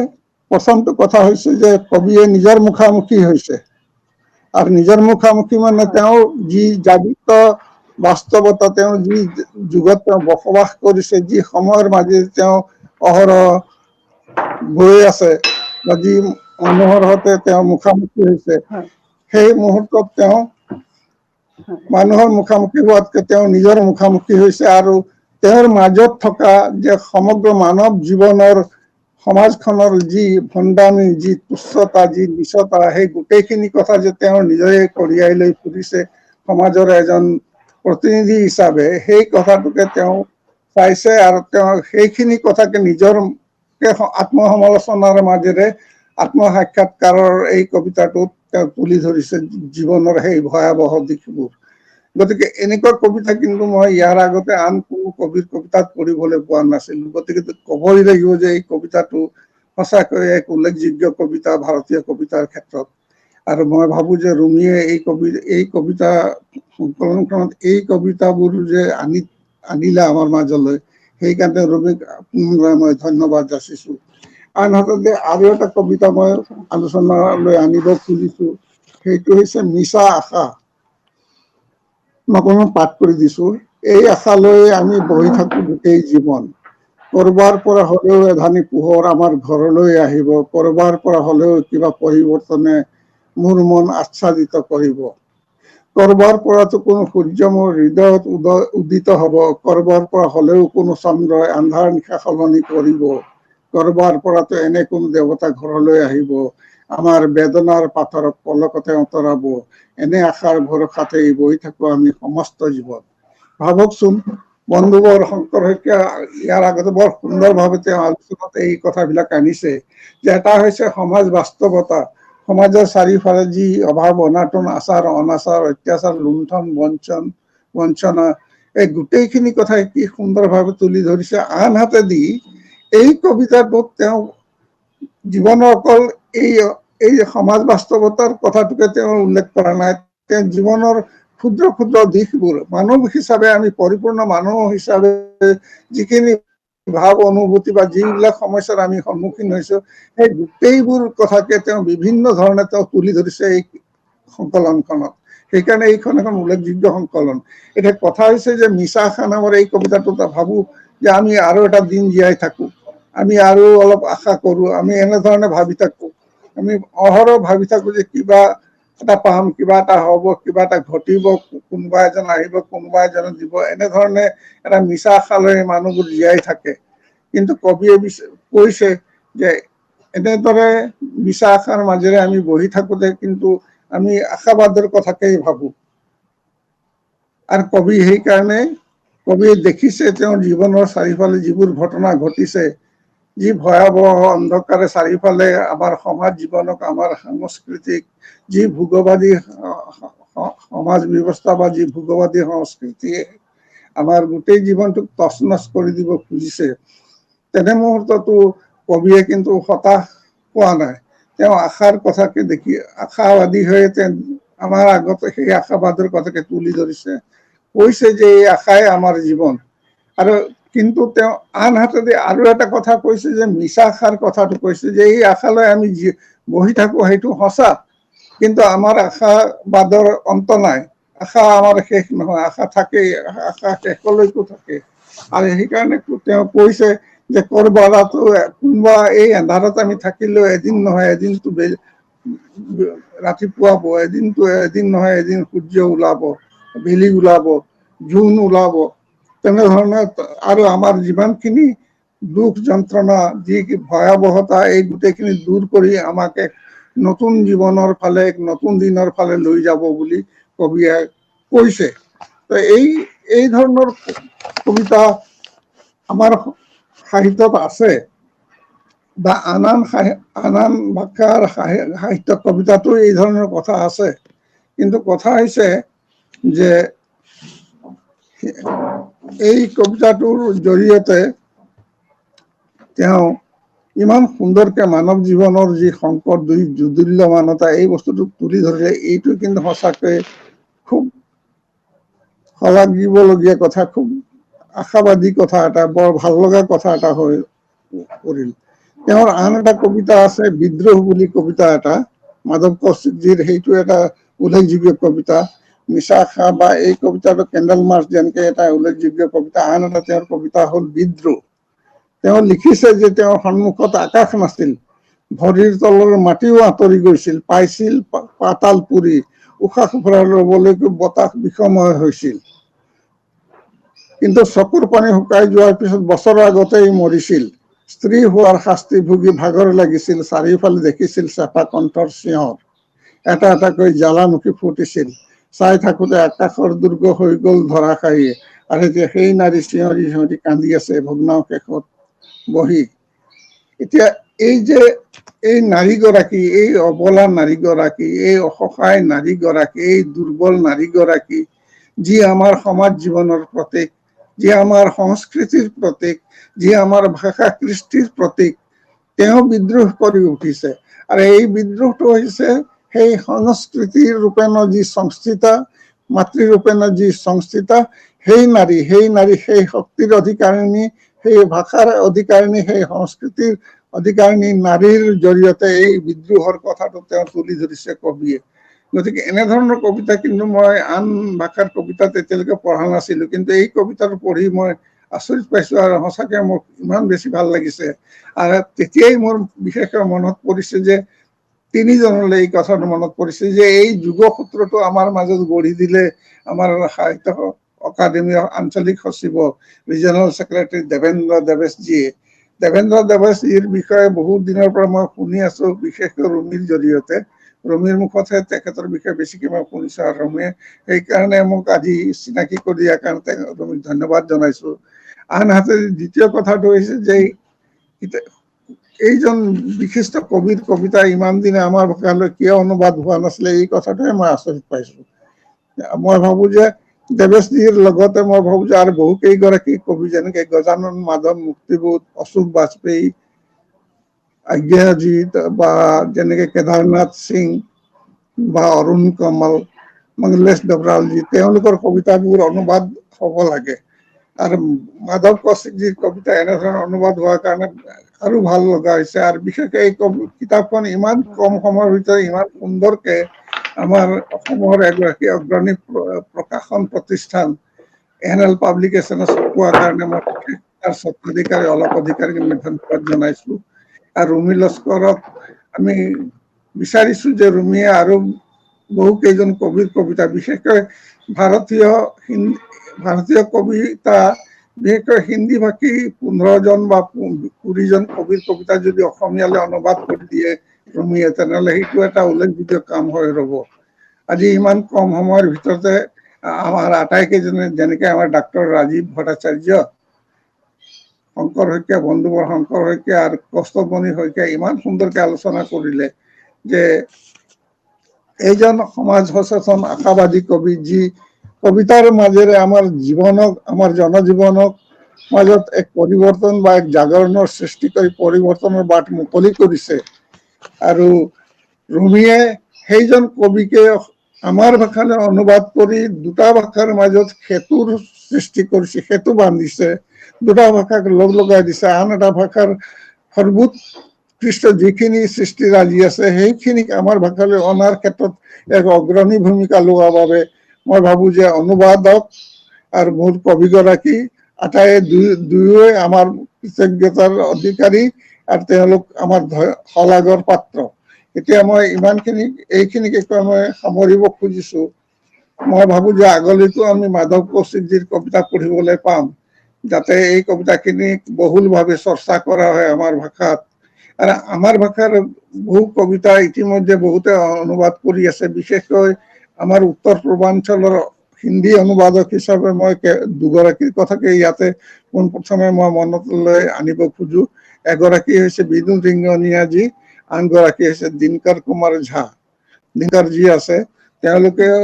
প্ৰথমটো কথা হৈছে যে কবিয়ে নিজৰ মুখামুখি হৈছে, আৰু নিজৰ মুখামুখি মানে তেওঁ যি জাগৃত বাস্তৱতা, তেওঁ যি যুগত তেওঁ বসবাস কৰিছে, যি সময়ৰ মাজেৰে তেওঁ অহৰহ গৈ আছে বা যি মানুহৰ সৈতে তেওঁ মুখামুখি হৈছে, সেই মুহূৰ্তত তেওঁ মানুহৰ মুখামুখি হোৱাতকে তেওঁ নিজৰ মুখামুখি হৈছে। আৰু তেওঁৰ মাজত থকা যে সমগ্ৰ মানৱ জীৱনৰ, সমাজখনৰ যি ভণ্ডামি, যি তুচ্ছতা, যি নিচতা, সেই গোটেইখিনি কথা যে তেওঁ নিজে কঢ়িয়াই লৈ ফুৰিছে সমাজৰ এজন প্ৰতিনিধি হিচাপে, সেই কথাটোকে তেওঁ চাইছে আৰু তেওঁ সেইখিনি কথাকে নিজৰ আত্মসমালোচনাৰ মাজেৰে আত্মসাক্ষাৎকাৰৰ এই কবিতাটোত তেওঁ তুলি ধৰিছে জীৱনৰ সেই ভয়াৱহ দিশবোৰ। গতিকে এনেকুৱা কবিতা কিন্তু মই ইয়াৰ আগতে আন কোনো কবিৰ কবিতাত পঢ়িবলৈ পোৱা নাছিলো। গতিকে ক'বই লাগিব যে এই কবিতাটো সঁচাকৈ এক উল্লেখযোগ্য কবিতা ভাৰতীয় কবিতাৰ ক্ষেত্ৰত। আৰু মই ভাবো যে ৰুমিয়ে এই কবিতা সংকলনখনত এই কবিতাবোৰ যে আনিলে আমাৰ মাজলৈ, সেইকাৰণে ৰুমিক মই ধন্যবাদ যাচিছো। আনহাতে আৰু এটা কবিতা মই আলোচনালৈ আনিব খুজিছো, সেইটো হৈছে মিছা আশা। মই অকণমান পাঠ কৰি দিছো। এই আশালৈ আমি বহি থাকো গোটেই জীৱন, কৰবাৰ পৰা হ'লেও এধানি পোহৰ আমাৰ ঘৰলৈ আহিব, কৰবাৰ পৰা হ'লেও কিবা পৰিৱৰ্তনে মোৰ মন আচ্ছাদিত কৰিব। কৰবাৰ পৰাতো কোনো সূৰ্য মোৰ হৃদয়ত উদিত হ'ব, কৰবাৰ পৰা হ'লেও কোনো চন্দ্ৰই আন্ধাৰ নিশা সলনি কৰিব, কৰবাৰ পৰাতো এনে কোনো দেৱতা ঘৰলৈ আহিব, আমাৰ বেদনাৰ পাথৰ পলকতে অঁতৰাব, এনে আশাৰ ভৰসাতেই বহি থাকো আমি সমস্ত জীৱন। ভাবকচোন বন্ধুবৰ, শংকৰ শইকীয়া ইয়াৰ আগতে বৰ সুন্দৰভাৱে তেওঁ আলোচনাত এই কথাবিলাক আনিছে যে এটা হৈছে সমাজ বাস্তৱতা, সমাজৰ চাৰিওফালে যি অভাৱ অনাটন, আচাৰ অনাচাৰ, অত্যাচাৰ, লুণ্ঠন, বঞ্চনা, এই গোটেইখিনি কথাই কি সুন্দৰভাৱে তুলি ধৰিছে। আনহাতেদি এই কবিতাটোত তেওঁ জীৱনৰ অকল এই সমাজ বাস্তৱতাৰ কথাটোকে তেওঁ উল্লেখ কৰা নাই, তেওঁ জীৱনৰ ক্ষুদ্ৰ ক্ষুদ্ৰ দিশবোৰ, মানুহ হিচাপে আমি পৰিপূৰ্ণ মানুহ হিচাপে যিখিনি ভাৱ অনুভূতি বা যিবিলাক সমস্যাৰ আমি সন্মুখীন হৈছো, সেই গোটেইবোৰ কথাকে তেওঁ বিভিন্ন ধৰণে তেওঁ তুলি ধৰিছে এই সংকলনখনত। সেইকাৰণে এইখন এখন উল্লেখযোগ্য সংকলন। এতিয়া কথা হৈছে যে মিছা আশা নামৰ এই কবিতাটোত ভাবো যে আমি আৰু এটা দিন জীয়াই থাকো, আমি আৰু অলপ আশা কৰো, আমি এনেধৰণে ভাবি থাকো, আমি অহৰহ ভাবি থাকো যে কিবা এটা পাম, কিবা এটা হ'ব, কিবা এটা ঘটিব, কোনোবা এজন আহিব, কোনোবা এজনে দিব, এনেধৰণে এটা মিছা আশালৈ মানুহবোৰ জীয়াই থাকে। কিন্তু কবিয়ে কৈছে যে এনেদৰে মিছা আশাৰ মাজেৰে আমি বহি থাকোতে কিন্তু আমি আশাবাদৰ কথাকেই ভাবো। আৰু কবি সেইকাৰণে কবিয়ে দেখিছে তেওঁৰ জীৱনৰ চাৰিওফালে যিবোৰ ঘটনা ঘটিছে, যি ভয়াৱহ অন্ধকাৰে চাৰিওফালে আমাৰ সমাজ জীৱনক, আমাৰ সাংস্কৃতিক যি ভোগবাদী সমাজ ব্যৱস্থা বা যি ভোগবাদী সংস্কৃতিয়ে আমাৰ গোটেই জীৱনটোক তছনছ কৰি দিব খুজিছে, তেনে মুহূৰ্ততো কবিয়ে কিন্তু হতাশ হোৱা নাই। তেওঁ আশাৰ কথাকে দেখি আশাবাদী হৈ তেওঁ আমাৰ আগতে সেই আশাবাদৰ কথাকে তুলি ধৰিছে, কৈছে যে এই আশাই আমাৰ জীৱন। আৰু কিন্তু তেওঁ আনহাতে আৰু এটা কথা কৈছে যে মিছা আশাৰ কথাটো কৈছে যে এই আশালৈ আমি বহি থাকো, সেইটো সঁচা, কিন্তু আমাৰ আশাবাদৰ অন্ত নাই, আশা আমাৰ শেষ নহয়, আশা থাকেই, আশা শেষলৈকো থাকে। আৰু সেইকাৰণে তেওঁ কৈছে যে কৰবাতো কোনোবা এই এন্ধাৰত আমি থাকিলেও এদিন নহয় এদিনতো ৰাতিপুৱা হ'ব, এদিন নহয় এদিন সূৰ্য ওলাব, বেলি ওলাব, জোন ওলাব। তেনেধৰণে আৰু আমাৰ যিমানখিনি দুখ যন্ত্ৰণা, যি ভয়াৱহতা, এই গোটেইখিনি দূৰ কৰি আমাক এক নতুন জীৱনৰ ফালে, এক নতুন দিনৰ ফালে লৈ যাব বুলি কবিয়ে কৈছে। তো এই ধৰণৰ কবিতা আমাৰ সাহিত্যত আছে বা আন ভাষাৰ সাহিত্য কবিতাতো এই ধৰণৰ কথা আছে। কিন্তু কথা হৈছে যে এই কবিতাটোৰ জৰিয়তে তেওঁ ইমান সুন্দৰকে মানৱ জীৱনৰ যি সংকট, দুৰ্দুল্যমানতা, এই বস্তুটোক তুলি ধৰিলে, এইটো কিন্তু সঁচাকৈ খুব শলাগ দিবলগীয়া কথা, খুব আশাবাদী কথা এটা, বৰ ভাল লগা কথা এটা হৈ পৰিল। তেওঁৰ আন এটা কবিতা আছে, বিদ্ৰোহ বুলি কবিতা এটা, মাধৱ কৌশিকজীৰ, সেইটো এটা উল্লেখযোগ্য কবিতা। মিছা আশা বা এই কবিতাটো কেণ্ডেল মাৰ্চ যেনেকে এটা উল্লেখযোগ্য কবিতা, আন এটা তেওঁৰ কবিতা হ'ল বিদ্ৰোহ। তেওঁ লিখিছে যে তেওঁৰ সন্মুখত আকাশ নাছিল, ভৰিৰ তলৰ মাটিও আঁতৰি গৈছিল, পাইছিল পাতাল পুৰি, উশাহ ভৰাই ল'বলৈকে বতাহ বিষময় হৈছিল, কিন্তু চকুৰ পানী শুকাই যোৱাৰ পিছত বছৰৰ আগতেই মৰিছিল। স্ত্ৰী হোৱাৰ শাস্তি ভুগি ভাগৰ লাগিছিল, চাৰিওফালে দেখিছিল চেপা কণ্ঠৰ চিঞৰ, এটা এটাকৈ জ্বালামুখী ফুটিছিল, চাই থাকোতে আকাশৰ দুৰ্গ হৈ গ'ল ধৰাশায়ী, আৰু এতিয়া সেই নাৰী চিঞৰি চিঞৰি কান্দি আছে ভগ্নাৱশেষত বহি। এতিয়া এই যে এই নাৰীগৰাকী, এই অবলা নাৰীগৰাকী, এই অসহায় নাৰীগৰাকী, এই দুৰ্বল নাৰীগৰাকী, যি আমাৰ সমাজ জীৱনৰ প্ৰতীক, যি আমাৰ সংস্কৃতিৰ প্ৰতীক, যি আমাৰ ভাষা কৃষ্টিৰ প্ৰতীক, তেওঁ বিদ্ৰোহ কৰি উঠিছে। আৰু এই বিদ্ৰোহটো হৈছে সেই সংস্কৃতিৰ ৰূপেণ যি সংস্থিতা, মাতৃৰূপেণ যি সংস্থিতা, সেই নাৰী, সেই শক্তিৰ অধিকাৰিণী, সেই ভাষাৰ অধিকাৰিণী, সেই সংস্কৃতিৰ অধিকাৰিণী নাৰীৰ জৰিয়তে এই বিদ্ৰোহৰ কথাটো তেওঁ তুলি ধৰিছে কবিয়ে। গতিকে এনেধৰণৰ কবিতা কিন্তু মই আন ভাষাৰ কবিতাত এতিয়ালৈকে পঢ়া নাছিলো, কিন্তু এই কবিতাটো পঢ়ি মই আচৰিত পাইছোঁ আৰু সঁচাকৈ মোক ইমান বেছি ভাল লাগিছে। আৰু তেতিয়াই মোৰ বিশেষকৈ মনত পৰিছে যে তিনিজনলৈ এই কথাটো মনত পৰিছে যে এই যোগসূত্ৰটো আমাৰ মাজত গঢ়ি দিলে আমাৰ সাহিত্য অকাডেমীৰ আঞ্চলিক সচিব ৰিজনেল ছেক্ৰেটাৰী দেৱেন্দ্ৰ দেৱেশজীয়ে দেৱেন্দ্ৰ দেৱেশজীৰ বিষয়ে বহুত দিনৰ পৰা মই শুনি আছোঁ, বিশেষকৈ ৰুমিৰ জৰিয়তে। ৰুমিৰ মুখতহে তেখেতৰ বিষয়ে বেছিকৈ মই শুনিছোঁ আৰু ৰুমিয়ে সেইকাৰণে মোক আজি চিনাকি কৰি দিয়াৰ কাৰণে ৰুমিক ধন্যবাদ জনাইছোঁ। আনহাতে দ্বিতীয় কথাটো হৈছে যে এইজন বিশিষ্ট কবিৰ কবিতা ইমান দিনে আমাৰ ভাষালৈ কিয় অনুবাদ হোৱা নাছিলে, এই কথাটোহে মই আচৰিত পাইছোঁ। মই ভাবোঁ যে দেৱেশজীৰ লগতে মই ভাবোঁ যে আৰু বহু কেইগৰাকী কবি যেনেকৈ গজানন মাধৱ, মুক্তিবোধ, অশোক বাজপেয়ী, আজ্ঞাজিৎ বা যেনেকৈ কেদাৰনাথ সিং বা অৰুণ কমল, মংগলেশ ডবৰালজী, তেওঁলোকৰ কবিতাবোৰ অনুবাদ হ'ব লাগে। আৰু মাধৱ কৌশিকজীৰ কবিতা এনেধৰণৰ অনুবাদ হোৱাৰ কাৰণে আৰু ভাল লগা হৈছে। আৰু বিশেষকৈ এই কিতাপখন ইমান কম সময়ৰ ভিতৰত ইমান সুন্দৰকৈ আমাৰ অসমৰ এগৰাকী অগ্ৰণী প্ৰকাশন প্ৰতিষ্ঠান NL পাব্লিকেশ্যনে ছপোৱাৰ কাৰণে মই তাৰ স্বত্বাধিকাৰী অলক অধিকাৰীক মই ধন্যবাদ জনাইছোঁ। আৰু ৰুমি লস্কৰক আমি বিচাৰিছোঁ যে ৰুমিয়ে আৰু বহু কেইজন কবিৰ কবিতা, বিশেষকৈ ভাৰতীয় কবিতা, বিশেষকৈ হিন্দী ভাষী 15জন বা 20জন কবিৰ কবিতা যদি অসমীয়ালৈ অনুবাদ কৰি দিয়ে ৰুমিয়ে, তেনেহ'লে সেইটো এটা উল্লেখযোগ্য কাম হৈ ৰ'ব। আজি ইমান কম সময়ৰ ভিতৰতে আমাৰ আটাইকেইজনে, যেনেকৈ আমাৰ ডাক্তৰ ৰাজীৱ ভট্টাচাৰ্য, শংকৰ শইকীয়া, বন্ধুবৰ শংকৰ শইকীয়া আৰু কৌস্তভমণি শইকীয়া ইমান সুন্দৰকৈ আলোচনা কৰিলে যে এইজন সমাজ সচেতন আশাবাদী কবি, যি কবিতাৰ মাজেৰে আমাৰ জীৱনক, আমাৰ জনজীৱনক মাজত এক পৰিৱৰ্তন বা এক জাগৰণৰ সৃষ্টি কৰি পৰিৱৰ্তনৰ বাট মুকলি কৰিছে। আৰু ৰুমিয়ে সেইজন কবিকে আমাৰ ভাষালৈ অনুবাদ কৰি দুটা ভাষাৰ মাজত সেতুৰ সৃষ্টি কৰিছে, সেতু বান্ধিছে, দুটা ভাষাক লগ লগাই দিছে। আন এটা ভাষাৰ সৰ্বোৎকৃষ্ট যিখিনি সৃষ্টিৰাজি আছে সেইখিনিক আমাৰ ভাষালৈ অনাৰ ক্ষেত্ৰত এক অগ্ৰণী ভূমিকা লোৱাৰ বাবে মই ভাবোঁ যে অনুবাদক আৰু মোৰ কবিগৰাকী আটাইয়ে দুয়োৱে আমাৰ কৃতজ্ঞতাৰ অধিকাৰী আৰু তেওঁলোক আমাৰ শলাগৰ পাত্ৰ। এতিয়া মই এইখিনিকে কৈ মই সামৰিব খুজিছোঁ। মই ভাবোঁ যে আগলৈকো আমি মাধৱ কৌশিকজীৰ কবিতা পঢ়িবলৈ পাম, যাতে এই কবিতাখিনিক বহুলভাৱে চৰ্চা কৰা হয় আমাৰ ভাষাত। আৰু আমাৰ ভাষাৰ বহু কবিতা ইতিমধ্যে বহুতে অনুবাদ কৰি আছে, বিশেষকৈ আমাৰ উত্তৰ পূৰ্বাঞ্চলৰ হিন্দী অনুবাদক হিচাপে মই দুগৰাকীৰ কথাকে ইয়াতে পোনপ্ৰথমে মই মনলৈ আনিব খোজো। এগৰাকী হৈছে বিনোদ ৰিংগনীয়াজী, আনগৰাকী হৈছে দিনকাৰ কুমাৰ ঝা। দিনকাৰজী আছে, তেওঁলোকেও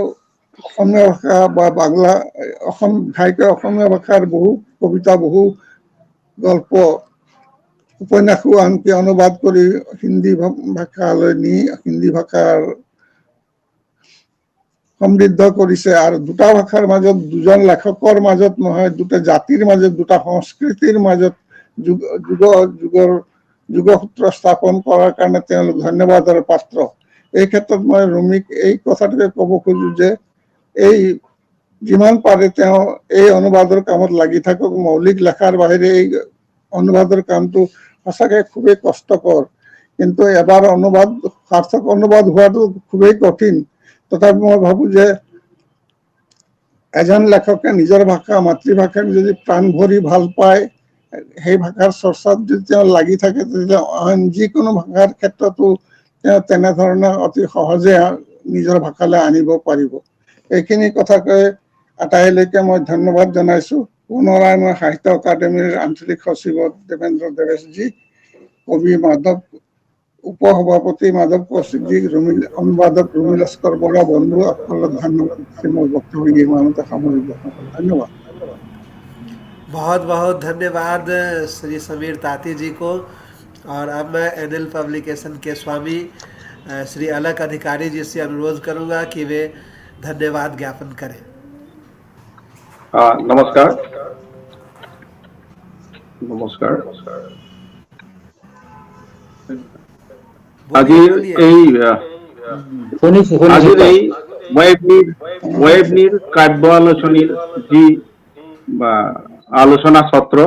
অসমীয়া ভাষা বা বাংলা ঘাইকৈ অসমীয়া ভাষাৰ বহু কবিতা, বহু গল্প, উপন্যাসো আনকি অনুবাদ কৰি হিন্দী ভাষালৈ নি হিন্দী ভাষাৰ সমৃদ্ধ কৰিছে। আৰু দুটা ভাষাৰ মাজত, দুজন লেখকৰ মাজত নহয়, দুটা জাতিৰ মাজত, দুটা সংস্কৃতিৰ মাজত যোগসূত্ৰ স্থাপন কৰাৰ কাৰণে তেওঁলোক ধন্যবাদৰ পাত্ৰ। এই ক্ষেত্ৰত মই ৰুমিক এই কথাটোকে ক'ব খোজো যে এই যিমান পাৰে তেওঁ এই অনুবাদৰ কামত লাগি থাকক। মৌলিক লেখাৰ বাহিৰে এই অনুবাদৰ কামটো সঁচাকৈ খুবেই কষ্টকৰ, কিন্তু এবাৰ সাৰ্থক অনুবাদ হোৱাটো খুবেই কঠিন। তথাপি মই ভাবোঁ যে এজন লেখকে নিজৰ ভাষা, মাতৃভাষাক যদি প্ৰাণ ভৰি ভাল পায়, সেই ভাষাৰ চৰ্চাত যদি তেওঁ লাগি থাকে, তেতিয়া আন যিকোনো ভাষাৰ ক্ষেত্ৰতো তেওঁ তেনেধৰণে অতি সহজে নিজৰ ভাষালৈ আনিব পাৰিব। এইখিনি কথাকৈ আটাইলৈকে মই ধন্যবাদ জনাইছোঁ। পুনৰাই মই সাহিত্য অকাডেমীৰ আঞ্চলিক সচিব দেৱেন্দ্ৰ দেৱেশজী, কবি উপসভাপতি মাধৱ কৌশিকজী, অনুবাদক ৰুমি লস্কৰ বৰা, বন্ধুসকলক ধন্যবাদ। মই বক্তব্য ইমানতে সামৰিব। ধন্যবাদ। बहुत बहुत धन्यवाद श्री समीर ताती जी को। और अब मैं NL पब्लिकेशन के स्वामी श्री अलक अधिकारी जी से अनुरोध करूंगा कि वे धन्यवाद ज्ञापन करें। नमस्कार। नमस्कार। আজিৰ এই ৱেবনিৰ কাব্য আলোচনীৰ যি আলোচনা সত্ৰ,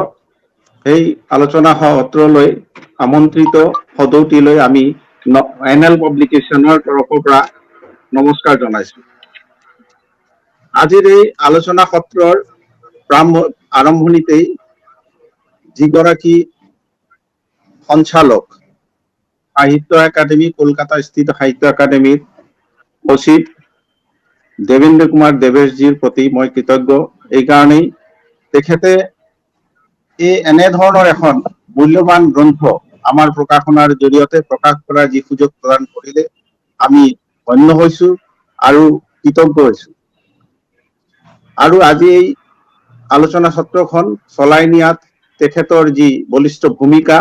সেই আলোচনা সত্ৰলৈ আমন্ত্ৰিত সদৌতিলৈ আমি এনএল পাব্লিকেশ্যনৰ তৰফৰ পৰা নমস্কাৰ জনাইছো। আজিৰ এই আলোচনা সত্ৰৰ আৰম্ভণিতেই যিগৰাকী সঞ্চালক সাহিত্য একাডেমী, কলকাতা স্থিত সাহিত্য একাডেমীৰ সচিব দেবেন্দ্ৰ কুমাৰ দেৱেশজীৰ প্ৰতি মই কৃতজ্ঞ। এই কাৰণেই তেখেতে এনেধৰণৰ এখন মূল্যৱান গ্ৰন্থ আমাৰ প্ৰকাশনাৰ জৰিয়তে প্ৰকাশ কৰাৰ যি সুযোগ প্ৰদান কৰিলে আমি ধন্য হৈছো আৰু কৃতজ্ঞ হৈছো। আৰু আজি এই আলোচনা সত্ৰখন চলাই নিয়াত তেখেতৰ যি বলিষ্ঠ ভূমিকা,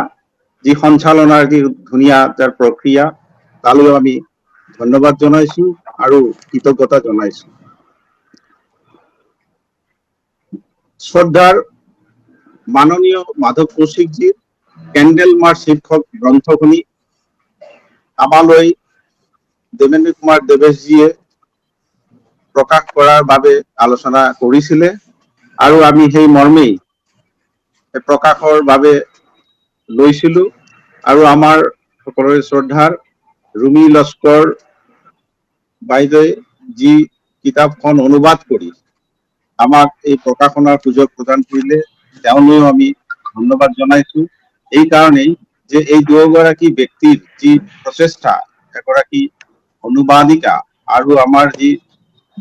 যি সঞ্চালনাৰ যি ধুনীয়া তাৰ প্ৰক্ৰিয়া, তালৈও আমি ধন্যবাদ জনাইছো আৰু কৃতজ্ঞতা জনাইছো। শ্ৰদ্ধাৰ মাননীয় মাধৱ কৌশিকজীৰ কেণ্ডেল মাৰ্চ শীৰ্ষক গ্ৰন্থখনি আমালৈ দেবেন্দ্ৰ কুমাৰ দেৱেশজীয়ে প্ৰকাশ কৰাৰ বাবে আলোচনা কৰিছিলে আৰু আমি সেই মৰ্মেই প্ৰকাশৰ বাবে লৈছিলো। আৰু আমাৰ সকলোৰে শ্ৰদ্ধাৰ ৰুমি লস্কৰ বাইদেৱে যি কিতাপখন অনুবাদ কৰি আমাক এই প্ৰকাশনাৰ সুযোগ প্ৰদান কৰিলে, তেওঁলৈও আমি ধন্যবাদ জনাইছো। এই কাৰণেই যে এই দুয়োগৰাকী ব্যক্তিৰ যি প্ৰচেষ্টা, এগৰাকী অনুবাদিকা আৰু আমাৰ যি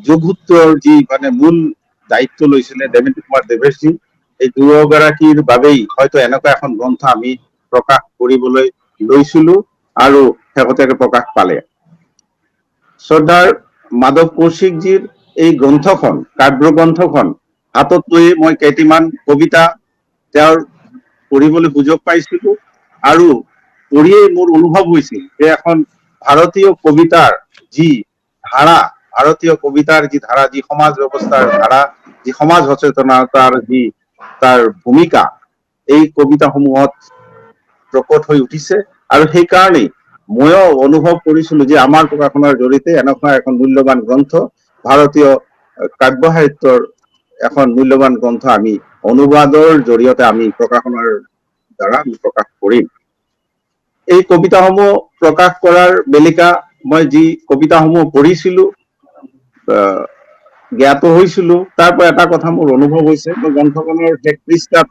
যোগসূত্ৰৰ যি মূল দায়িত্ব লৈছিলে দেবেন্দ্ৰ কুমাৰ দেৱেশজী, এই দুয়োগৰাকীৰ বাবেই হয়তো এনেকুৱা এখন গ্ৰন্থ আমি প্ৰকাশ কৰিবলৈ লৈছিলো আৰু শেহতীয়াকৈ প্ৰকাশ পালে। শ্ৰদ্ধাৰ মাধৱ কৌশিকজীৰ এই গ্ৰন্থখন, কাব্য গ্ৰন্থখন হাতত লৈ মই কেইটিমান কবিতা তেওঁৰ পঢ়িবলৈ সুযোগ পাইছিলো আৰু পঢ়িয়েই মোৰ অনুভৱ হৈছিল যে এখন ভাৰতীয় কবিতাৰ যি ধাৰা, ভাৰতীয় কবিতাৰ যি ধাৰা, যি সমাজ ব্যৱস্থাৰ ধাৰা, যি সমাজ সচেতনতাৰ যি তাৰ ভূমিকা এই কবিতাসমূহত প্ৰকট হৈ উঠিছে। আৰু সেইকাৰণেই ময়ো অনুভৱ কৰিছিলো যে আমাৰ প্ৰকাশনাৰ জৰিয়তে এনেকুৱা এখন মূল্যৱান গ্ৰন্থ, ভাৰতীয় কাব্য সাহিত্যৰ এখন মূল্যৱান গ্ৰন্থ আমি অনুবাদৰ জৰিয়তে আমি প্ৰকাশনাৰ দ্বাৰা আমি প্ৰকাশ কৰিম। এই কবিতাসমূহ প্ৰকাশ কৰাৰ বেলিকা মই যি কবিতাসমূহ পঢ়িছিলো, জ্ঞাত হৈছিলো, তাৰ পৰা এটা কথা মোৰ অনুভৱ হৈছে, মই গ্ৰন্থখনৰ শেষ পৃষ্ঠাত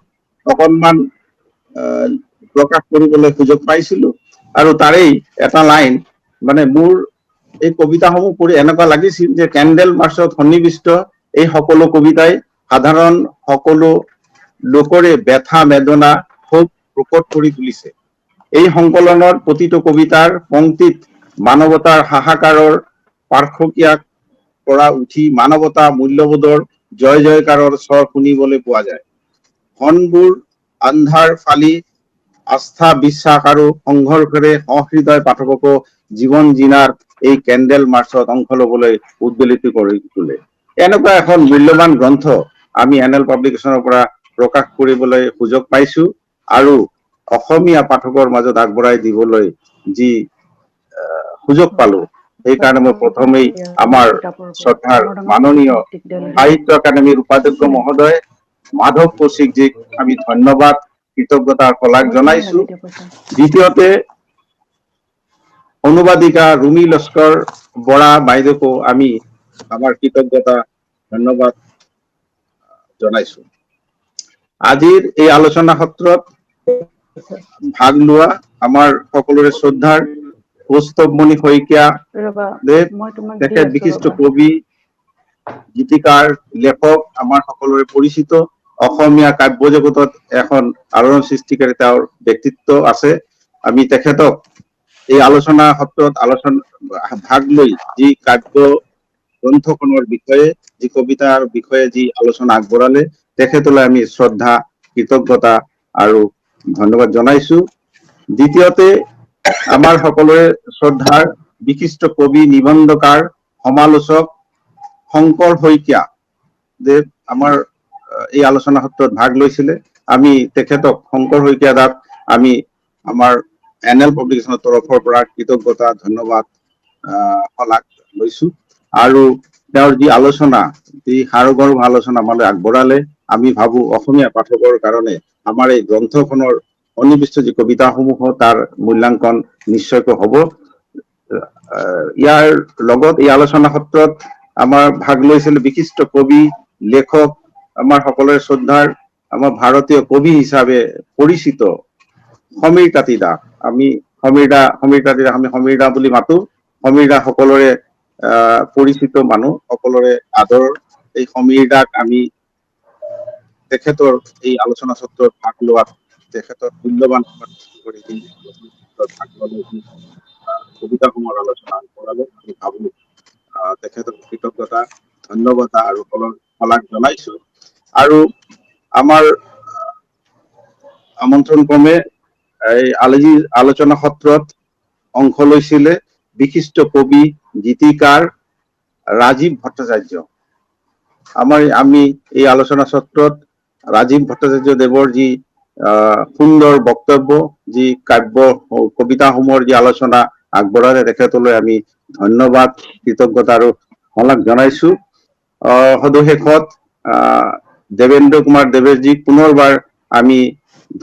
অকণমান প্ৰকাশ কৰিবলৈ সুযোগ পাইছিলো আৰু তাৰেই এটা লাইন মোৰ এই কবিতাসমূহ পঢ়ি এনেকুৱা লাগিছিল যে কেণ্ডেল মাৰ্চত সন্নিৱিষ্ট এই সকলো কবিতাই সাধাৰণ সকলো লোকৰে ব্যথা বেদনা খুব প্ৰকট কৰি তুলিছে। এই সংকলনৰ প্ৰতিটো কবিতাৰ পংক্তিত মানৱতাৰ হাহাকাৰৰ পাৰ্শ্বক্ৰিয়াক পৰা উঠি মানৱতা মূল্যবোধৰ জয় জয়কাৰৰ স্বৰ শুনিবলৈ পোৱা যায়। ধনবোৰ আন্ধাৰ ফালি আস্থা, বিশ্বাস আৰু সংঘৰ্ষৰে সহৃদয় পাঠককো জীৱন জিনাৰ এই কেণ্ডেল মাৰ্চত অংশ লবলৈ উদ্বেলিত কৰি তোলে। এনেকুৱা এখন মূল্যৱান গ্ৰন্থ আমি এনএল পাব্লিকেশ্যনৰ পৰা প্ৰকাশ কৰিবলৈ সুযোগ পাইছো আৰু অসমীয়া পাঠকৰ মাজত আগবঢ়াই দিবলৈ যি সুযোগ পালো, সেইকাৰণে মই প্ৰথমেই আমাৰ শ্ৰদ্ধাৰ মাননীয় সাহিত্য একাডেমীৰ উপাধ্যক্ষ মহোদয় মাধৱ কৌশিকজীক আমি ধন্যবাদ, কৃতজ্ঞতাৰ শলাগ জনাইছো। দ্বিতীয়তে অনুবাদিকা ৰুমি লস্কৰ বৰা বাইদেউকো আমি আমাৰ কৃতজ্ঞতা ধন্যবাদ জনাইছো। আজিৰ এই আলোচনা সত্ৰত ভাগ লোৱা আমাৰ সকলোৰে শ্ৰদ্ধাৰ কৌস্তভমণি শইকীয়া দেৱ, তেখেত বিশিষ্ট কবি, গীতিকাৰ, লেখক, আমাৰ সকলোৰে পৰিচিত। অসমীয়া কাব্য জগতত এখন আলোড়ন সৃষ্টিকাৰী তেওঁৰ ব্যক্তিত্ব আছে। আমি তেখেতক এই আলোচনা সত্ৰত ভাগ লৈ যি কাব্য গ্ৰন্থখনৰ বিষয়ে, যি কবিতাৰ বিষয়ে যি আলোচনা আগবঢ়ালে, তেখেতলৈ আমি শ্ৰদ্ধা, কৃতজ্ঞতা আৰু ধন্যবাদ জনাইছো। দ্বিতীয়তে আমাৰ সকলোৰে শ্ৰদ্ধাৰ বিশিষ্ট কবি, নিবন্ধকাৰ, সমালোচক শংকৰ শইকীয়া দেৱ আমাৰ এই আলোচনা সত্ৰত ভাগ লৈছিলে। আমি তেখেতক, শংকৰ শইকীয়া দাক আমি আমাৰ এনএল পাব্লিকেশ্যনৰ তৰফৰ পৰা কৃতজ্ঞতা ধন্যবাদ শলাগ লৈছো। আৰু তেওঁৰ যি আলোচনা, যি সাৰগৰ্ভ আলোচনা আমালৈ আগবঢ়ালে, আমি ভাবো অসমীয়া পাঠকৰ কাৰণে আমাৰ এই গ্ৰন্থখনৰ সন্নিৱিষ্ট যি কবিতাসমূহ তাৰ মূল্যাংকন নিশ্চয়কৈ হ'ব। ইয়াৰ লগত এই আলোচনা সত্ৰত আমাৰ ভাগ লৈছিল বিশিষ্ট কবি লেখক আমাৰ সকলোৰে শ্ৰদ্ধাৰ আমাৰ ভাৰতীয় কবি হিচাপে পৰিচিত সমীৰ তাঁতী দা। আমি সমীৰ তাঁতী দাক আমি সমীৰ দা বুলি মাতো। সমীৰ দা সকলোৰে পৰিচিত মানুহ, সকলোৰে আদৰৰ এই সমীৰ দাক আমি তেখেতৰ এই আলোচনা চক্ৰত ভাগ লোৱাত তেখেতৰ মূল্যৱান কৰি ভাগ ল'লে কবিতাসমূহৰ আলোচনা কৰালো। আমি ভাবো তেখেতক কৃতজ্ঞতা ধন্যবাদ আৰু শলাগ জনাইছো। আৰু আমাৰ আমন্ত্ৰণ ক্ৰমে এই আলোচনা সত্ৰত অংশ লৈছিলে বিশিষ্ট কবি গীতিকাৰ ৰাজীৱ ভট্টাচাৰ্য। আমি এই আলোচনা চক্ৰত ৰাজীৱ ভট্টাচাৰ্য দেৱৰ যি সুন্দৰ বক্তব্য, যি কাব্য কবিতাসমূহৰ যি আলোচনা আগবঢ়ালে তেখেতলৈ আমি ধন্যবাদ কৃতজ্ঞতা আৰু শলাগ জনাইছো। সদুশেষত দেবেন্দ্ৰ কুমাৰ দেৱেশজীক পুনৰবাৰ আমি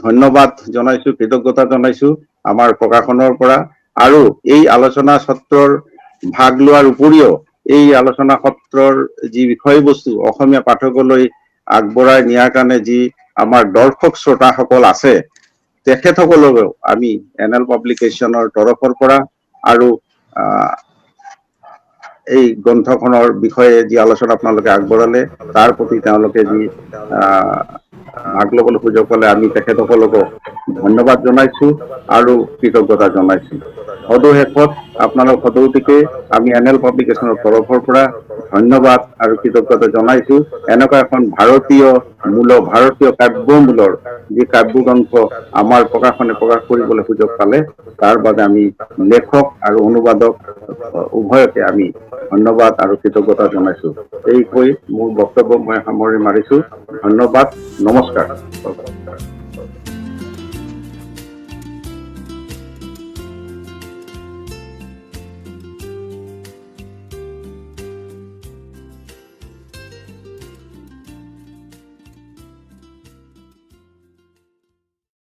ধন্যবাদ জনাইছো, কৃতজ্ঞতা জনাইছো আমাৰ প্ৰকাশনৰ পৰা। আৰু এই আলোচনা সত্ৰৰ ভাগ লোৱাৰ উপৰিও এই আলোচনা সত্ৰৰ যি বিষয়বস্তু অসমীয়া পাঠকলৈ আগবঢ়াই নিয়াৰ কাৰণে যি আমাৰ দৰ্শক শ্ৰোতাসকল আছে তেখেতসকলকো আমি এনএল পাব্লিকেশ্যনৰ তৰফৰ পৰা আৰু এই গ্ৰন্থখনৰ বিষয়ে যি আলোচনা আপোনালোকে আগবঢ়ালে তাৰ প্ৰতি তেওঁলোকে যি ভাগ ল'বলৈ সুযোগ পালে আমি তেখেতসকলকো ধন্যবাদ জনাইছো আৰু কৃতজ্ঞতা জনাইছো। সদুশেষত আপোনালোক সদৌতিকে আমি এনএল পাব্লিকেশ্যনৰ তৰফৰ পৰা ধন্যবাদ আৰু কৃতজ্ঞতা জনাইছো। এনেকুৱা এখন ভাৰতীয় কাব্যমূলৰ যি কাব্যগ্ৰন্থ আমাৰ প্ৰকাশনে প্ৰকাশ কৰিবলৈ সুযোগ পালে তাৰ বাবে আমি লেখক আৰু অনুবাদক উভয়কে আমি ধন্যবাদ আৰু কৃতজ্ঞতা জনাইছো। এই কৈ মোৰ বক্তব্য মই সামৰি মাৰিছো। ধন্যবাদ, নমস্কাৰ।